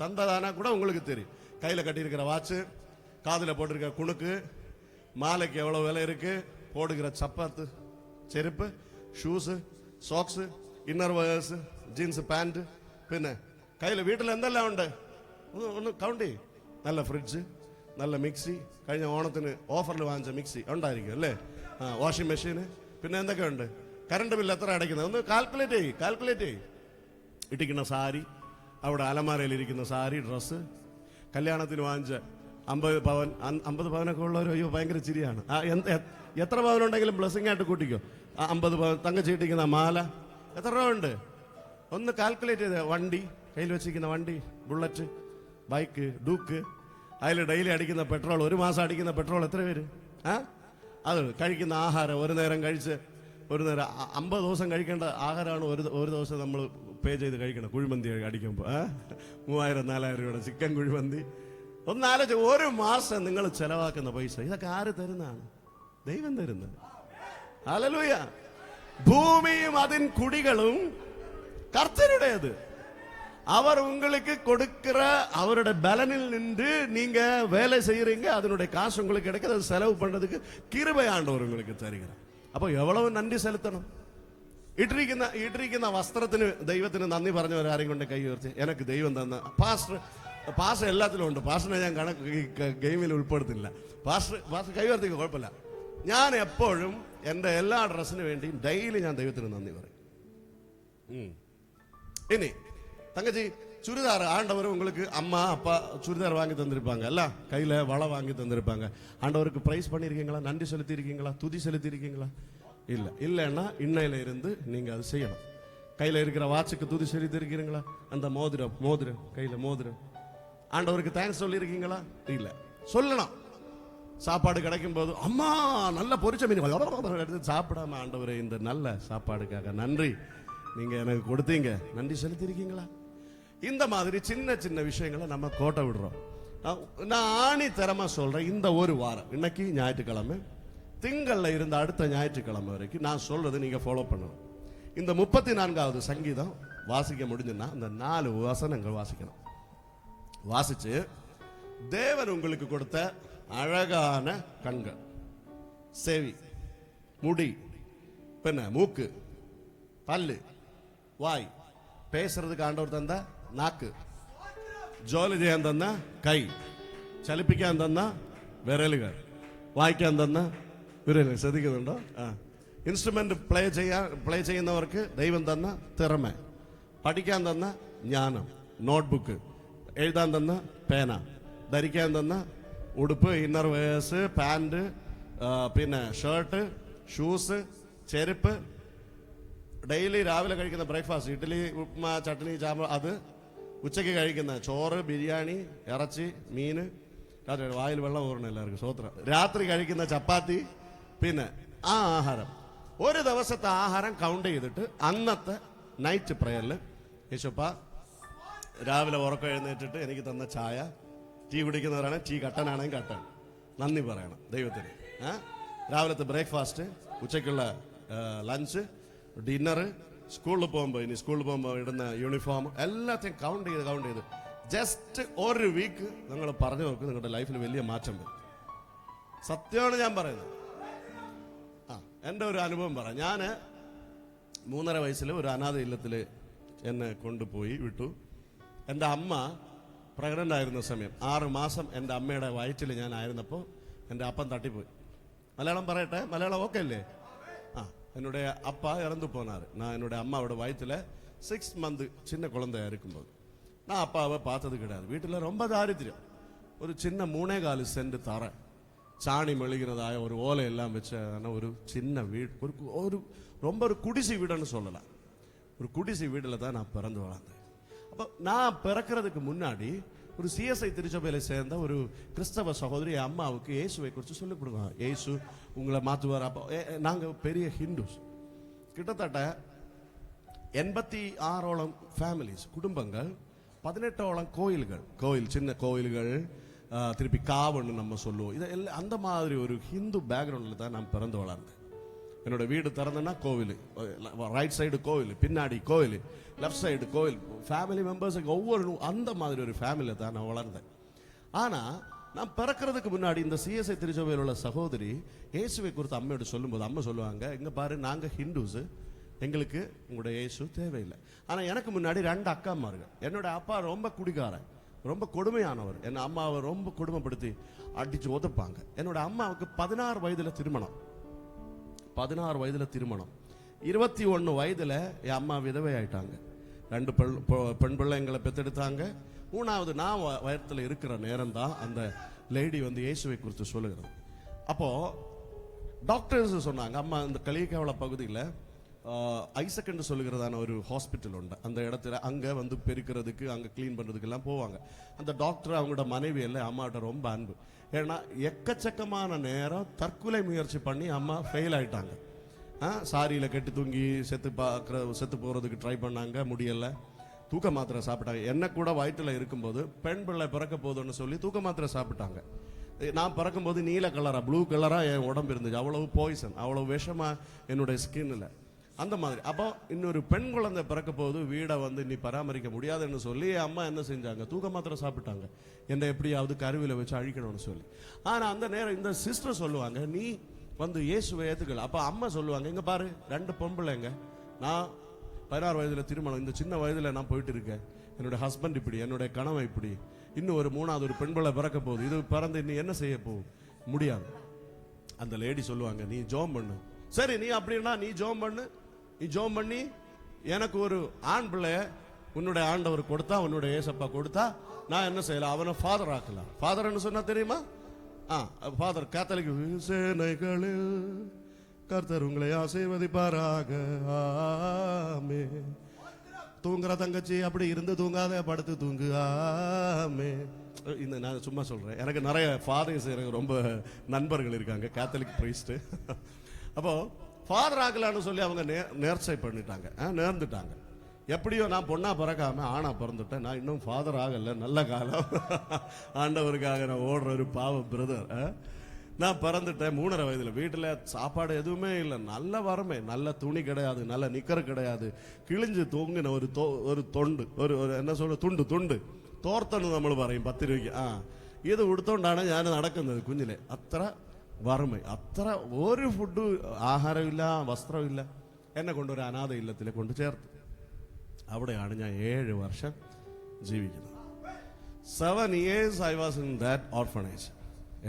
தந்ததானா கூட உங்களுக்கு தெரியும். கையில கட்டியிருக்கிற வாட்ச், காதுல போட்டிருக்கிற குணுக்கு, மாலைக்கு எவ்வளவு விலை இருக்கு, போடுகிற சப்பாத்து, செருப்பு, shoes, socks, inner wears, jeans pant, പിന്നെ കയ്യിൽ വീട്ടിൽ എന്തെല്ലാം ഉണ്ട് ഒന്ന് കൗണ്ട് ചെയ്യും. നല്ല ഫ്രിഡ്ജ്, നല്ല മിക്സി, കഴിഞ്ഞ ഓണത്തിന് ഓഫറിൽ വാങ്ങിച്ച മിക്സി ഉണ്ടായിരിക്കും അല്ലേ? വാഷിംഗ് മെഷീന്, പിന്നെ എന്തൊക്കെ ഉണ്ട്? കറണ്ട് ബില്ല് എത്ര അടയ്ക്കുന്നത് ഒന്ന് കാൽക്കുലേറ്റ് ചെയ്യും. ഇട്ടിക്കുന്ന സാരി, അവിടെ അലമാരയിലിരിക്കുന്ന സാരി, ഡ്രസ്സ്, കല്യാണത്തിന് വാങ്ങിച്ച 50 പവൻ, 50 പവനൊക്കെ ഉള്ളവരോ അയ്യോ ഭയങ്കര ചിരിയാണ്. എത്ര പവനുണ്ടെങ്കിലും ബ്ലെസ്സിങ് ആയിട്ട് കൂട്ടിക്കോ. 50 പവൻ തങ്ക ചീട്ടിക്കുന്ന മാല എത്ര രൂപ ഉണ്ട്? ഒന്ന് കാൽക്കുലേറ്റ് ചെയ്ത വണ്ടി കയ്യിൽ വെച്ചിരിക്കുന്ന വണ്ടി, ബുള്ളറ്റ്, ബൈക്ക്, ഡൂക്ക്, അതിൽ ഡെയിലി അടിക്കുന്ന പെട്രോൾ, ഒരു മാസം അടിക്കുന്ന പെട്രോൾ എത്ര പേര്? അത് കഴിക്കുന്ന ആഹാരം, ഒരു നേരം കഴിച്ച് ഒരു നേരം 50 ദിവസം കഴിക്കേണ്ട ആഹാരമാണ് ഒരു ദിവസം നമ്മൾ പേ ചെയ്ത് കഴിക്കണം. കുഴിമന്തി അടിക്കുമ്പോൾ 3000-4000 രൂപയുടെ ചിക്കൻ കുഴിമന്തി. ഒന്നാലോചിച്ച് ഒരു മാസം നിങ്ങൾ ചെലവാക്കുന്ന പൈസ ഇതൊക്കെ ആര് തരുന്നതാണ്? ദൈവം തരുന്നത്. ഹല്ലേലൂയ. பூமியும் அதன் குடிகளும் கர்த்தருடையது. அவர் உங்களுக்கு கொடுக்கிற அவருடைய பலனில் நின்று நீங்க வேலை செய்யறீங்க, அதனுடைய காசு உங்களுக்கு கிடைக்குது, அது செலவு பண்றதுக்கு கிருபை ஆண்டவர் உங்களுக்கு தருகிறார். അപ്പോൾ എவ்வளவு നന്ദി സെലുത്തണം. ഇട്ടിരിക്കുന്ന വസ്ത്രത്തിന് ദൈവത്തിന് നന്ദി പറഞ്ഞവരാരെയും കൊണ്ട് കൈ ഉയർത്തി. എനിക്ക് ദൈവം തന്ന പാസ്റ്റർ എല്ലാത്തിലും ഉണ്ട്. പാസ്റ്ററിനെ ഞാൻ ഗെയിമിൽ ഉൾപ്പെടുത്തില്ല. പാസ്റ്റർ കൈ ഉയർത്തിക്ക് കുഴപ്പമില്ല. ഞാൻ എപ്പോഴും എൻ്റെ എല്ലാ ഡ്രസ്സിന് വേണ്ടിയും ഡെയിലി ഞാൻ ദൈവത്തിന് നന്ദി പറയും. ഇനി தங்கச்சி சுடிதார் ஆண்டவர் உங்களுக்கு அம்மா அப்பா சுடிதார் வாங்கி தந்திருப்பாங்க, இல்ல கையில வளை வாங்கி தந்திருப்பாங்க. ஆண்டவருக்கு பிரைஸ் பண்ணிருக்கீங்களா? நன்றி செலுத்தி இருக்கீங்களா? துதி செலுத்தி இருக்கீங்களா? இல்ல. இல்லைன்னா இன்னையில இருந்து நீங்க அது செய்யணும். கையில இருக்கிற வாட்சுக்கு துதி செலுத்தி இருக்கிறீங்களா? அந்த மோதிரம் கையில மோதிரம் ஆண்டவருக்கு தேங்க்ஸ் சொல்லி இருக்கீங்களா? இல்ல, சொல்லணும். சாப்பாடு கிடைக்கும் போது அம்மா நல்ல பொரிச்ச மீன் எடுத்து சாப்பிடாம, ஆண்டவரே இந்த நல்ல சாப்பாடுக்காக நன்றி, நீங்க எனக்கு கொடுத்தீங்க, நன்றி செலுத்தி இருக்கீங்களா? இந்த மாதிரி சின்ன சின்ன விஷயங்களை நம்ம கோட்டை விடுறோம். நான் ஆணி தரமா சொல்றேன், இந்த ஒரு வாரம், இன்னைக்கு ஞாயிற்றுக்கிழமை, திங்கள்ல இருந்த அடுத்த ஞாயிற்றுக்கிழமை வரைக்கும் நான் சொல்றது நீங்க ஃபாலோ பண்ணணும். இந்த 34வது சங்கீதம் வாசிக்க முடிஞ்சுன்னா இந்த 4 வசனங்கள் வாசிக்கணும். வாசிச்சு தேவன் உங்களுக்கு கொடுத்த அழகான கண்கள், செவி, முடி, பின்ன மூக்கு, பல்லு, வாய், பேசுறதுக்கு ஆண்டவர் தந்த നാക്ക്, ജോലി ചെയ്യാൻ തന്ന കൈ, ചലിപ്പിക്കാൻ തന്ന വിരലുകൾ, വായിക്കാൻ തന്ന വിരലുകൾ, ശ്രദ്ധിക്കുന്നുണ്ടോ? ഇൻസ്ട്രുമെന്റ് പ്ലേ ചെയ്യുന്നവർക്ക് ദൈവം തന്ന തിറമ, പഠിക്കാൻ തന്ന ജ്ഞാനം, നോട്ട്ബുക്ക്, എഴുതാൻ തന്ന പേന, ധരിക്കാൻ തന്ന ഉടുപ്പ്, ഇന്നർ വെയേഴ്സ്, പാൻറ്, പിന്നെ ഷർട്ട്, ഷൂസ്, ചെരുപ്പ്, ഡെയിലി രാവിലെ കഴിക്കുന്ന ബ്രേക്ക്ഫാസ്റ്റ്, ഇഡ്ഡലി, ഉപ്മാ, ചട്നി, ചാമ്പ, അത് ഉച്ചയ്ക്ക് കഴിക്കുന്ന ചോറ്, ബിരിയാണി, ഇറച്ചി, മീന്, വായിൽ വെള്ളം ഊറണം എല്ലാവർക്കും സ്വോത്രം, രാത്രി കഴിക്കുന്ന ചപ്പാത്തി, പിന്നെ ആ ആഹാരം, ഒരു ദിവസത്തെ ആഹാരം കൗണ്ട് ചെയ്തിട്ട് അന്നത്തെ നൈറ്റ് പ്രയറിൽ യേശുപ്പ രാവിലെ ഉറക്കം എഴുന്നേറ്റിട്ട് എനിക്ക് തന്ന ചായ, ടീ കുടിക്കുന്നവരാണ്, ടീ കട്ടനാണെങ്കിൽ കട്ടൻ, നന്ദി പറയണം ദൈവത്തിന്. രാവിലത്തെ ബ്രേക്ക്ഫാസ്റ്റ്, ഉച്ചയ്ക്കുള്ള ലഞ്ച്, ഡിന്നറ്, സ്കൂളിൽ പോകുമ്പോൾ ഇടുന്ന യൂണിഫോം, എല്ലാத்தையும் കൗണ്ട് ചെയ്ത് ജസ്റ്റ് ഒരു വീക്ക് നിങ്ങൾ പറഞ്ഞു നോക്ക്, നിങ്ങളുടെ ലൈഫിൽ വലിയ മാറ്റം വരും. സത്യമാണ് ഞാൻ പറയുന്നത്. എൻ്റെ ഒരു അനുഭവം പറയാം. ഞാൻ 3.5 വയസ്സിൽ ഒരു അനാഥ ഇല്ലത്തിൽ എന്നെ കൊണ്ടുപോയി വിട്ടു. എൻ്റെ അമ്മ പ്രഗ്നൻ്റ് ആയിരുന്ന സമയം 6 മാസം എൻ്റെ അമ്മയുടെ വയറ്റിൽ ഞാൻ ആയിരുന്നപ്പോൾ എൻ്റെ അപ്പൻ തട്ടിപ്പോയി. മലയാളം പറയട്ടെ, മലയാളം ഓക്കെ അല്ലേ? என்னுடைய அப்பா இறந்து போனார். நான் என்னுடைய அம்மாவோட வயிற்றுல 6 மந்த் சின்ன குழந்தையா இருக்கும்போது நான் அப்பாவை பார்த்தது கிடையாது. வீட்டில் ரொம்ப தாரித்திரம். ஒரு சின்ன 3.25 சென்ட் தர, சாணி மெழுகிறதாய ஒரு ஓலை எல்லாம் வச்ச ஒரு சின்ன வீடு, ஒரு ரொம்ப ஒரு குடிசை வீடுன்னு சொல்லலாம். ஒரு குடிசை வீட்டில் தான் நான் பிறந்து வளர்ந்தேன். அப்போ நான் பிறக்கிறதுக்கு முன்னாடி ஒரு சிஎஸ்ஐ திருச்சபையில சேர்ந்த ஒரு கிறிஸ்தவ சகோதரி அம்மாவுக்கு இயேசுவை குறித்து சொல்லிக் கொடுங்க. இயேசு உங்களை மாற்றுவார். அப்போ நாங்கள் பெரிய ஹிந்துஸ், கிட்டத்தட்ட 86ஓളം ஃபேமிலிஸ், குடும்பங்கள், 18ஓളം கோயில், சின்ன கோயில்கள், திருப்பி காவன்னு நம்ம சொல்லுவோம். இதெல்லாம் அந்த மாதிரி ஒரு ஹிந்து பேக்ரவுண்டில் தான் நான் பிறந்து வளர்ந்தேன். என்னோட வீடு திறந்தேன்னா கோவில், ரைட் சைடு கோவில், பின்னாடி கோவில், லெஃப்ட் சைடு கோவில், ஃபேமிலி மெம்பர்ஸுக்கு ஒவ்வொரு அந்த மாதிரி ஒரு ஃபேமிலியில் தான் நான் வளர்ந்தேன். ஆனால் நான் பிறக்கிறதுக்கு முன்னாடி இந்த சிஎஸ்ஐ திருச்சபையில் உள்ள சகோதரி இயேசுவை குறித்து அம்மையோட சொல்லும்போது அம்மா சொல்லுவாங்க, இங்கே பாரு, நாங்கள் ஹிந்துஸு, எங்களுக்கு உங்களுடைய இயேசு தேவையில்லை. ஆனால் எனக்கு முன்னாடி 2 அக்காமார்கள். என்னோட அப்பா ரொம்ப குடிகாரன், ரொம்ப கொடுமையானவர். என் அம்மாவை ரொம்ப கொடுமைப்படுத்தி அடித்து உதப்பாங்க. என்னோட அம்மாவுக்கு 16 வயதில் திருமணம், 16 வயதில் திருமணம், 21 வயதில் என் அம்மா விதவை ஆயிட்டாங்க. 2 பெண் பிள்ளைங்களை பெற்றெடுத்தாங்க. 3வது நான் வயத்தில் இருக்கிற நேரம் தான் அந்த லேடி வந்து இயேசுவை குறித்து சொல்லுகிறது. அப்போ டாக்டர்ஸ் சொன்னாங்க, அம்மா இந்த களியக்காவள பகுதியில் ஐசக் என்று சொல்லுகிறதான ஒரு ஹாஸ்பிட்டல் உண்டு. அந்த இடத்துல அங்கே வந்து பெருக்கிறதுக்கு, அங்கே க்ளீன் பண்ணுறதுக்கெல்லாம் போவாங்க. அந்த டாக்டர் அவங்களோட மனைவி எல்லாம் அம்மாட்ட ரொம்ப அன்பு. ஏன்னா எக்கச்சக்கமான நேரம் தற்கொலை முயற்சி பண்ணி அம்மா ஃபெயில் ஆயிட்டாங்க. சாரியில் கெட்டு தூங்கி செத்து போகிறதுக்கு ட்ரை பண்ணாங்க, முடியலை. தூக்க மாத்திரை சாப்பிட்டாங்க. என்ன கூட வயிற்றில் இருக்கும்போது பெண் பிள்ளை பிறக்க போதுன்னு சொல்லி தூக்க மாத்திரை சாப்பிட்டாங்க. நான் பிறக்கும்போது நீல கலரா ப்ளூ கலரா என் உடம்பு இருந்துச்சு. அவ்வளவு பாய்சன், அவ்வளவு விஷமா என்னுடைய ஸ்கின்ல அந்த மாதிரி. அப்போ இன்னொரு பெண் குழந்தை பிறக்க போது வீடை வந்து நீ பராமரிக்க முடியாதுன்னு சொல்லி அம்மா என்ன செஞ்சாங்க, தூக்க மாத்திரை சாப்பிட்டாங்க, என்னை எப்படியாவது கருவில வச்சு அழிக்கணும்னு சொல்லி. ஆனா அந்த நேரம் இந்த சிஸ்டர் சொல்லுவாங்க, நீ வந்து இயேசுவை ஏத்துக்கல. அப்ப அம்மா சொல்லுவாங்க, இங்க பாரு 2 பொம்பளைங்க, நான் 16 வயதுல திருமணம், இந்த சின்ன வயதுல நான் போயிட்டு இருக்கேன், என்னோட ஹஸ்பண்ட் இப்படி, என்னுடைய கணவன் இப்படி, இன்னும் ஒரு 3வது ஒரு பெண் பிள்ளை பிறக்க போகுது, இது பிறந்து இன்னும் என்ன செய்ய போகும், முடியாது. அந்த லேடி சொல்லுவாங்க, நீ ஜோம் பண்ணு. சரி, நீ அப்படின்னா நீ ஜோம் பண்ணு. நீ ஜோம் பண்ணி எனக்கு ஒரு ஆண் பிள்ளைய உன்னுடைய ஆண்டவர் கொடுத்தா, உன்னுடைய ஏசப்பா கொடுத்தா, நான் என்ன செய்யலாம், அவனை ஃபாதர் ஆக்கலாம். ஃபாதர்ன்னு சொன்னா தெரியுமா? Father Catholic. சேனைகளில் கர்த்தர் உங்களை ஆசீர்வதிப்பாராக, ஆமென். தூங்குற தங்கச்சி அப்படி இருந்து தூங்காத, படுத்து தூங்கு, ஆமென். இந்த நான் சும்மா சொல்றேன், எனக்கு நிறைய ஃபாதர்ஸ் எனக்கு ரொம்ப நண்பர்கள் இருக்காங்க, கேத்தலிக் பிரீஸ்ட். அப்போ ஃபாதர் ஆகலான்னு சொல்லி அவங்க நேர்ச்சை பண்ணிட்டாங்க, நேர்ந்துட்டாங்க. எப்படியோ நான் பொண்ணா பிறக்காம ஆணா பிறந்துட்டேன், நான் இன்னும் ஃபாதர் ஆகல. நல்ல காலம், ஆண்டவருக்காக நான் ஓடுற ஒரு பாவ பிரதர். நான் பிறந்துட்டேன் 3.5 வயதுல. வீட்டுல சாப்பாடு எதுவுமே இல்லை, நல்ல வறுமை, நல்ல துணி கிடையாது, நல்ல நிக்கர் கிடையாது, கிழிஞ்சு தூங்கின ஒரு தொண்டு, ஒரு என்ன சொல்ற തുണ്ട് തോർത്തെന്ന് നമ്മൾ പറയും 10 രൂപയ്ക്ക്. ഇത് ഉടുത്തോണ്ടാണ് ഞാൻ നടക്കുന്നത് കുഞ്ഞിലെ. അത്ര വറുമ, അത്ര ഒരു ഫുഡ്, ആഹാരമില്ല, വസ്ത്രമില്ല. എന്നെ കൊണ്ടൊരു അനാഥ ഇല്ലത്തിലെ കൊണ്ട് ചേർത്തു. അവിടെയാണ് ഞാൻ 7 വർഷം ജീവിക്കുന്നത്. 7 years I was in that orphanage.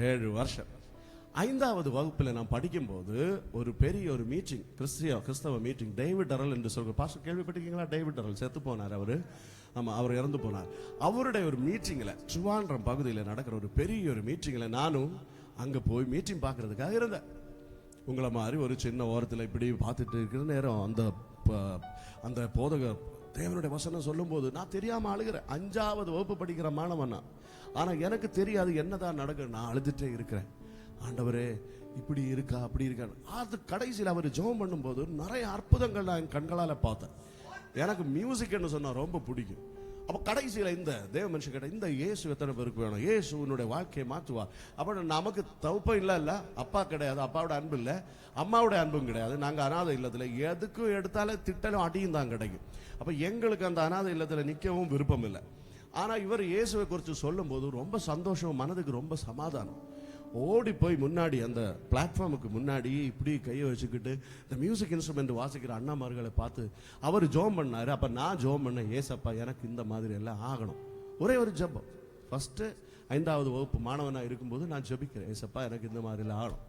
7 வருஷம். 5வது வகுப்பில் நான் படிக்கும்போது ஒரு பெரிய ஒரு மீட்டிங், கிறிஸ்தவ மீட்டிங், டேவிட் டரல் என்று சொல்ற பாஸ்டர், கேள்விப்பட்டிருக்கீங்களா? டேவிட் டரல் செத்து போனார் அவரு. ஆமா, அவர் இறந்து போனார். அவருடைய ஒரு மீட்டிங்ல, ட்ரிவாண்ட்ரம் பகுதியில் நடக்கிற ஒரு பெரிய ஒரு மீட்டிங்ல நானும் அங்க போய் மீட்டிங் பார்க்கறதுக்காக இருந்தேன். உங்களை மாதிரி ஒரு சின்ன ஓரத்தில் இப்படி பார்த்துட்டு இருக்கிற நேரம் அந்த போதகர் தேவனுடைய வசனம் சொல்லும் போது நான் தெரியாம அழுகிறேன். 5வது வகுப்பு படிக்கிற மாணவனா, ஆனா எனக்கு தெரியாது என்னதான் நடக்குது. நான் அழுதுட்டே இருக்கிறேன், ஆண்டவரே இப்படி இருக்கா அப்படி இருக்கா. அது கடைசியில் அவர் ஜெபம் பண்ணும்போது நிறைய அற்புதங்கள் நான் கண்களால பார்த்தேன். எனக்கு மியூசிக்னு சொன்னா ரொம்ப பிடிக்கும். அப்ப கடைசியில் இந்த தேவ மனுஷன் கேட்ட, இந்த இயேசு எத்தனை பேருக்கு வேணும்? இயேசு உன்னுடைய வாழ்க்கையை மாற்றுவார். அப்ப நமக்கு தவப்பம் இல்ல, அப்பா கிடையாது, அப்பாவோட அன்பு இல்லை, அம்மாவோட அன்பும் கிடையாது, நாங்க அநாத இல்லத்துல எதுக்கும் எடுத்தாலும் திட்டலும் அடியும் தான் கிடைக்கும். அப்ப எங்களுக்கு அந்த அநாத இல்லத்துல நிக்கவும் விருப்பம் இல்லை. ஆனா இவர் இயேசுவை குறித்து சொல்லும் போது ரொம்ப சந்தோஷம், மனதுக்கு ரொம்ப சமாதானம். ஓடி போய் முன்னாடி அந்த பிளாட்ஃபார்முக்கு முன்னாடி இப்படி கையை வச்சுக்கிட்டு இந்த மியூசிக் இன்ஸ்ட்ருமெண்ட் வாசிக்கிற அண்ணாமார்களை பார்த்து அவர் ஜோம் பண்ணாரு. அப்ப நான் ஜோம் பண்ண, ஏசப்பா எனக்கு இந்த மாதிரி எல்லாம் ஆகணும். ஒரே ஒரு ஜெபம். ஃபர்ஸ்ட் 5வது வகுப்பு மாணவனா இருக்கும்போது நான் ஜெபிக்கிறேன், ஏசப்பா எனக்கு இந்த மாதிரி எல்லாம் ஆகணும்.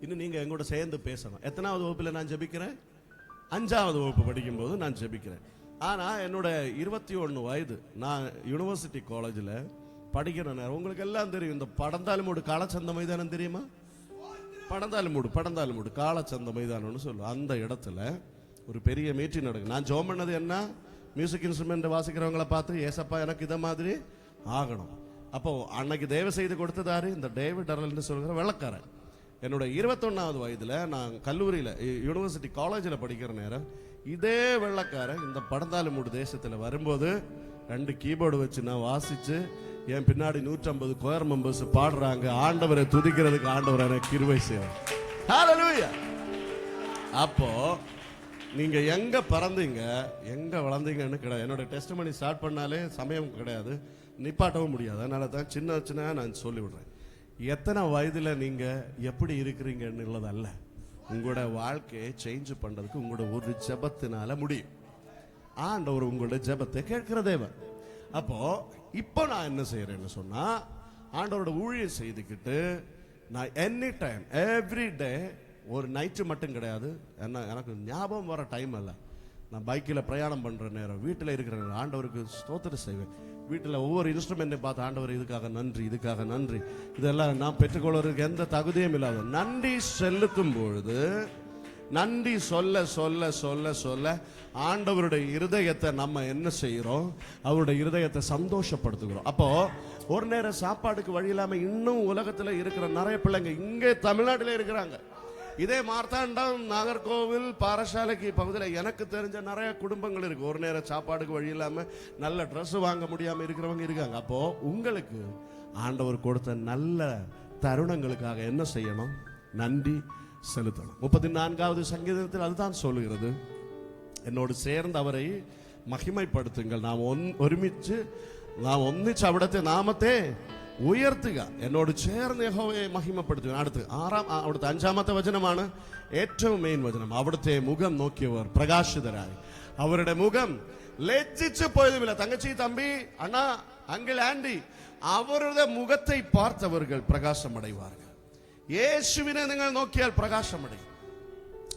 இன்னும் நீங்க எங்கூட சேர்ந்து பேசணும். எத்தனாவது வகுப்புல நான் ஜெபிக்கிறேன்? 5வது வகுப்பு படிக்கும்போது நான் ஜெபிக்கிறேன். ஆனா என்னோட 21 வயது, நான் யூனிவர்சிட்டி காலேஜில் படிக்கிற நேரம். உங்களுக்கு எல்லாம் தெரியும், இந்த படந்தாலுமூடு காலச்சந்த மைதானம் தெரியுமா? படந்தாலுமூடு காலச்சந்த மைதானம்னு சொல்லுவோம். அந்த இடத்துல ஒரு பெரிய மீட்டிங் நடக்கும். நான் ஜெபம் பண்ணது என்ன, மியூசிக் இன்ஸ்ட்ருமெண்ட் வாசிக்கிறவங்களை பார்த்து, ஏசப்பா எனக்கு இதை மாதிரி ஆகணும். அப்போ அன்னைக்கு தயவு செய்து கொடுத்ததாரு இந்த டேவிட் டரல் சொல்கிற வெள்ளக்காரன். என்னோட 21வது வயதுல நான் கல்லூரியில, யூனிவர்சிட்டி காலேஜில் படிக்கிற நேரம் இதே வெள்ளக்காரன் இந்த படந்தாலுமூடு தேசத்துல வரும்போது 2 கீபோர்டு வச்சு நான் வாசிச்சு, என் பின்னாடி 150 கோயர் மெம்பர்ஸ் பாடுறாங்க, ஆண்டவரை துதிக்கிறதுக்கு ஆண்டவர் எனக்கு கிருபை செய்வார். ஹல்லேலூயா. அப்போ நீங்க எங்க பிறந்தீங்க, எங்க வளர்ந்தீங்கன்னு கிடையாது. என்னோட டெஸ்டிமனி ஸ்டார்ட் பண்ணாலே சமயம் கிடையாது, நிப்பாட்டவும் முடியாது. அதனால தான் சின்ன நான் சொல்லி விடுறேன். எத்தனை வயதுல நீங்க எப்படி இருக்கிறீங்கன்னு உள்ளதல்ல, உங்களோட வாழ்க்கையை சேஞ்ச் பண்றதுக்கு உங்களோட ஒரு ஜெபத்தினால முடியும். ஆண்டவர் உங்களோட ஜெபத்தை கேட்கிற தேவன். அப்போ இப்போ நான் என்ன செய்யறேன்னு சொன்னா, ஆண்டவரோட ஊழியம் செய்துக்கிட்டு நான் எனி டைம் எவ்ரி டே, ஒரு நைட்டு மட்டும் கிடையாது, எனக்கு ஞாபகம் வர டைம் இல்லை, நான் பைக்கில் பிரயாணம் பண்ற நேரம், வீட்டில் இருக்கிற நேரம் ஆண்டவருக்கு ஸ்தோத்திரம் செய்வேன். வீட்டில் ஒவ்வொரு இன்ஸ்ட்ருமெண்ட்டை பார்த்து, ஆண்டவர் இதுக்காக நன்றி, இதுக்காக நன்றி, இதெல்லாம் நான் பெற்றுக்கொள்வதற்கு எந்த தகுதியும் இல்லாத நன்றி செலுத்தும் பொழுது நன்றி சொல்ல சொல்ல சொல்ல சொல்ல ஆண்டவருடைய இருதயத்தை நம்ம என்ன செய்யறோம்? அவருடைய இருதயத்தை சந்தோஷப்படுத்துகிறோம். அப்போ ஒரு நேரம் சாப்பாடுக்கு வழி இல்லாம இன்னும் உலகத்துல இருக்கிற நிறைய பிள்ளைங்க இங்கே தமிழ்நாட்டில் இருக்கிறாங்க. இதே மார்த்தாண்டம், நாகர்கோவில், பாரசாலைக்கு பகுதியில் எனக்கு தெரிஞ்ச நிறைய குடும்பங்கள் இருக்கு. ஒரு நேரம் சாப்பாடுக்கு வழி இல்லாம நல்ல ட்ரெஸ் வாங்க முடியாம இருக்கிறவங்க இருக்காங்க. அப்போ உங்களுக்கு ஆண்டவர் கொடுத்த நல்ல தருணங்களுக்காக என்ன செய்யணும்? நன்றி செலுத்தணும். 34வது சங்கீதத்தில் அதுதான் சொல்லுகிறது. എന്നോട് ചേർന്ന് അവരെ മഹിമപ്പെടുത്തുങ്ങൾ. നാം ഒന്നിച്ച് അവിടുത്തെ നാമത്തെ ഉയർത്തുക. എന്നോട് ചേർന്ന് യഹോവയെ മഹിമപ്പെടുത്തുക. അവിടുത്തെ 5ാമത്തെ വചനമാണ് ഏറ്റവും മെയിൻ വചനം. അവിടുത്തെ മുഖം നോക്കിയവർ പ്രകാശിതരായി, അവരുടെ മുഖം ലജ്ജിച്ചു പോയതുമില്ല. തങ്കച്ചി, തമ്പി, അണ്ണ, അങ്കിൾ, ആന്റി, അവരുടെ മുഖത്തെ പാർത്തവர்கள் പ്രകാശമടയുവാர்கள். യേശുവിനെ നിങ്ങൾ നോക്കിയാൽ പ്രകാശമടയും.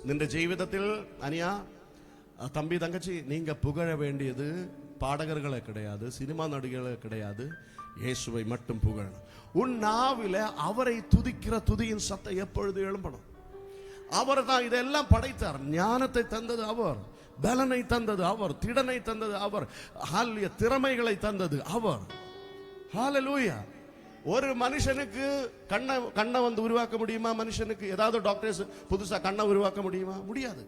നിന്റെ ജീവിതത്തിൽ അനിയ, தம்பி, தங்கச்சி, நீங்க புகழ வேண்டியது பாடகர்களை கிடையாது, சினிமா நடிகர்களை கிடையாது, இயேசுவை மட்டும் புகழணும். உன் நாவில அவரை துதிக்கிற துதியின் சத்தம் எப்பொழுது எழும்பணும். அவர் தான் இதெல்லாம் படைத்தார். ஞானத்தை தந்தது அவர், பலனை தந்தது அவர், திடனை தந்தது அவர், திறமைகளை தந்தது அவர். ஹalleluya. ஒரு மனுஷனுக்கு கண்ணை வந்து உருவாக்க முடியுமா? மனுஷனுக்கு ஏதாவது டாக்டர்ஸ் புதுசா கண்ணை உருவாக்க முடியுமா? முடியாது.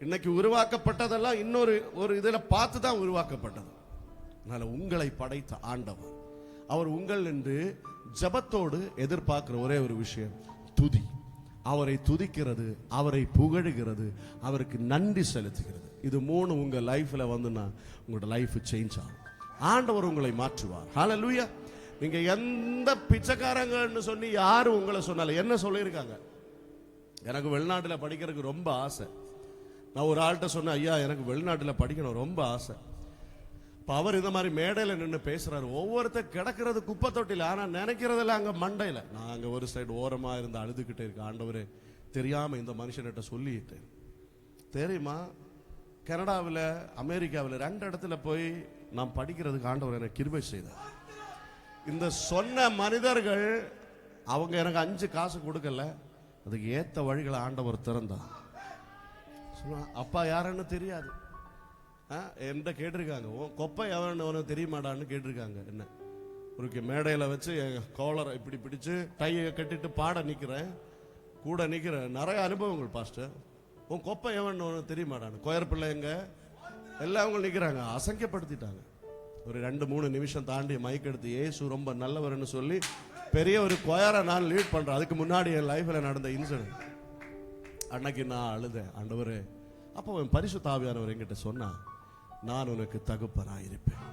இன்னைக்கு உருவாக்கப்பட்டதெல்லாம் இன்னொரு இதுல பார்த்து தான் உருவாக்கப்பட்டது. அதனால உங்களை படைத்த ஆண்டவர், அவர் உங்கள் என்று ஜபத்தோடு எதிர்பார்க்கிற ஒரே ஒரு விஷயம் துதி. அவரை துதிக்கிறது, அவரை புகழுகிறது, அவருக்கு நன்றி செலுத்துகிறது. இது 3 உங்க லைஃப்ல வந்துன்னா உங்களோட லைஃப் சேஞ்ச் ஆகும். ஆண்டவர் உங்களை மாற்றுவார். ஹalleluya. நீங்க எந்த பிச்சைக்காரங்கன்னு சொல்லி யாரும் உங்களை சொன்னாலும் என்ன சொல்லியிருக்காங்க? எனக்கு வெளிநாட்டில் படிக்கிறதுக்கு ரொம்ப ஆசை. நான் ஒரு ஆள்கிட்ட சொன்னேன், ஐயா எனக்கு வெளிநாட்டில் படிக்கணும் ரொம்ப ஆசை. இப்போ அவர் இந்த மாதிரி மேடையில் நின்று பேசுறாரு. ஒவ்வொருத்தர் கிடக்கிறது குப்பை தொட்டில, ஆனால் நினைக்கிறதெல்லாம் அங்கே மண்டையில். நான் அங்கே ஒரு சைடு ஓரமாக இருந்து அழுதுகிட்டே இருக்கேன். ஆண்டவரே, தெரியாமல் இந்த மனுஷன்கிட்ட சொல்லிட்டேன். தெரியுமா, கனடாவில், அமெரிக்காவில் 2 இடத்துல போய் நான் படிக்கிறதுக்கு ஆண்டவர் எனக்கு கிருபை செய்தார். இந்த சொன்ன மனிதர்கள் அவங்க எனக்கு 5 காசு கொடுக்கல, அதுக்கு ஏற்ற வழிகளை ஆண்டவர் திறந்தார். அப்பா யாருன்னு தெரியாது, என்கிட்ட கேட்டிருக்காங்க, கொப்பை எவன்னு தெரியுமாடான்னு கேட்டிருக்காங்க. என்ன ஒரு மேடையில் வச்சு காலரை இப்படி பிடிச்சு டையை கட்டிட்டு பாட நிற்கிறேன், கூட நிற்கிறேன். நிறைய அனுபவங்கள் பாஸ்டர். உன் கொப்பை எவன்னு தெரியுமாடான்னு. கொயர் பிள்ளைங்க எல்லாம் அவங்க நிற்கிறாங்க, அசங்கப்படுத்திட்டாங்க. ஒரு 2-3 நிமிஷம் தாண்டி மைக் எடுத்து இயேசு ரொம்ப நல்லவர்னு சொல்லி பெரிய ஒரு கொயரை நான் லீட் பண்றேன். அதுக்கு முன்னாடி என் லைஃப்ல நடந்த இன்சிடென்ட். அன்னைக்கு நான் அழுதேன், ஆண்டவரே. அப்போ என் பரிசுத்த ஆவியானவர் என்கிட்ட சொன்னா, நான் உனக்கு தகப்பனாயிருப்பேன்,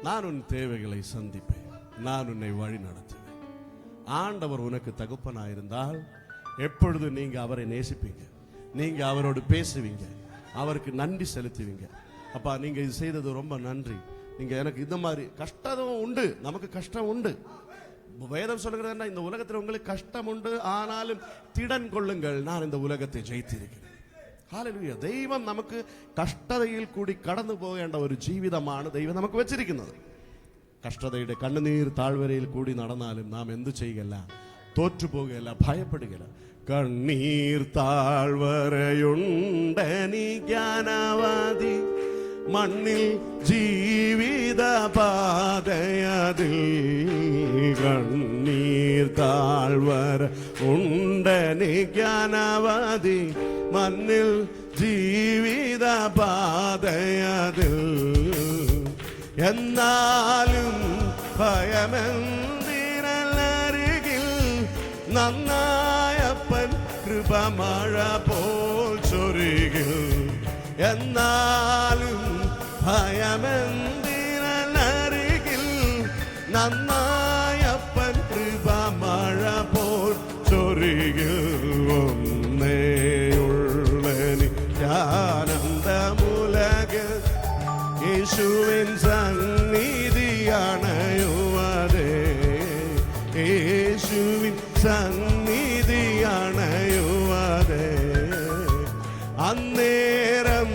நான் உன் தேவைகளை சந்திப்பேன், நான் உன்னை வழி நடத்துவேன். ஆண்டவர் உனக்கு தகப்பனாயிருந்தால் எப்பொழுது நீங்க அவரை நேசிப்பீங்க, நீங்க அவரோடு பேசுவீங்க, அவருக்கு நன்றி செலுத்துவீங்க. அப்பா, நீங்க இது செய்தது ரொம்ப நன்றி. நீங்க எனக்கு இந்த மாதிரி கஷ்டம் உண்டு, நமக்கு கஷ்டம் உண்டு. வேதம் சொல்லுகிறது என்ன? இந்த உலகத்தில் உங்களுக்கு கஷ்டம் உண்டு, ஆனாலும் திடன் கொள்ளுங்கள், நான் இந்த உலகத்தை ஜெயித்திருக்கிறேன். ஹalleluya. ദൈവം നമുക്ക് കഷ്ടതയിൽ കൂടി കടന്നു പോകേണ്ട ഒരു ജീവിതമാണ് ദൈവം നമുക്ക് വെച്ചിരിക്കുന്നത്. കഷ്ടതയുടെ കണ്ണുനീർ താഴ്വരയിൽ കൂടി നടന്നാലും നാം എന്തു ചെയ്യുകയല്ല, തോറ്റുപോകുകയല്ല, ഭയപ്പെടുകയില്ല. കണ്ണീർ താഴ്വരയുണ്ടനിക്കാനവധി, മണ്ണിൽ ജീവിത പാതയതിൽ. കണ്ണീർ താഴ്വര ഉണ്ടനിക്കാനവധി, മണ്ണിൽ ജീവിത പാതയതിൽ. എന്നാലും ഭയമെന്തിനരികിൽ, നന്നായപ്പൻ കൃപമഴ പോൽ ചൊരികിൽ. എന്നാലും ഭയമെന്തിനരികിൽ, നന്നായപ്പൻ കൃപമഴ പോൽ ചൊരികിൽ. ആനന്ദമുലകിൽ യേശുവിൻ സന്നിധി അണയുവതേ, യേശുവിൻ സന്നിധി അണയുവതേ. അന്നേരം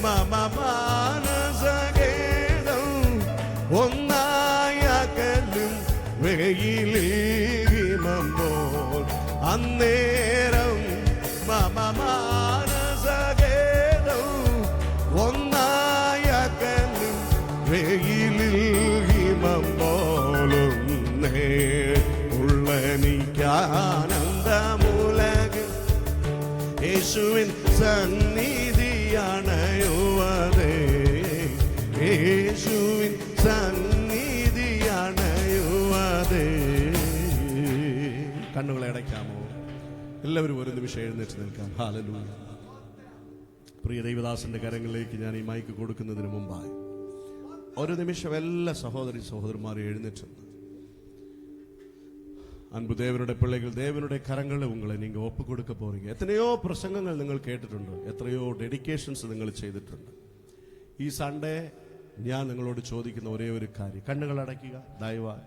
മമ മാനസഗേദം ഒന്നായകലും വെയിലിമമ്പോൾ. അന്നേരം മമ ആനന്ദമുലകിൽ യേശുവിൻ സന്നിധിയണയുവതേ, യേശുവിൻ സന്നിധിയണയുവതേ. കണ്ണുകളെ അടയ്ക്കാമോ? എല്ലാവരും ഒരു നിമിഷം എഴുന്നേറ്റ് നിൽക്കാം. ഹല്ലേലൂയ. പ്രിയ ദൈവദാസന്റെ കരങ്ങളിലേക്ക് ഞാൻ ഈ മൈക്ക് കൊടുക്കുന്നതിന് മുമ്പായി ഒരു നിമിഷം എല്ലാ സഹോദരി സഹോദരന്മാരും എഴുന്നേറ്റ് அன்பு தேவனுடைய பிள்ளைகள், தேவனுடைய கரங்களை உங்களை நீங்க ஒப்பு கொடுக்க போறீங்க. எத்தனையோ பிரசங்கங்கள் നിങ്ങൾ കേട്ടിട്ടുണ്ട്, എത്രയോ ഡെഡിക്കേഷൻസ് നിങ്ങൾ ചെയ്തിട്ടുണ്ട്. ഈ സൺഡേ ഞാൻ നിങ്ങളോട് ചോദിക്കുന്ന ഒരേ ഒരു കാര്യം, കണ്ണുകൾ അടയ്ക്കുക ദയവായി.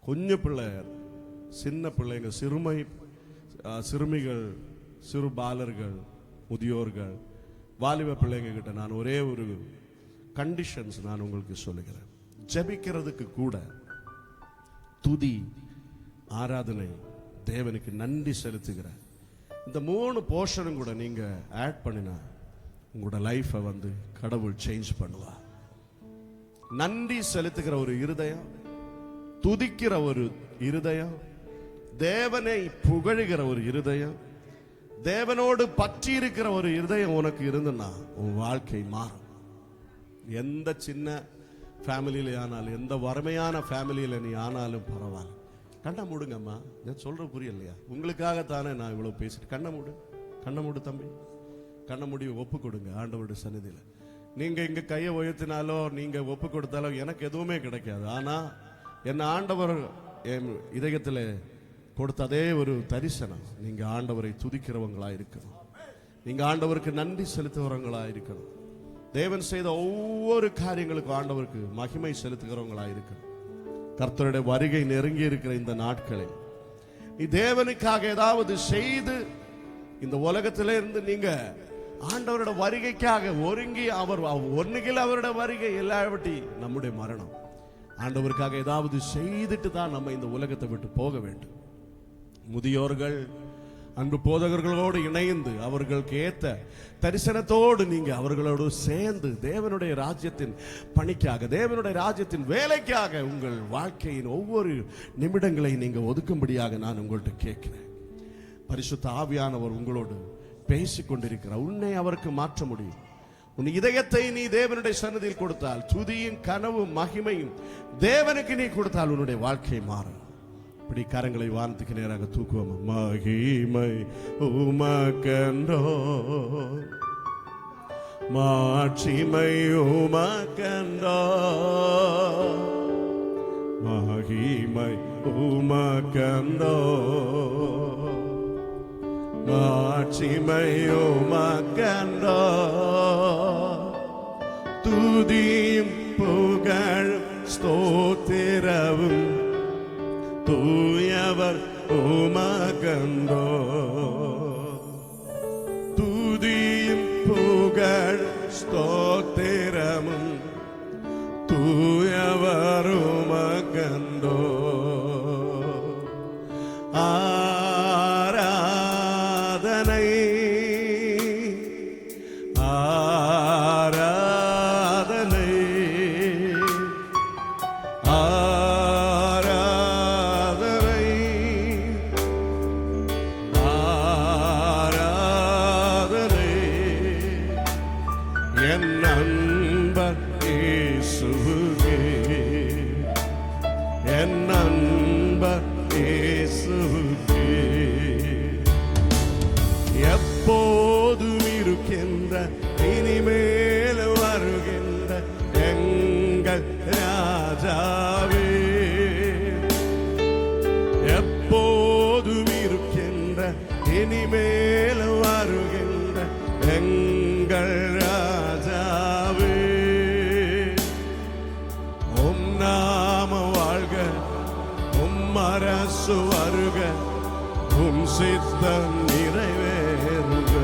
കുഞ്ഞു പിള്ളേർ, சின்ன பிள்ளைங்க, சிறுமிகள், சிறு பாலர்கள், முதியோர்கள், வாலிப பிள்ளைங்க கிட்ட நான் ஒரே ஒரு கண்டிஷன்ஸ் நான் உங்களுக்கு சொல்லுகிறேன். ஜெபிக்கிறதுக்கு கூட துதி, ஆராதனை, தேவனுக்கு நன்றி செலுத்துகிற இந்த 3 போர்ஷனும் கூட நீங்க ஆட் பண்ணினா உங்களோட லைஃபை வந்து கடவுள் சேஞ்ச் பண்ணுவா. நன்றி செலுத்துகிற ஒரு இருதயம், துதிக்கிற ஒரு இருதயம், தேவனை புகழுகிற ஒரு இருதயம், தேவனோடு பற்றி இருக்கிற ஒரு இருதயம் உனக்கு இருந்துன்னா உன் வாழ்க்கை மாறும். எந்த சின்ன ஃபேமிலியில ஆனாலும், எந்த வறுமையான ஃபேமிலியில நீ ஆனாலும் பரவாயில்ல. கண்ணை மூடுங்கம்மா, நான் சொல்ற புரியலையா? உங்களுக்காகத்தானே நான் இவ்வளவு பேசிட்டு. கண்ணை மூடு தம்பி, கண்ணை மூடி ஒப்பு கொடுங்க ஆண்டவருடைய சந்நிதியில. நீங்க இங்க கையை உயர்த்தினாலோ நீங்க ஒப்பு கொடுத்தாலோ எனக்கு எதுவுமே கிடைக்காது. ஆனா என்ன ஆண்டவர் என் இதயத்தில் கொடுத்த அதே ஒரு தரிசனம், நீங்க ஆண்டவரை துதிக்கிறவங்களா இருக்கணும், நீங்க ஆண்டவருக்கு நன்றி செலுத்துகிறவங்களா இருக்கணும், தேவன் செய்த ஒவ்வொரு காரியங்களுக்கும் ஆண்டவருக்கு மகிமை செலுத்துகிறவங்களா இருக்கணும். கர்த்தருடைய வருகை நெருங்கி இருக்கிற இந்த நாட்களில் நீ தேவனுக்காக ஏதாவது செய்து இந்த உலகத்திலே இருந்து நீங்க ஆண்டவரோட வருகைக்காக ஒருங்கி, அவர் ஒன்றுகில் அவரோட வருகை இல்லாவிட்டி நம்முடைய மரணம். ஆண்டவருக்காக ஏதாவது செய்துட்டு தான் நம்ம இந்த உலகத்தை விட்டு போக வேண்டும். முதியோர்கள் அன்பு போதகர்களோடு இணைந்து அவர்களுக்கு ஏத்த தரிசனத்தோடு நீங்க அவர்களோடு சேர்ந்து தேவனுடைய ராஜ்யத்தின் பணிக்காக, தேவனுடைய ராஜ்யத்தின் வேலைக்காக உங்கள் வாழ்க்கையின் ஒவ்வொரு நிமிடங்களை நீங்க ஒதுக்கும்படியாக நான் உங்கள்கிட்ட கேட்கிறேன். பரிசுத்த ஆவியானவர் உங்களோடு பேசிக் கொண்டிருக்கிறார். உன்னை அவருக்கு மாற்ற முடியும். உன் இதயத்தை நீ தேவனுடைய சன்னதியில் கொடுத்தால், துதியும் கனவும் மகிமையும் தேவனுக்கு நீ கொடுத்தால் உன்னுடைய வாழ்க்கை மாறும். இப்படி கரங்களை வானத்துக்கு நேராக தூக்குவோம். மகிமை உமக்கன்றோ, மாட்சிமை உமக்கன்றோ, மகிமை உமக்கன்றோ, மாட்சிமை உமக்கன்றோ, துதியும் புகழும் ஸ்தோத்திரவும் தூயவர் உமக்கன்றோ, துதியும் புகழ் ஸ்தோத்திரமும் தூயவர் உமக்கன்றோ. ஆராதனை ஆராதனை எப்போதும் இருக்கின்ற இனிமேல் வருகின்ற எங்கள் ராஜாவே, எப்போதும் இருக்கின்ற இனிமேல் வருகின்ற எங்கள் ராஜாவே, உம் நாம வாழ்க, உம் அரசு வருக, உம் சித்தம் நிறைவேறுக.